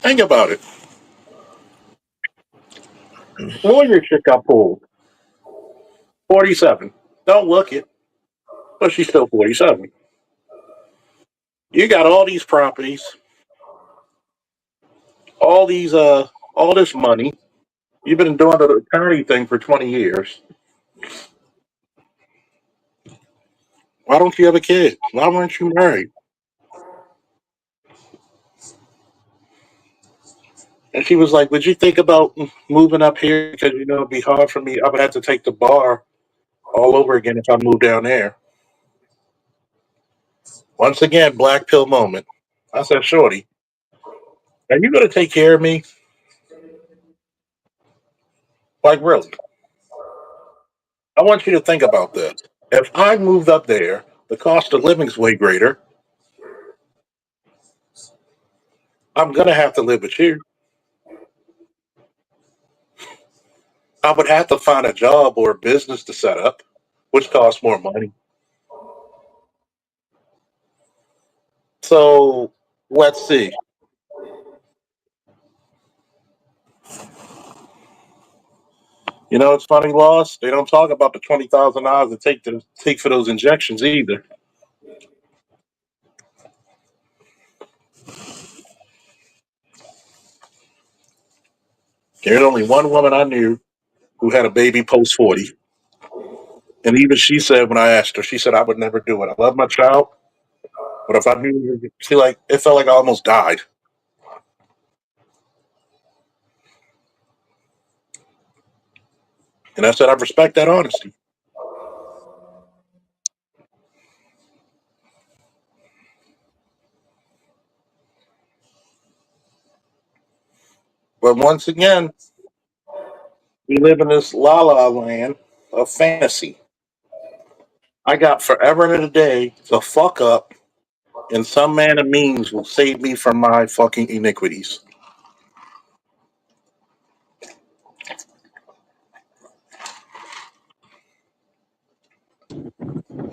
Think about it. Lawyer chick got pulled. 47. Don't look it, but she's still 47. You got all these properties, all this money. You've been doing the attorney thing for 20 years. Why don't you have a kid? Why weren't you married? And she was like, would you think about moving up here? Because, it'd be hard for me. I would have to take the bar all over again if I moved down there. Once again, black pill moment. I said, Shorty, are you going to take care of me? Like, really? I want you to think about this. If I moved up there, the cost of living is way greater. I'm going to have to live with you. I would have to find a job or a business to set up, which costs more money. So let's see. It's funny, Loss. They don't talk about the $20,000 to take for those injections either. There's only one woman I knew who had a baby post 40, and even she said when I asked her, she said I would never do it. I love my child, but if I knew, she like it felt like I almost died. And I said I respect that honesty. But once again, we live in this la la land of fantasy. I got forever and a day to fuck up, and some man of means will save me from my fucking iniquities.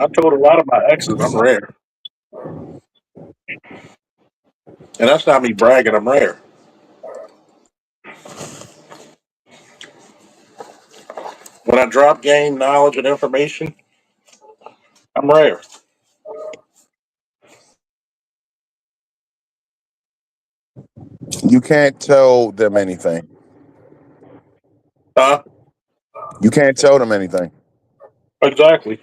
I told a lot of my exes I'm rare, and that's not me bragging. I'm rare. When I drop game knowledge and information, I'm rare. You can't tell them anything. Huh? You can't tell them anything, Exactly.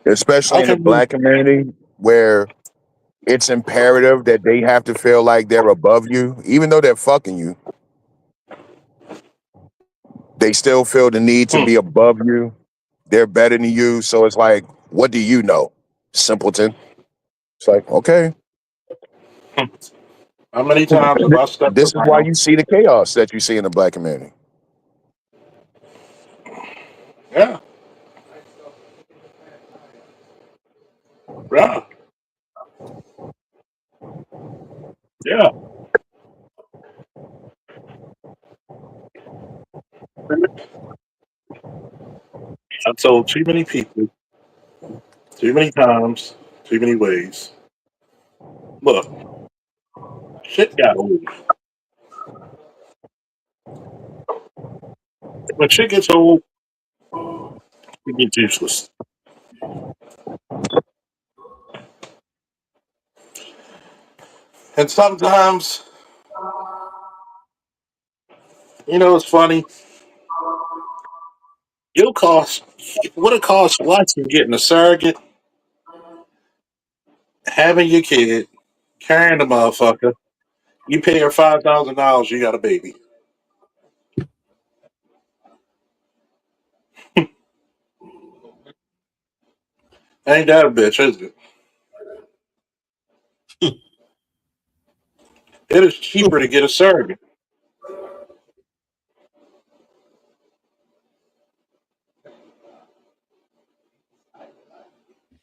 especially I in the can be. black community where it's imperative that they have to feel like they're above you, even though they're fucking you. They still feel the need to Hmm, be above you. They're better than you, so it's like, what do you know, simpleton? It's like, okay, hmm. How many times have I stepped this is why around? you see the chaos that you see in the black community. Yeah, yeah, yeah. I told too many people, too many times, too many ways. Look, shit got old. When shit gets old, it gets useless. And sometimes, it's funny. You'll cost what it costs less than getting a surrogate, having your kid, carrying the motherfucker. You pay her $5,000, you got a baby. Ain't that a bitch, is it? It is cheaper to get a surrogate.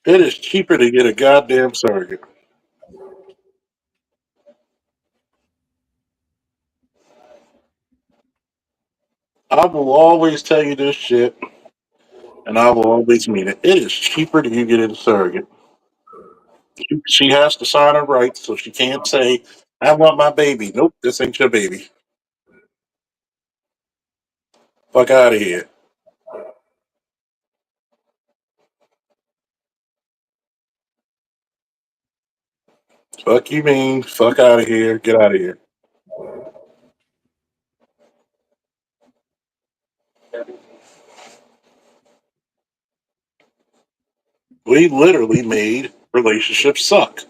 It is cheaper to get a goddamn surrogate. I will always tell you this shit, and I will always mean it. It is cheaper to get a surrogate. She has to sign her rights, so she can't say, "I want my baby." Nope, this ain't your baby. Fuck out of here. Fuck you mean? Fuck out of here. Get out of here. We literally made relationships suck.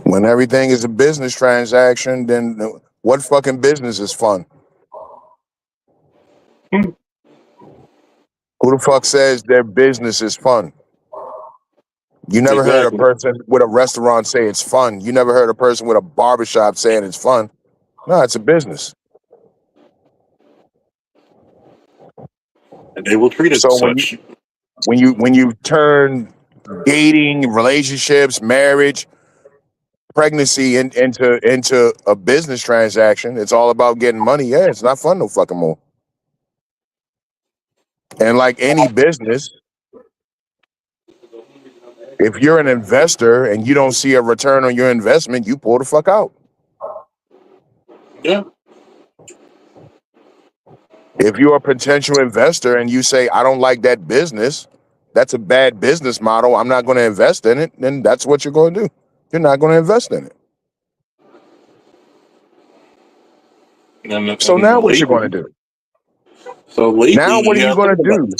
When everything is a business transaction, then what fucking business is fun? Hmm. Who the fuck says their business is fun? You never heard a Exactly. person with a restaurant say it's fun. You never heard a person with a barbershop saying it's fun. No, it's a business. And they will treat it So as such. when you turn dating, relationships, marriage, pregnancy into a business transaction, it's all about getting money. Yeah, it's not fun no fucking more. And like any business, if you're an investor and you don't see a return on your investment, you pull the fuck out. Yeah. If you're a potential investor and you say, I don't like that business, that's a bad business model, I'm not going to invest in it, then that's what you're going to do. You're not going to invest in it. So And now what you going to lately, do? so lately Now what you are you have to going to put up. do?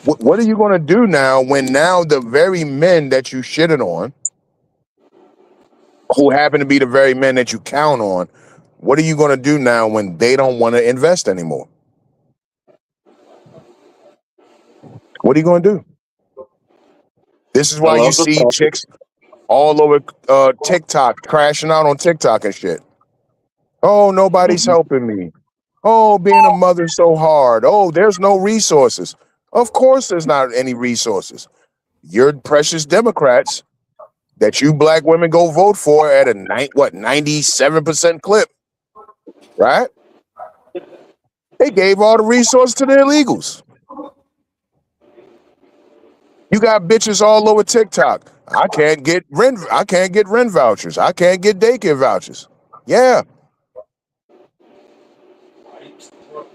What are you going to do now when now the very men that you shitted on, who happen to be the very men that you count on, what are you going to do now when they don't want to invest anymore? What are you going to do? This is I why you love the see fact. chicks all over TikTok, crashing out on TikTok and shit. Oh, nobody's helping me. Oh, being a mother's so hard. Oh, there's no resources. Of course, there's not any resources. Your precious Democrats that you black women go vote for at a 97% clip, right? They gave all the resources to the illegals. You got bitches all over TikTok. I can't get rent. I can't get rent vouchers. I can't get daycare vouchers. Yeah,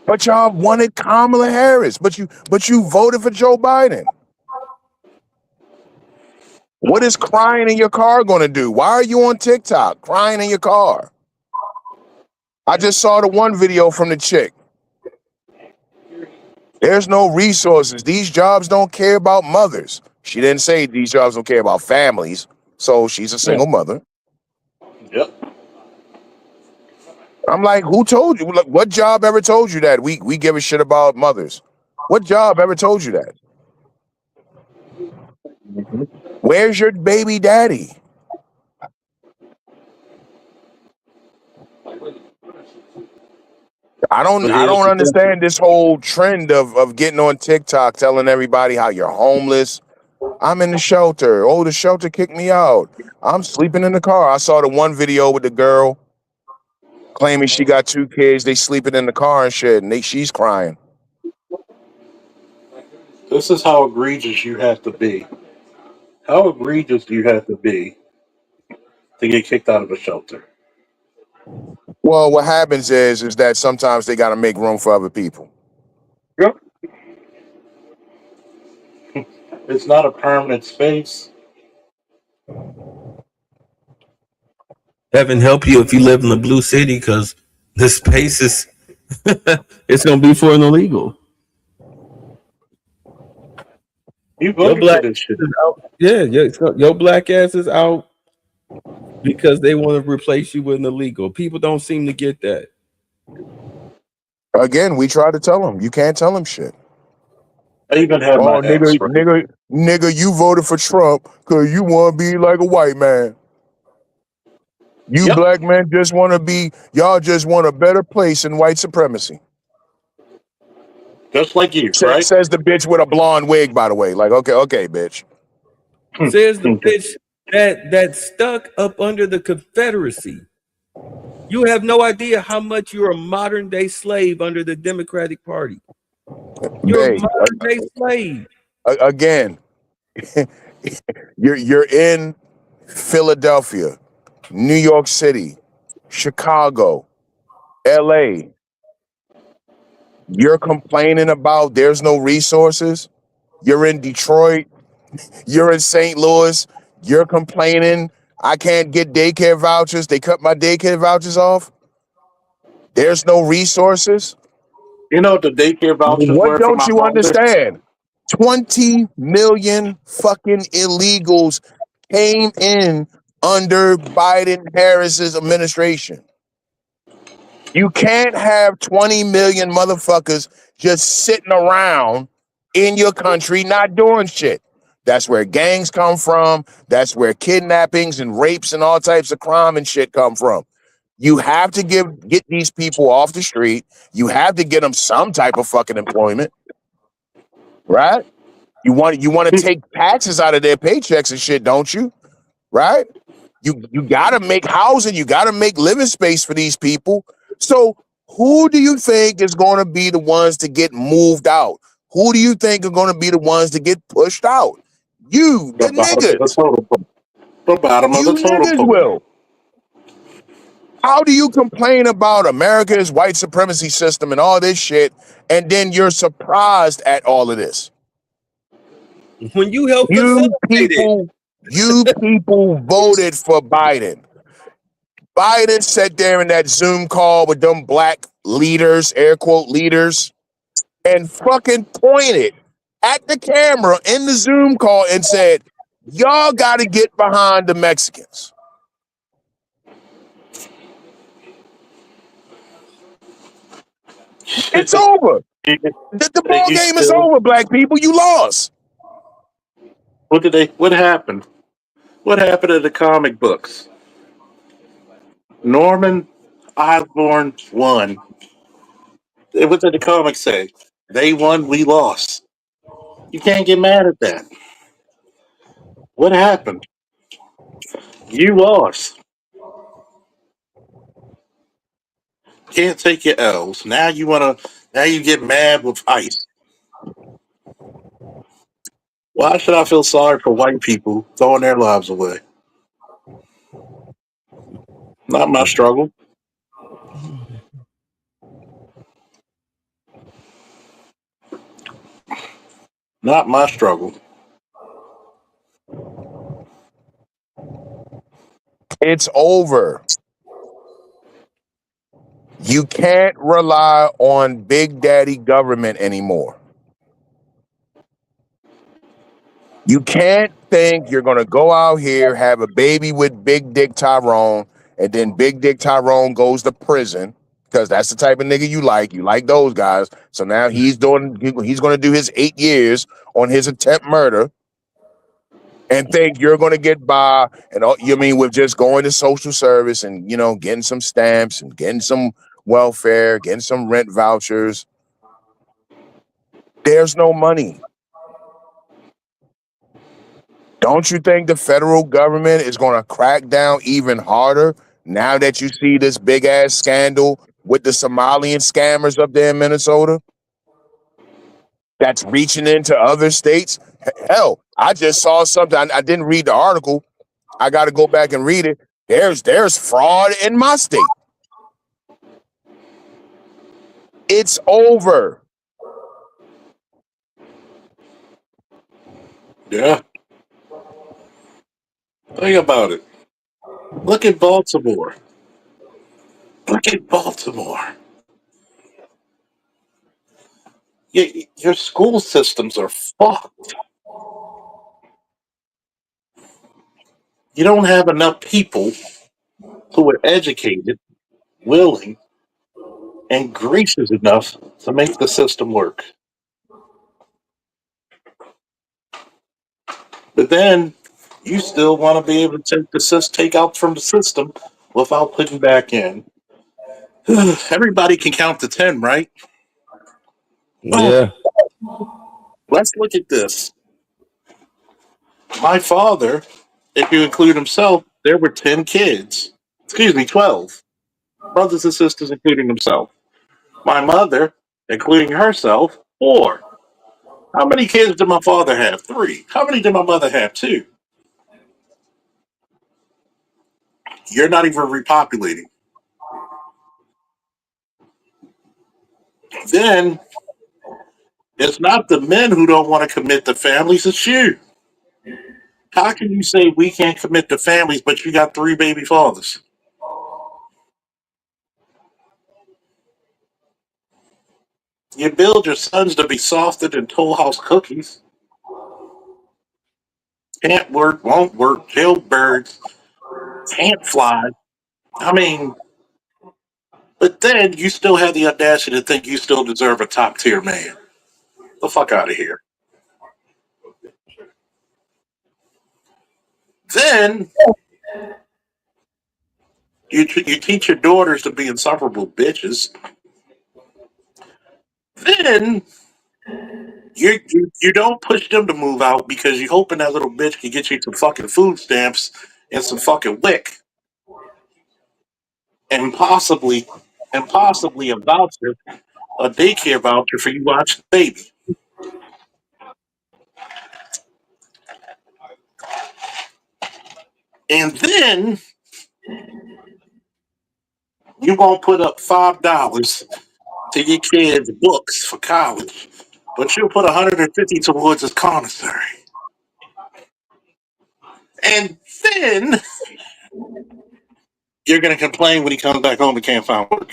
but y'all wanted Kamala Harris. But you voted for Joe Biden. What is crying in your car going to do? Why are you on TikTok crying in your car? I just saw the one video from the chick. There's no resources. These jobs don't care about mothers. She didn't say these jobs don't care about families. So she's a Yeah. single mother. Yep. I'm like, who told you? Look, what job ever told you that we give a shit about mothers? What job ever told you that? Where's your baby daddy? But I here's don't the thing. understand this whole trend of getting on TikTok telling everybody how you're homeless. I'm in the shelter. Oh, the shelter kicked me out. I'm sleeping in the car. I saw the one video with the girl claiming she got 2 kids. They sleeping in the car and shit, and she's crying. This is how egregious you have to be. How egregious do you have to be to get kicked out of a shelter? Well, what happens is that sometimes they got to make room for other people. Yep. It's not a permanent space. Heaven help you if you live in the blue city, because the space is it's gonna be for an illegal. You Your voted for black this shit. ass is out. Yeah, your black ass is out because they want to replace you with an illegal. People don't seem to get that. Again, we try to tell them. You can't tell them shit. I even had my Oh, ex, right? nigga, you voted for Trump because you want to be like a white man. You Yep. black men y'all just want a better place in white supremacy. Just like you, right? Says the bitch with a blonde wig, by the way. Like, okay, bitch. Says the bitch that stuck up under the Confederacy. You have no idea how much you're a modern day slave under the Democratic Party. You're a Babe, modern day slave. again, you're in Philadelphia, New York City, Chicago, LA. You're complaining about there's no resources. You're in Detroit, you're in St. Louis, you're complaining I can't get daycare vouchers. They cut my daycare vouchers off. There's no resources. You know what the daycare vouchers What were for don't my you father? understand? 20 million fucking illegals came in under Biden Harris's administration. You can't have 20 million motherfuckers just sitting around in your country not doing shit. That's where gangs come from. That's where kidnappings and rapes and all types of crime and shit come from. You have to get these people off the street. You have to get them some type of fucking employment, right? You want to take taxes out of their paychecks and shit, don't you? Right? You got to make housing. You got to make living space for these people. So who do you think is going to be the ones to get moved out? Who do you think are going to be the ones to get pushed out? You, The the bottom of the niggas. total pole. The bottom of You the total niggas pole. will. How do you complain about America's white supremacy system and all this shit, and then you're surprised at all of this? When you help You facilitate it. people, you people voted for Biden. Biden sat there in that Zoom call with them black leaders, air quote leaders, and fucking pointed at the camera in the Zoom call and said, y'all got to get behind the Mexicans. It's over. The ball You game is still over, black people. You lost. what happened? What happened to the comic books? Norman Osborn won. What did the comics say? They won, we lost. You can't get mad at that. What happened? You lost. Can't take your L's. Now you get mad with ice. Why should I feel sorry for white people throwing their lives away? Not my struggle. Not my struggle. It's over. You can't rely on Big Daddy government anymore. You can't think you're going to go out here, have a baby with Big Dick Tyrone, and then Big Dick Tyrone goes to prison because that's the type of nigga you like. You like those guys. So now he's going to do his 8 years on his attempt murder and think you're going to get by and you mean with just going to social service and, getting some stamps and getting some welfare, getting some rent vouchers. There's no money. Don't you think the federal government is going to crack down even harder now that you see this big ass scandal with the Somalian scammers up there in Minnesota that's reaching into other states? Hell, I just saw something. I didn't read the article. I got to go back and read it. There's fraud in my state. It's over. Yeah. Think about it. Look at Baltimore. Look at Baltimore. Your school systems are fucked. You don't have enough people who are educated, willing, and gracious enough to make the system work. But then you still want to be able to take out from the system without putting back in. Everybody can count to 10, right? Oh, Yeah. let's look at this. My father, if you include himself, there were 10 kids. Excuse me, 12. brothers and sisters, including himself. My mother, including herself, 4. How many kids did my father have? 3. How many did my mother have? 2. You're not even repopulating. Then it's not the men who don't want to commit to families, it's you. How can you say we can't commit to families, but you got 3 baby fathers? You build your sons to be softer than Toll House cookies. Can't work, won't work, jailbirds, can't fly. I mean, but then you still have the audacity to think you still deserve a top tier man. The fuck out of here. Then you teach your daughters to be insufferable bitches. Then you don't push them to move out because you're hoping that little bitch can get you some fucking food stamps and some fucking wick and possibly a voucher, a daycare voucher for you watch the baby. And then you won't put up $5 to your kids' books for college, but you'll put 150 towards his commissary. And then you're gonna complain when he comes back home and can't find work.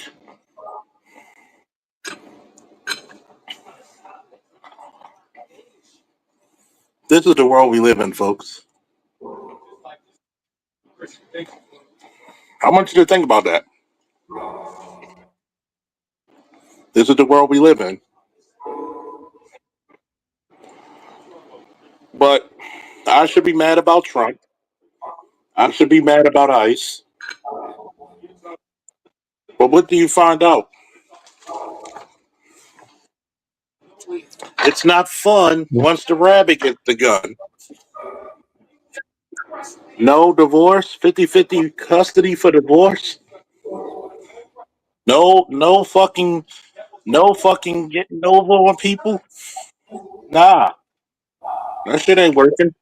This is the world we live in, folks. I want you to think about that. This is the world we live in. But I should be mad about Trump. I should be mad about ICE. But what do you find out? It's not fun once the rabbit gets the gun. No divorce, 50-50 custody for divorce. No fucking getting over on people. Nah, that shit ain't working.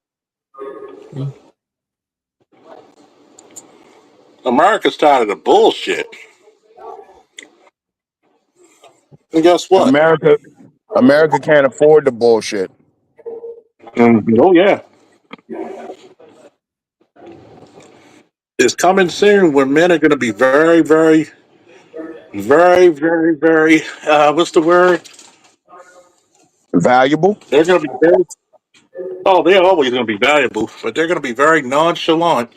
America's tired of the bullshit. And guess what? America can't afford the bullshit. Oh yeah, it's coming soon where men are going to be very, very, very, very, very. What's the word? Valuable. They're going to be very. Oh, they're always going to be valuable, but they're going to be very nonchalant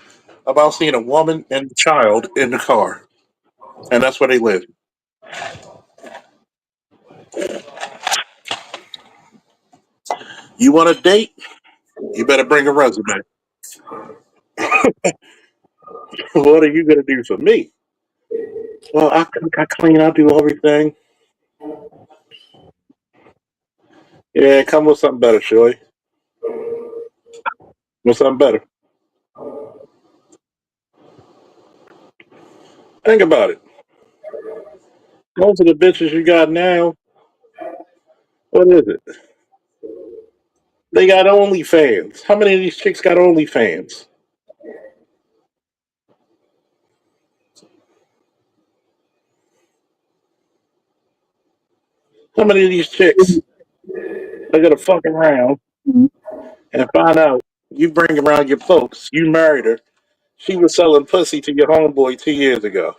about seeing a woman and a child in the car, and that's where they live. You want a date? You better bring a resume. What are you going to do for me? Well, I cook, I clean, I do everything. Yeah, come with something better, Shoy. With something better. Think about it. Most of the bitches you got now, what is it? They got OnlyFans. How many of these chicks got OnlyFans? How many of these chicks are gonna fuck around and find out you bring around your folks, you married her, she was selling pussy to your homeboy 2 years ago.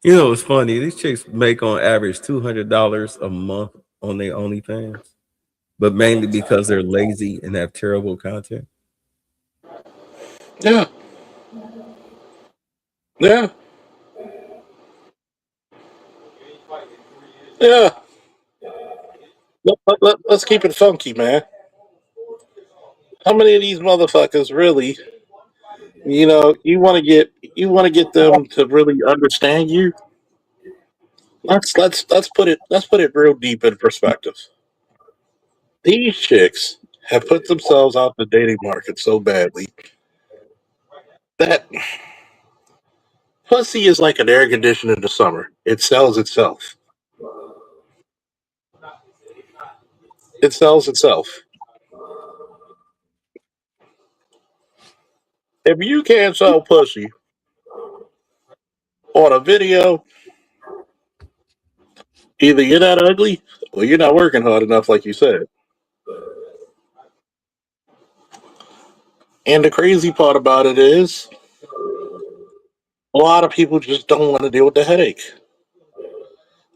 You know, it's funny. These chicks make on average $200 a month on their OnlyFans, but mainly because they're lazy and have terrible content. Yeah, yeah, yeah. Let's keep it funky, man. How many of these motherfuckers really, you want to get them to really understand you? Let's put it real deep in perspective. These chicks have put themselves out the dating market so badly That pussy is like an air conditioner in the summer. It sells itself. It sells itself. If you can't sell pussy on a video, either you're not ugly or you're not working hard enough, like you said. And the crazy part about it is, a lot of people just don't want to deal with the headache.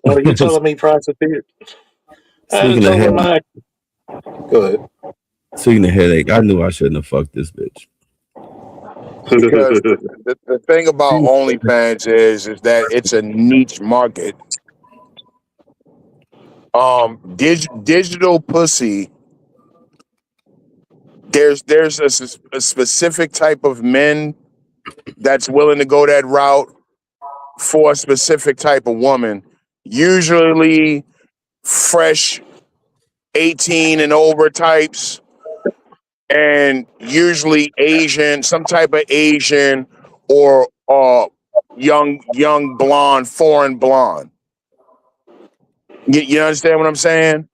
Are you telling me prostitute? I had to Speaking of tell them headache, my. Go ahead. speaking of headache, I knew I shouldn't have fucked this bitch. Because the thing about OnlyFans is that it's a niche market. Digital pussy. There's a specific type of men that's willing to go that route for a specific type of woman. Usually fresh 18 and over types, and usually Asian, some type of Asian or young blonde, foreign blonde. You understand what I'm saying?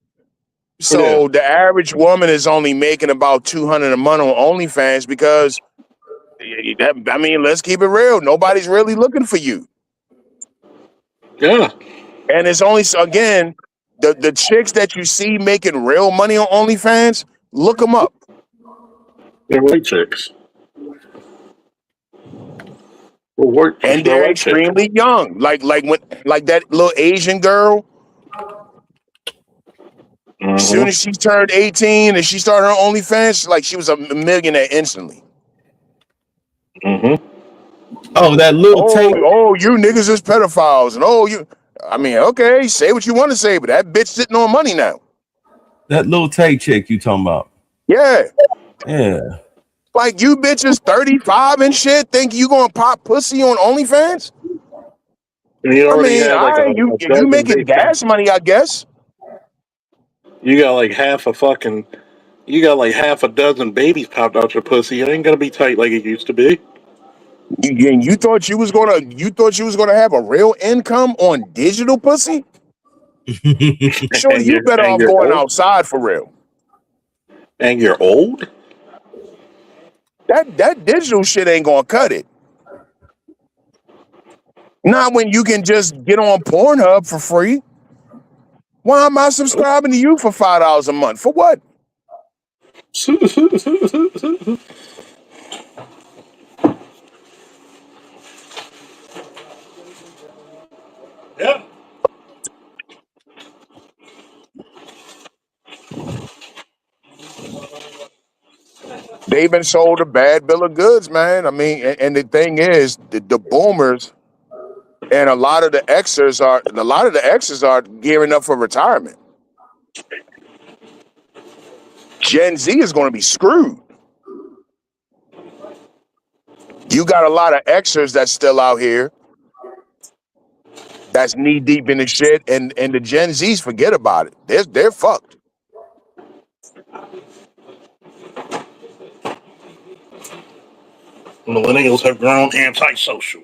Yeah. So the average woman is only making about 200 a month on OnlyFans because I mean, let's keep it real. Nobody's really looking for you. Yeah. And it's only, again, the chicks that you see making real money on OnlyFans, look them up. They're white chicks. Well, And they're they're white chicks. extremely young. Like that little Asian girl, as soon as Mm-hmm. she turned 18 and she started her OnlyFans, like she was a millionaire instantly. Mm-hmm. Oh, that little tape. Oh, you niggas is pedophiles. And I mean, okay, say what you want to say, but that bitch sitting on money now. That little tape chick you talking about? Yeah. Yeah. Like you bitches 35 and shit think you gonna pop pussy on OnlyFans? And you I already mean, had like you a you dozen making big. gas money, I guess. You got like half a fucking. You got like half a dozen babies popped out your pussy. It ain't gonna be tight like it used to be. You thought you was gonna have a real income on digital pussy? Shorty, and you you're better and off you're going old. outside for real. And you're old. That digital shit ain't gonna cut it. Not when you can just get on Pornhub for free. Why am I subscribing to you for $5 a month? For what? Yeah. They've been sold a bad bill of goods, man. I mean, and the thing is, the boomers and a lot of the Xers are gearing up for retirement. Gen Z is going to be screwed. You got a lot of Xers that's still out here that's knee deep in the shit, and the Gen Zs forget about it. They're fucked. Millennials have grown antisocial.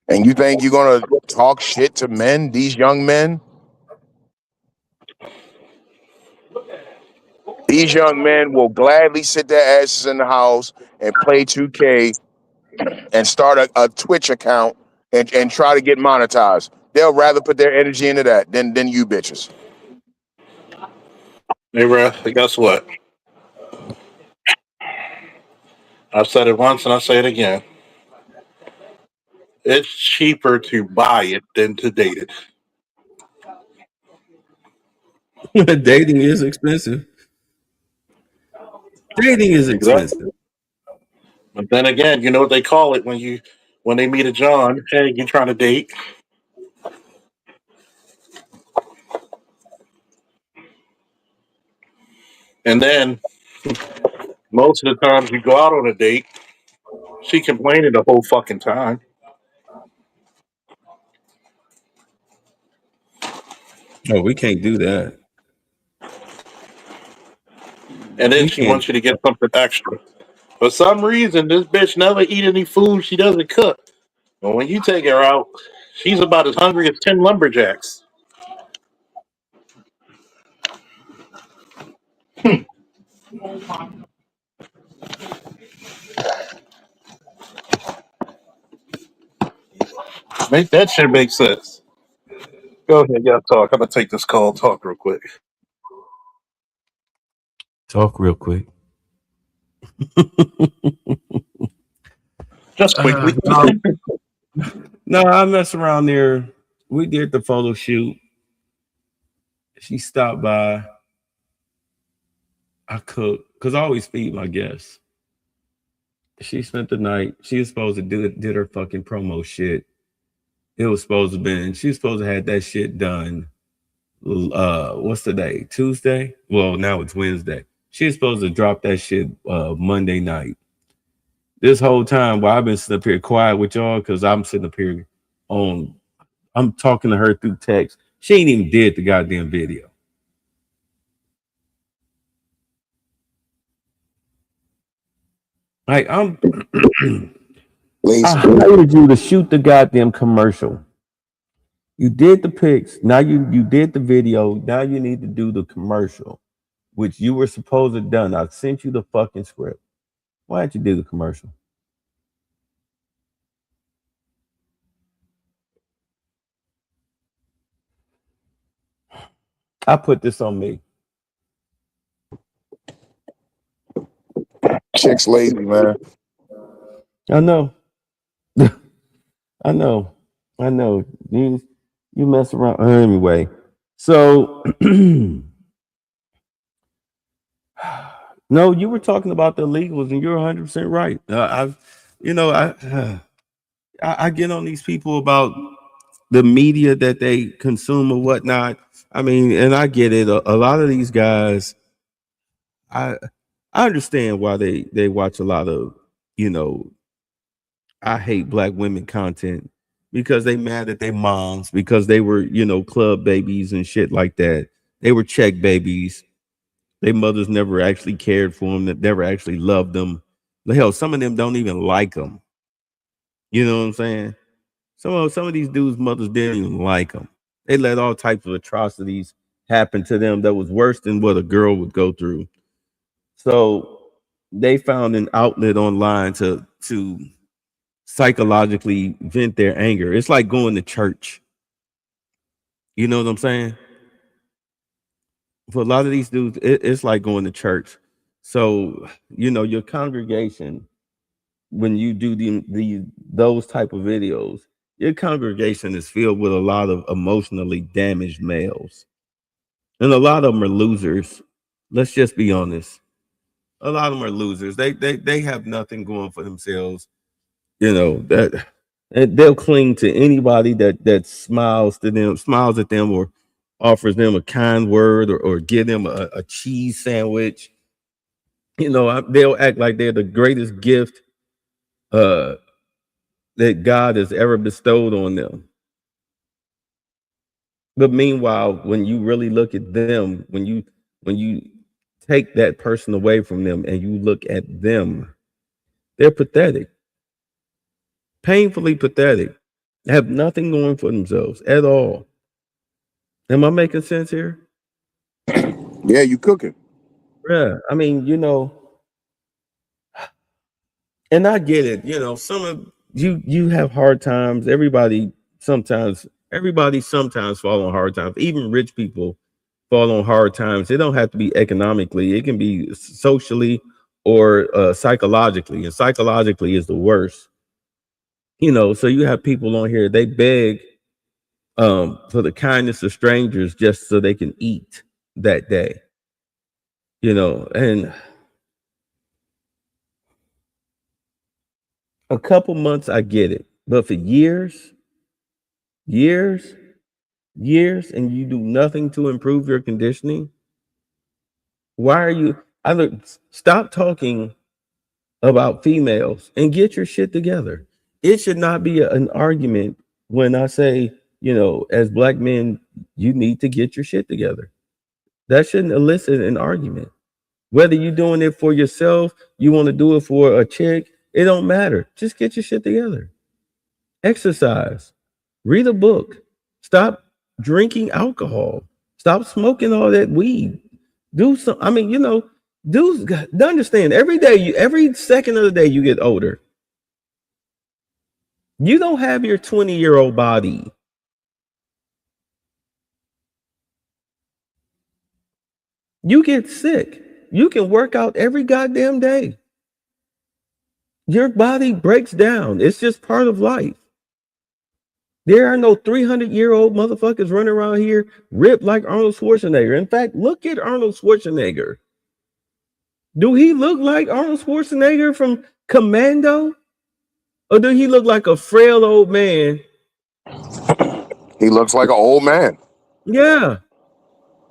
And you think you're gonna talk shit to men, these young men? These young men will gladly sit their asses in the house and play 2K and start a Twitch account and try to get monetized. They'll rather put their energy into that than you bitches. Hey, bro, guess what? I've said it once and I say it again. It's cheaper to buy it than to date it. Dating is expensive. Dating is Exactly. expensive. But then again, you know what they call it when they meet a John? Hey, you trying to date? And then most of the times you go out on a date, she complaining the whole fucking time. Oh, we can't do that. and then You she can't. wants you to get something extra. For some reason, this bitch never eat any food she doesn't cook. But when you take her out, she's about as hungry as 10 lumberjacks. Make that shit make sense. Go ahead, y'all talk. I'm gonna take this call. Talk real quick. Talk real quick. Just quickly. No, no, I mess around there. We did the photo shoot. She stopped by. I cooked because I always feed my guests. She spent the night. She was supposed to did her fucking promo shit. It was supposed to be. She was supposed to have that shit done. What's the day? Tuesday. Well, now it's Wednesday. She was supposed to drop that shit Monday night. This whole time while I've been sitting up here quiet with y'all because I'm sitting up here on. I'm talking to her through text. She ain't even did the goddamn video. Like I Lazy. hired you to shoot the goddamn commercial. You did the pics. Now you did the video. Now you need to do the commercial, which you were supposed to have done. I sent you the fucking script. Why didn't you do the commercial? I put this on me. Chick's lazy, man. I know. I know. I know. You mess around anyway. So no, you were talking about the illegals, and you're 100% right. I get on these people about the media that they consume or whatnot. I mean, and I get it. A lot of these guys, I I understand why they watch a lot of, you know, I hate black women content because they mad at their moms because they were, club babies and shit like that. They were check babies. Their mothers never actually cared for them, that never actually loved them. Hell, some of them don't even like them. You know what I'm saying? Some of these dudes' mothers didn't even like them. They let all types of atrocities happen to them that was worse than what a girl would go through. So they found an outlet online to psychologically vent their anger. It's like going to church. You know what I'm saying? For a lot of these dudes, it's like going to church. So, your congregation, when you do those type of videos, your congregation is filled with a lot of emotionally damaged males. And a lot of them are losers. Let's just be honest. A lot of them are losers. They have nothing going for themselves. That and they'll cling to anybody that smiles at them, or offers them a kind word, or give them a cheese sandwich. They'll act like they're the greatest gift uh, that God has ever bestowed on them. But meanwhile, when you really look at them, when you take that person away from them and you look at them, they're pathetic, painfully pathetic. They have nothing going for themselves at all. Am I making sense here? Yeah, you cooking. Yeah. I mean, and I get it. Some of you have hard times. Everybody sometimes fall on hard times. Even rich people fall on hard times. It don't have to be economically. It can be socially or psychologically. And psychologically is the worst. So you have people on here, they beg for the kindness of strangers just so they can eat that day. And a couple months I get it. But for years, years, years, and you do nothing to improve your conditioning, why are you stop talking about females and get your shit together. It should not be an argument when I say, as black men, you need to get your shit together. That shouldn't elicit an argument. Whether you're doing it for yourself, you want to do it for a chick, it don't matter. Just get your shit together. Exercise. Read a book. Stop drinking alcohol. Stop smoking all that weed. Do some. I mean, do understand. Every second of the day, you get older. You don't have your 20-year-old body. You get sick. You can work out every goddamn day. Your body breaks down. It's just part of life. There are no 300-year-old motherfuckers running around here ripped like Arnold Schwarzenegger. In fact, look at Arnold Schwarzenegger. Do he look like Arnold Schwarzenegger from Commando? Or do he look like a frail old man? He looks like an old man. Yeah.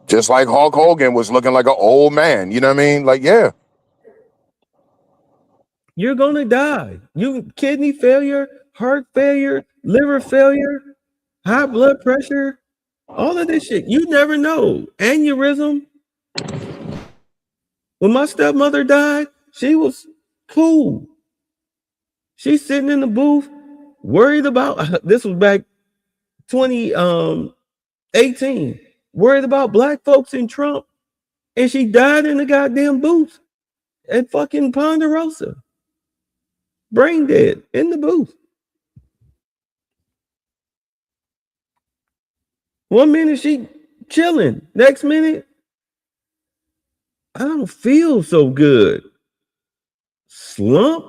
Just like Hulk Hogan was looking like an old man. You know what I mean? Like, yeah. You're gonna die. You kidney failure, heart failure, liver failure, high blood pressure, all of this shit. You never know. Aneurysm. When my stepmother died, she was cool. She's sitting in the booth, worried about this was back 2018, worried about black folks in Trump, and she died in the goddamn booth at fucking Ponderosa. Brain dead in the booth. One minute she chilling, next minute, I don't feel so good. Slump.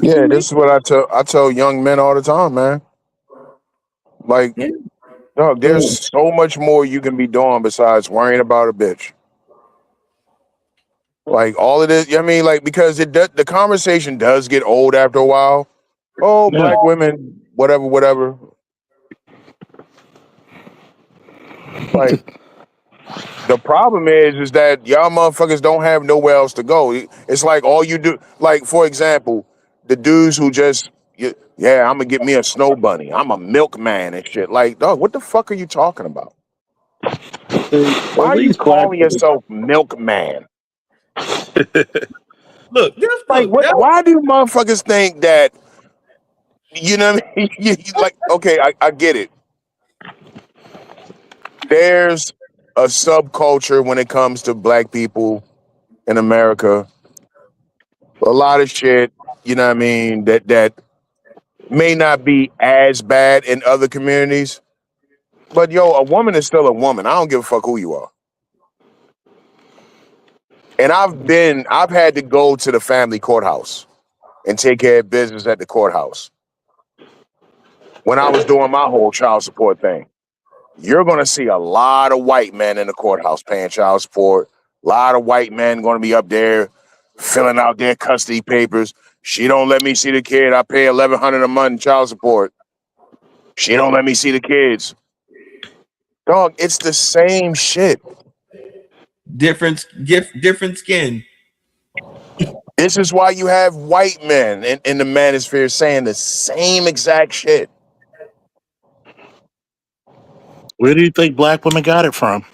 Yeah, this is what I tell young men all the time, man. Like, Yeah. dog, there's so much more you can be doing besides worrying about a bitch. Like all of this, I mean, like because the conversation does get old after a while. Oh, Yeah. black women, whatever, whatever. Like the problem is that y'all motherfuckers don't have nowhere else to go. It's like all you do, like for example, the dudes who just, yeah, I'm gonna get me a snow bunny. I'm a milkman and shit. Like, dog, what the fuck are you talking about? Why At are you least black calling women. yourself milkman? Look, Like, what? Why do motherfuckers think that? You know what I mean? Like, okay, I get it. There's a subculture when it comes to black people in America. A lot of shit, you know what I mean, that may not be as bad in other communities. But yo, a woman is still a woman. I don't give a fuck who you are. And I've had to go to the family courthouse and take care of business at the courthouse when I was doing my whole child support thing. You're gonna see a lot of white men in the courthouse paying child support. A lot of white men gonna be up there filling out their custody papers. She don't let me see the kid. I pay $1,100 a month in child support. She don't let me see the kids. Dog, it's the same shit. different skin. This is why you have white men in the manosphere saying the same exact shit. Where do you think black women got it from?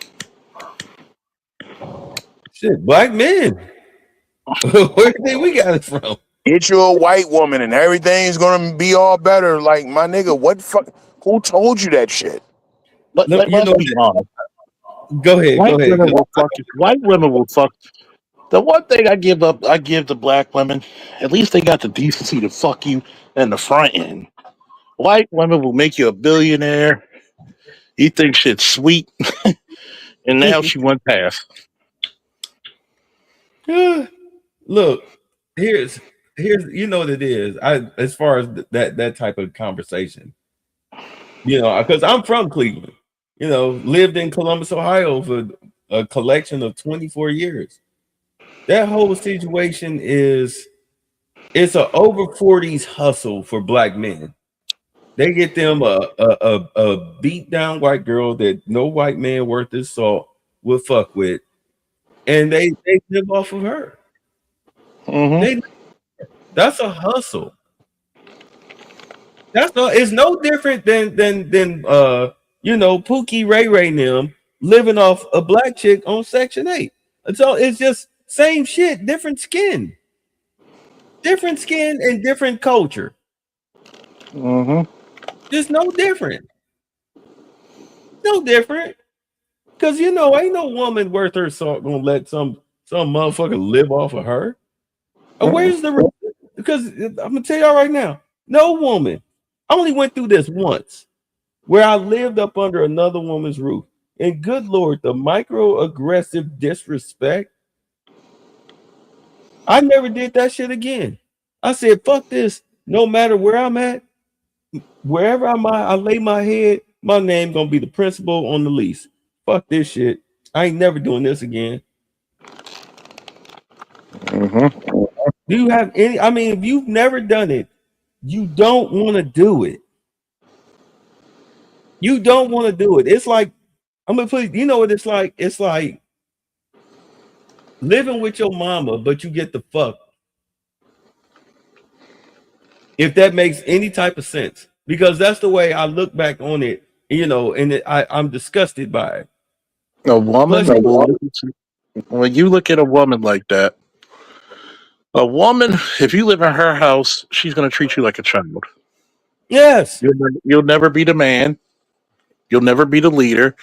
Shit, black men. Where do you think we got it from? Get you a white woman and everything's gonna be all better. Like, my nigga, what fuck? Who told you that shit? Look, Let's be honest. go ahead, go White ahead. women will fuck. White women will fuck. The one thing I give to black women, at least they got the decency to fuck you in the front end. White women will make you a billionaire. You think shit's sweet, and now she went past. Look, here's you know what it is. As far as that type of conversation, because I'm from Cleveland. Lived in Columbus, Ohio for a collection of 24 years. That whole situation it's a over 40s hustle for black men. They get them a beat down white girl that no white man worth his salt would fuck with, and they live off of her. Mm-hmm. That's a hustle. That's no. It's no different than Pookie Ray Ray and them living off a black chick on Section 8. And so it's just same shit, different skin and different culture. Mm-hmm. Just no different, no different. Because ain't no woman worth her salt gonna let some motherfucker live off of her. Where's the? Because I'm gonna tell y'all right now, no woman. I only went through this once, where I lived up under another woman's roof. And good Lord, the microaggressive disrespect. I never did that shit again. I said, fuck this. No matter where I'm at, wherever I'm at, I lay my head, my name gonna be the principal on the lease. Fuck this shit. I ain't never doing this again. Mm-hmm. Do you have any? I mean, if you've never done it, you don't want to do it. You don't want to do it. It's like, I'm gonna put, you know what it's like? It's like living with your mama, but you get the fuck. If that makes any type of sense, because that's the way I look back on it, and I'm disgusted by it. A Plus, woman will when you look at a woman like that, a woman, if you live in her house, she's going to treat you like a child. yes, You'll never be the man. You'll never be the leader.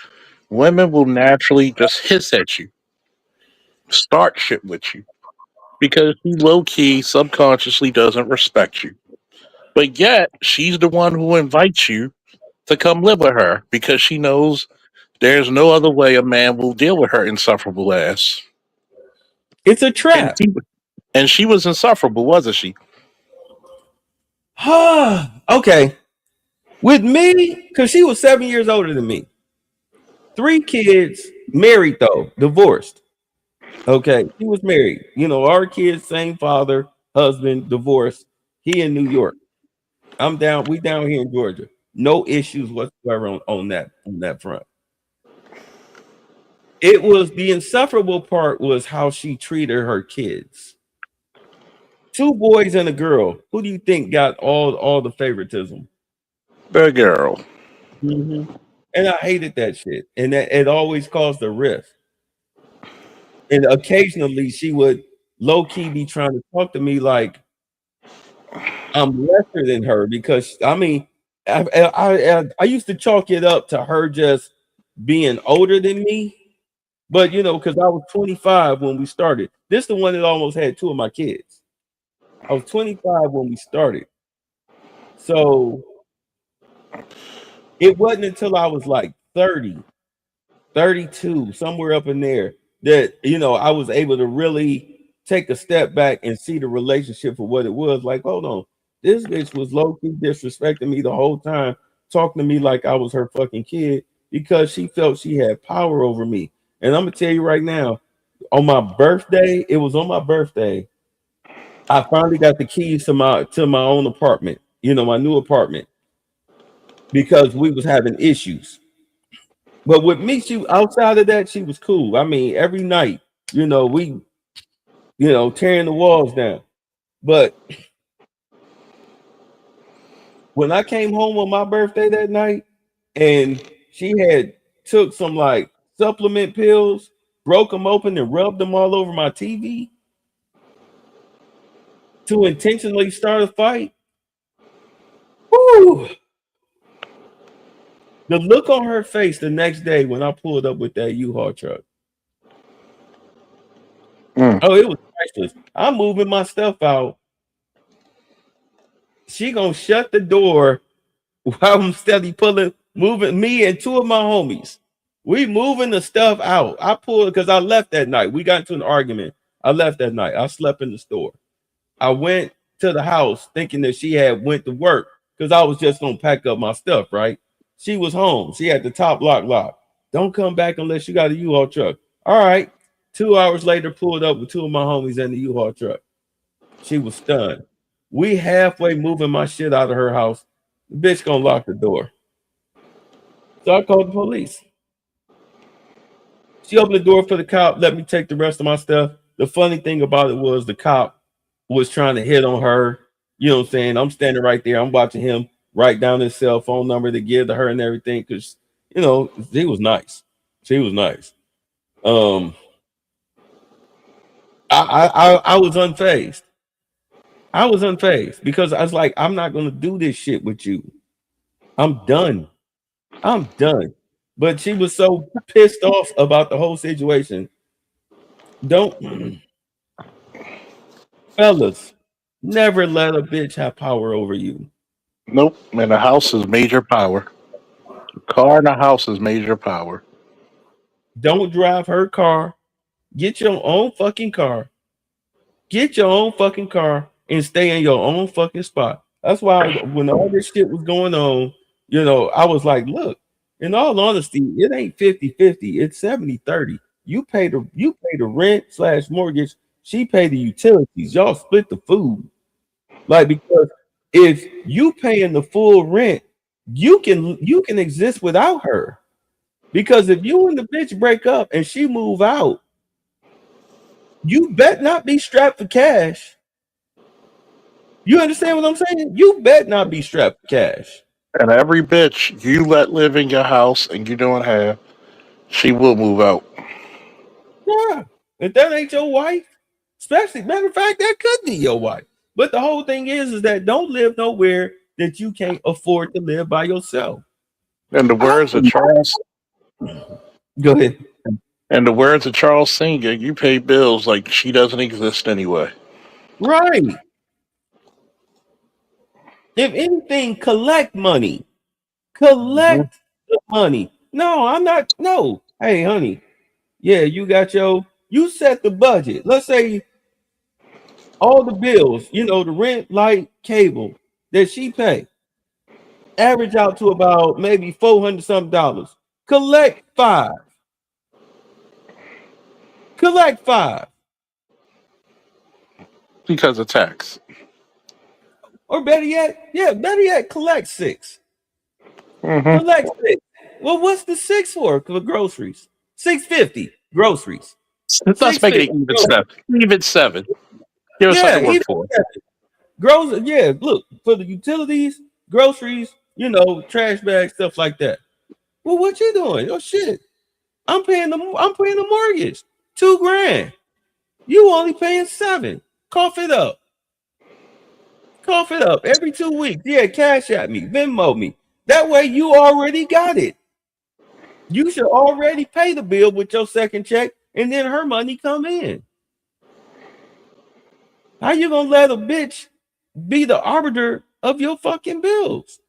Women will naturally just hiss at you, start shit with you, because she low key subconsciously doesn't respect you. But yet, she's the one who invites you to come live with her because she knows there's no other way a man will deal with her insufferable ass. it's a And trap. she was insufferable, wasn't she? Okay, with me, because she was 7 years older than me. 3 kids, married though, divorced. Okay, he was married. Our kids, same father, husband, divorced. He in New York. I'm down. We down here in Georgia. No issues whatsoever on that front. It was the insufferable part was how she treated her kids. 2 boys and a girl. Who do you think got all the favoritism? The girl. Mm-hmm. And I hated that shit, and that it always caused a rift. And occasionally she would low key be trying to talk to me like I'm lesser than her because I mean, I used to chalk it up to her just being older than me, but because I was 25 when we started. This the one that almost had 2 of my kids. I was 25 when we started, so it wasn't until I was like 30, 32, somewhere up in there that I was able to really take a step back and see the relationship for what it was. Like, hold on, this bitch was low key disrespecting me the whole time, talking to me like I was her fucking kid because she felt she had power over me. And I'm gonna tell you right now, on my birthday, it was on my birthday. I finally got the keys to my own apartment, my new apartment, because we was having issues. But with me, she outside of that, she was cool. I mean, every night, we, tearing the walls down. But when I came home on my birthday that night, and she had took some like supplement pills, broke them open, and rubbed them all over my TV to intentionally start a fight. Whoo! The look on her face the next day when I pulled up with that U-Haul truck. Mm. Oh, it was priceless. I'm moving my stuff out. She gonna shut the door while I'm steady moving me and 2 of my homies. We moving the stuff out. I pulled because I left that night. We got into an argument. I left that night. I slept in the store. I went to the house thinking that she had went to work because I was just gonna pack up my stuff, right? She was home. She had the top lock. Don't come back unless you got a U-Haul truck. All right. 2 hours later, pulled up with 2 of my homies in the U-Haul truck. She was stunned. We halfway moving my shit out of her house. The bitch gonna lock the door. So I called the police. She opened the door for the cop, let me take the rest of my stuff. The funny thing about it was the cop was trying to hit on her. You know what I'm saying? I'm standing right there. I'm watching him write down his cell phone number to give to her and everything because she was nice. She was nice. Um, I was unfazed. I was unfazed because I was like, I'm not gonna do this shit with you. I'm done. I'm done. But she was so pissed off about the whole situation. Don't fellas never let a bitch have power over you. Nope. And a house is major power. A car and a house is major power. Don't drive her car. Get your own fucking car. Get your own fucking car and stay in your own fucking spot. That's why when all this shit was going on, I was like, look, in all honesty, it ain't 50-50. It's 70-30. You pay the rent slash mortgage. She pay the utilities. Y'all split the food. Like, because if you paying the full rent, you can exist without her. Because if you and the bitch break up and she move out, you bet not be strapped for cash. You understand what I'm saying? You bet not be strapped for cash. And every bitch you let live in your house and you don't have, she will move out. Yeah. If that ain't your wife, especially matter of fact, that could be your wife. But the whole thing is that don't live nowhere that you can't afford to live by yourself. In the I, words of Charles, go ahead. in the words of Charles Singer, you pay bills like she doesn't exist anyway. Right. If anything, collect money. Hmm. Collect the money. No, I'm not. No. Hey, honey. Yeah, you set the budget. Let's say all the bills, the rent, light, cable that she pay, average out to about maybe 400 something dollars. Collect five. Collect five. Because of tax. Or better yet, collect six. Hmm. Collect six. Well, what's the six for groceries? 650 groceries. Let's make it an 650. even seven. Even seven. Give us something Yeah, to work even for. yeah, look, for the utilities, groceries, trash bags, stuff like that. Well, what you doing? Oh shit. I'm paying the mortgage. 2 grand. You only paying 7. Cough it up. Cough it up. Every 2 weeks. Yeah, cash at me. Venmo me. That way you already got it. You should already pay the bill with your second check and then her money come in. How you gonna let a bitch be the arbiter of your fucking bills?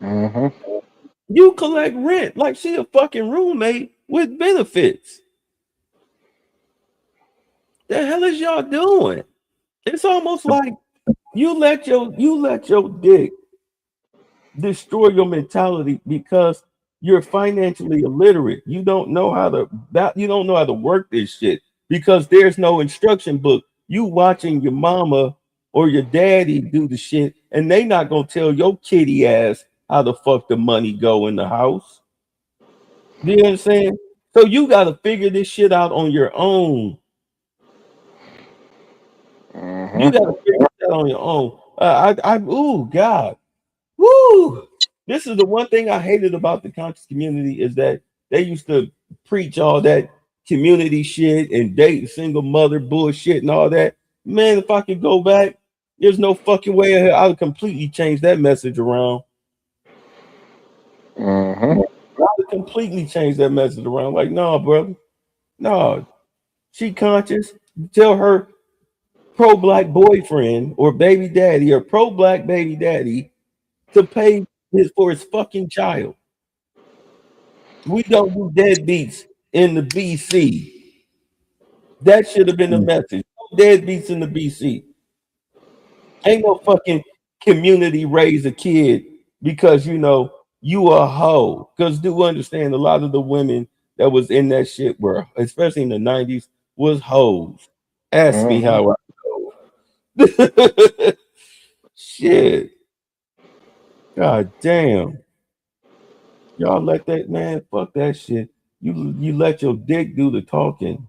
Hmm. You collect rent like she a fucking roommate with benefits. The hell is y'all doing? It's almost like you let your dick destroy your mentality because you're financially illiterate. You don't know how to work this shit because there's no instruction book. You watching your mama or your daddy do the shit, and they not gonna tell your kitty ass how the fuck the money go in the house. Do you understand? So you gotta figure this shit out on your own. You Hmm. gotta figure that on your own. Ooh, God. Woo! This is the one thing I hated about the conscious community is that they used to preach all that community shit and date single mother bullshit and all that. Man, if I could go back, there's no fucking way I would completely change that message around. Hmm. I would completely change that message around. Like, no, brother, no. She conscious. Tell her pro-black boyfriend or baby daddy or pro-black baby daddy to pay for his fucking child. We don't do deadbeats in the BC. That should have been the message. No deadbeats in the BC. Ain't no fucking community raise a kid because you a hoe. Because do understand a lot of the women that was in that shit were, especially in the 90s, was hoes. Ask me Hmm. how I know. Shit. God damn. Y'all let that man fuck that shit. You let your dick do the talking.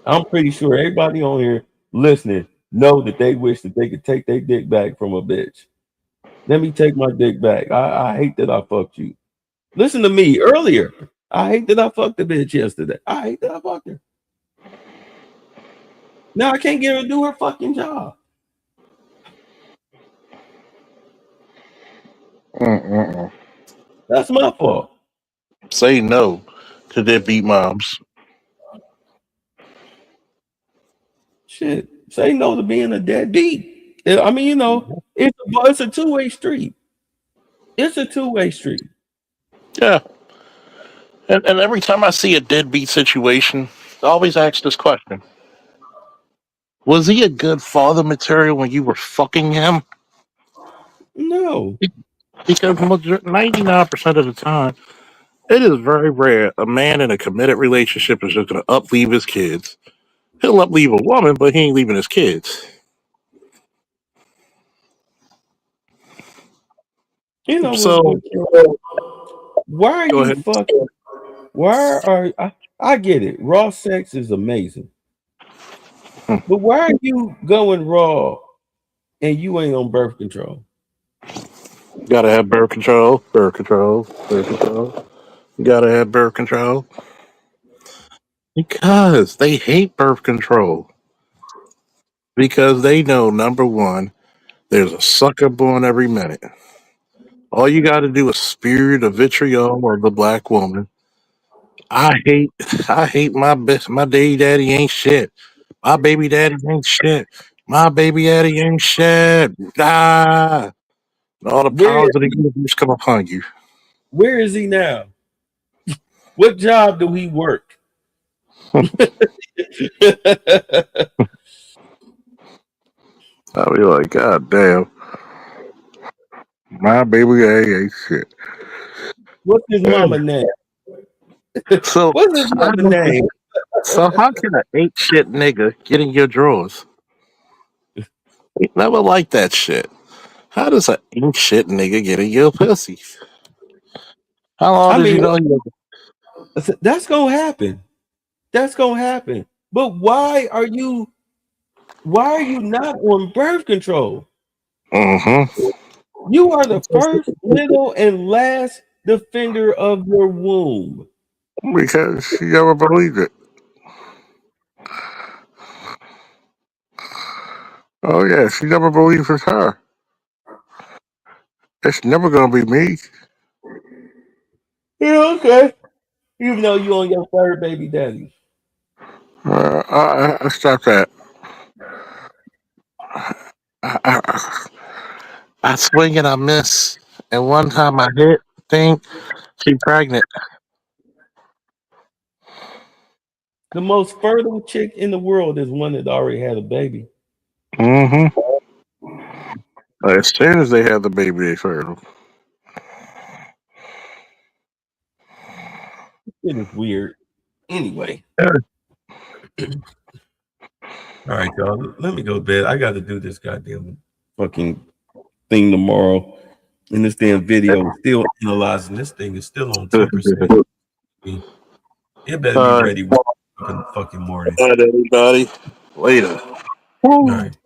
I'm pretty sure everybody on here listening know that they wish that they could take their dick back from a bitch. Let me take my dick back. I hate that I fucked you. Listen to me earlier. I hate that I fucked the bitch yesterday. I hate that I fucked her. Now I can't get her to do her fucking job. That's my fault. Say no to deadbeat moms. Shit. Say no to being a deadbeat. I mean, it's a two-way street. It's a two-way street. Yeah. And every time I see a deadbeat situation, I always ask this question: was he a good father material when you were fucking him? No. Because 99% of the time, it is very rare a man in a committed relationship is just going to upleave his kids. He'll upleave a woman, but he ain't leaving his kids. You know what's So, good? Why are go you ahead. fucking? I get it. Raw sex is amazing. But why are you going raw and you ain't on birth control? Gotta have birth control, birth control, birth control. Gotta have birth control. Because they hate birth control. Because they know, number one, there's a sucker born every minute. All you got to do is spew the vitriol of the black woman. I hate, I hate my best. My daddy, daddy ain't shit. My baby daddy ain't shit. My baby daddy ain't shit. Ah, and all the Where powers of the universe come upon you. where is he now? What job do he work? I'll be like, God damn, my baby daddy ain't shit. What's his mama name? So, What's his I mama don't- name? so how can an ain't shit nigga get in your drawers? Never like that shit. How does an ain't shit nigga get in your pussy? How long I did you mean, know he was? that's gonna happen. That's gonna happen. But why are you not on birth control? Mm-hmm. You are the first, middle, and last defender of your womb. Because she never believed it. Oh yeah, she never believes it's her. It's never gonna be me. Yeah, okay. Even though you on your third baby daddy. I stop that. I swing and I miss, and one time I hit. Think she pregnant. The most fertile chick in the world is one that already had a baby. Mm-hmm. As soon as they have the baby, they fertile. It is weird. Anyway. Yeah. All right, y'all. Let me go to bed. I got to do this goddamn fucking thing tomorrow. And this damn video is still analyzing. This thing is still on 10%. It better be All right, ready with fucking morning. everybody. Later. All right.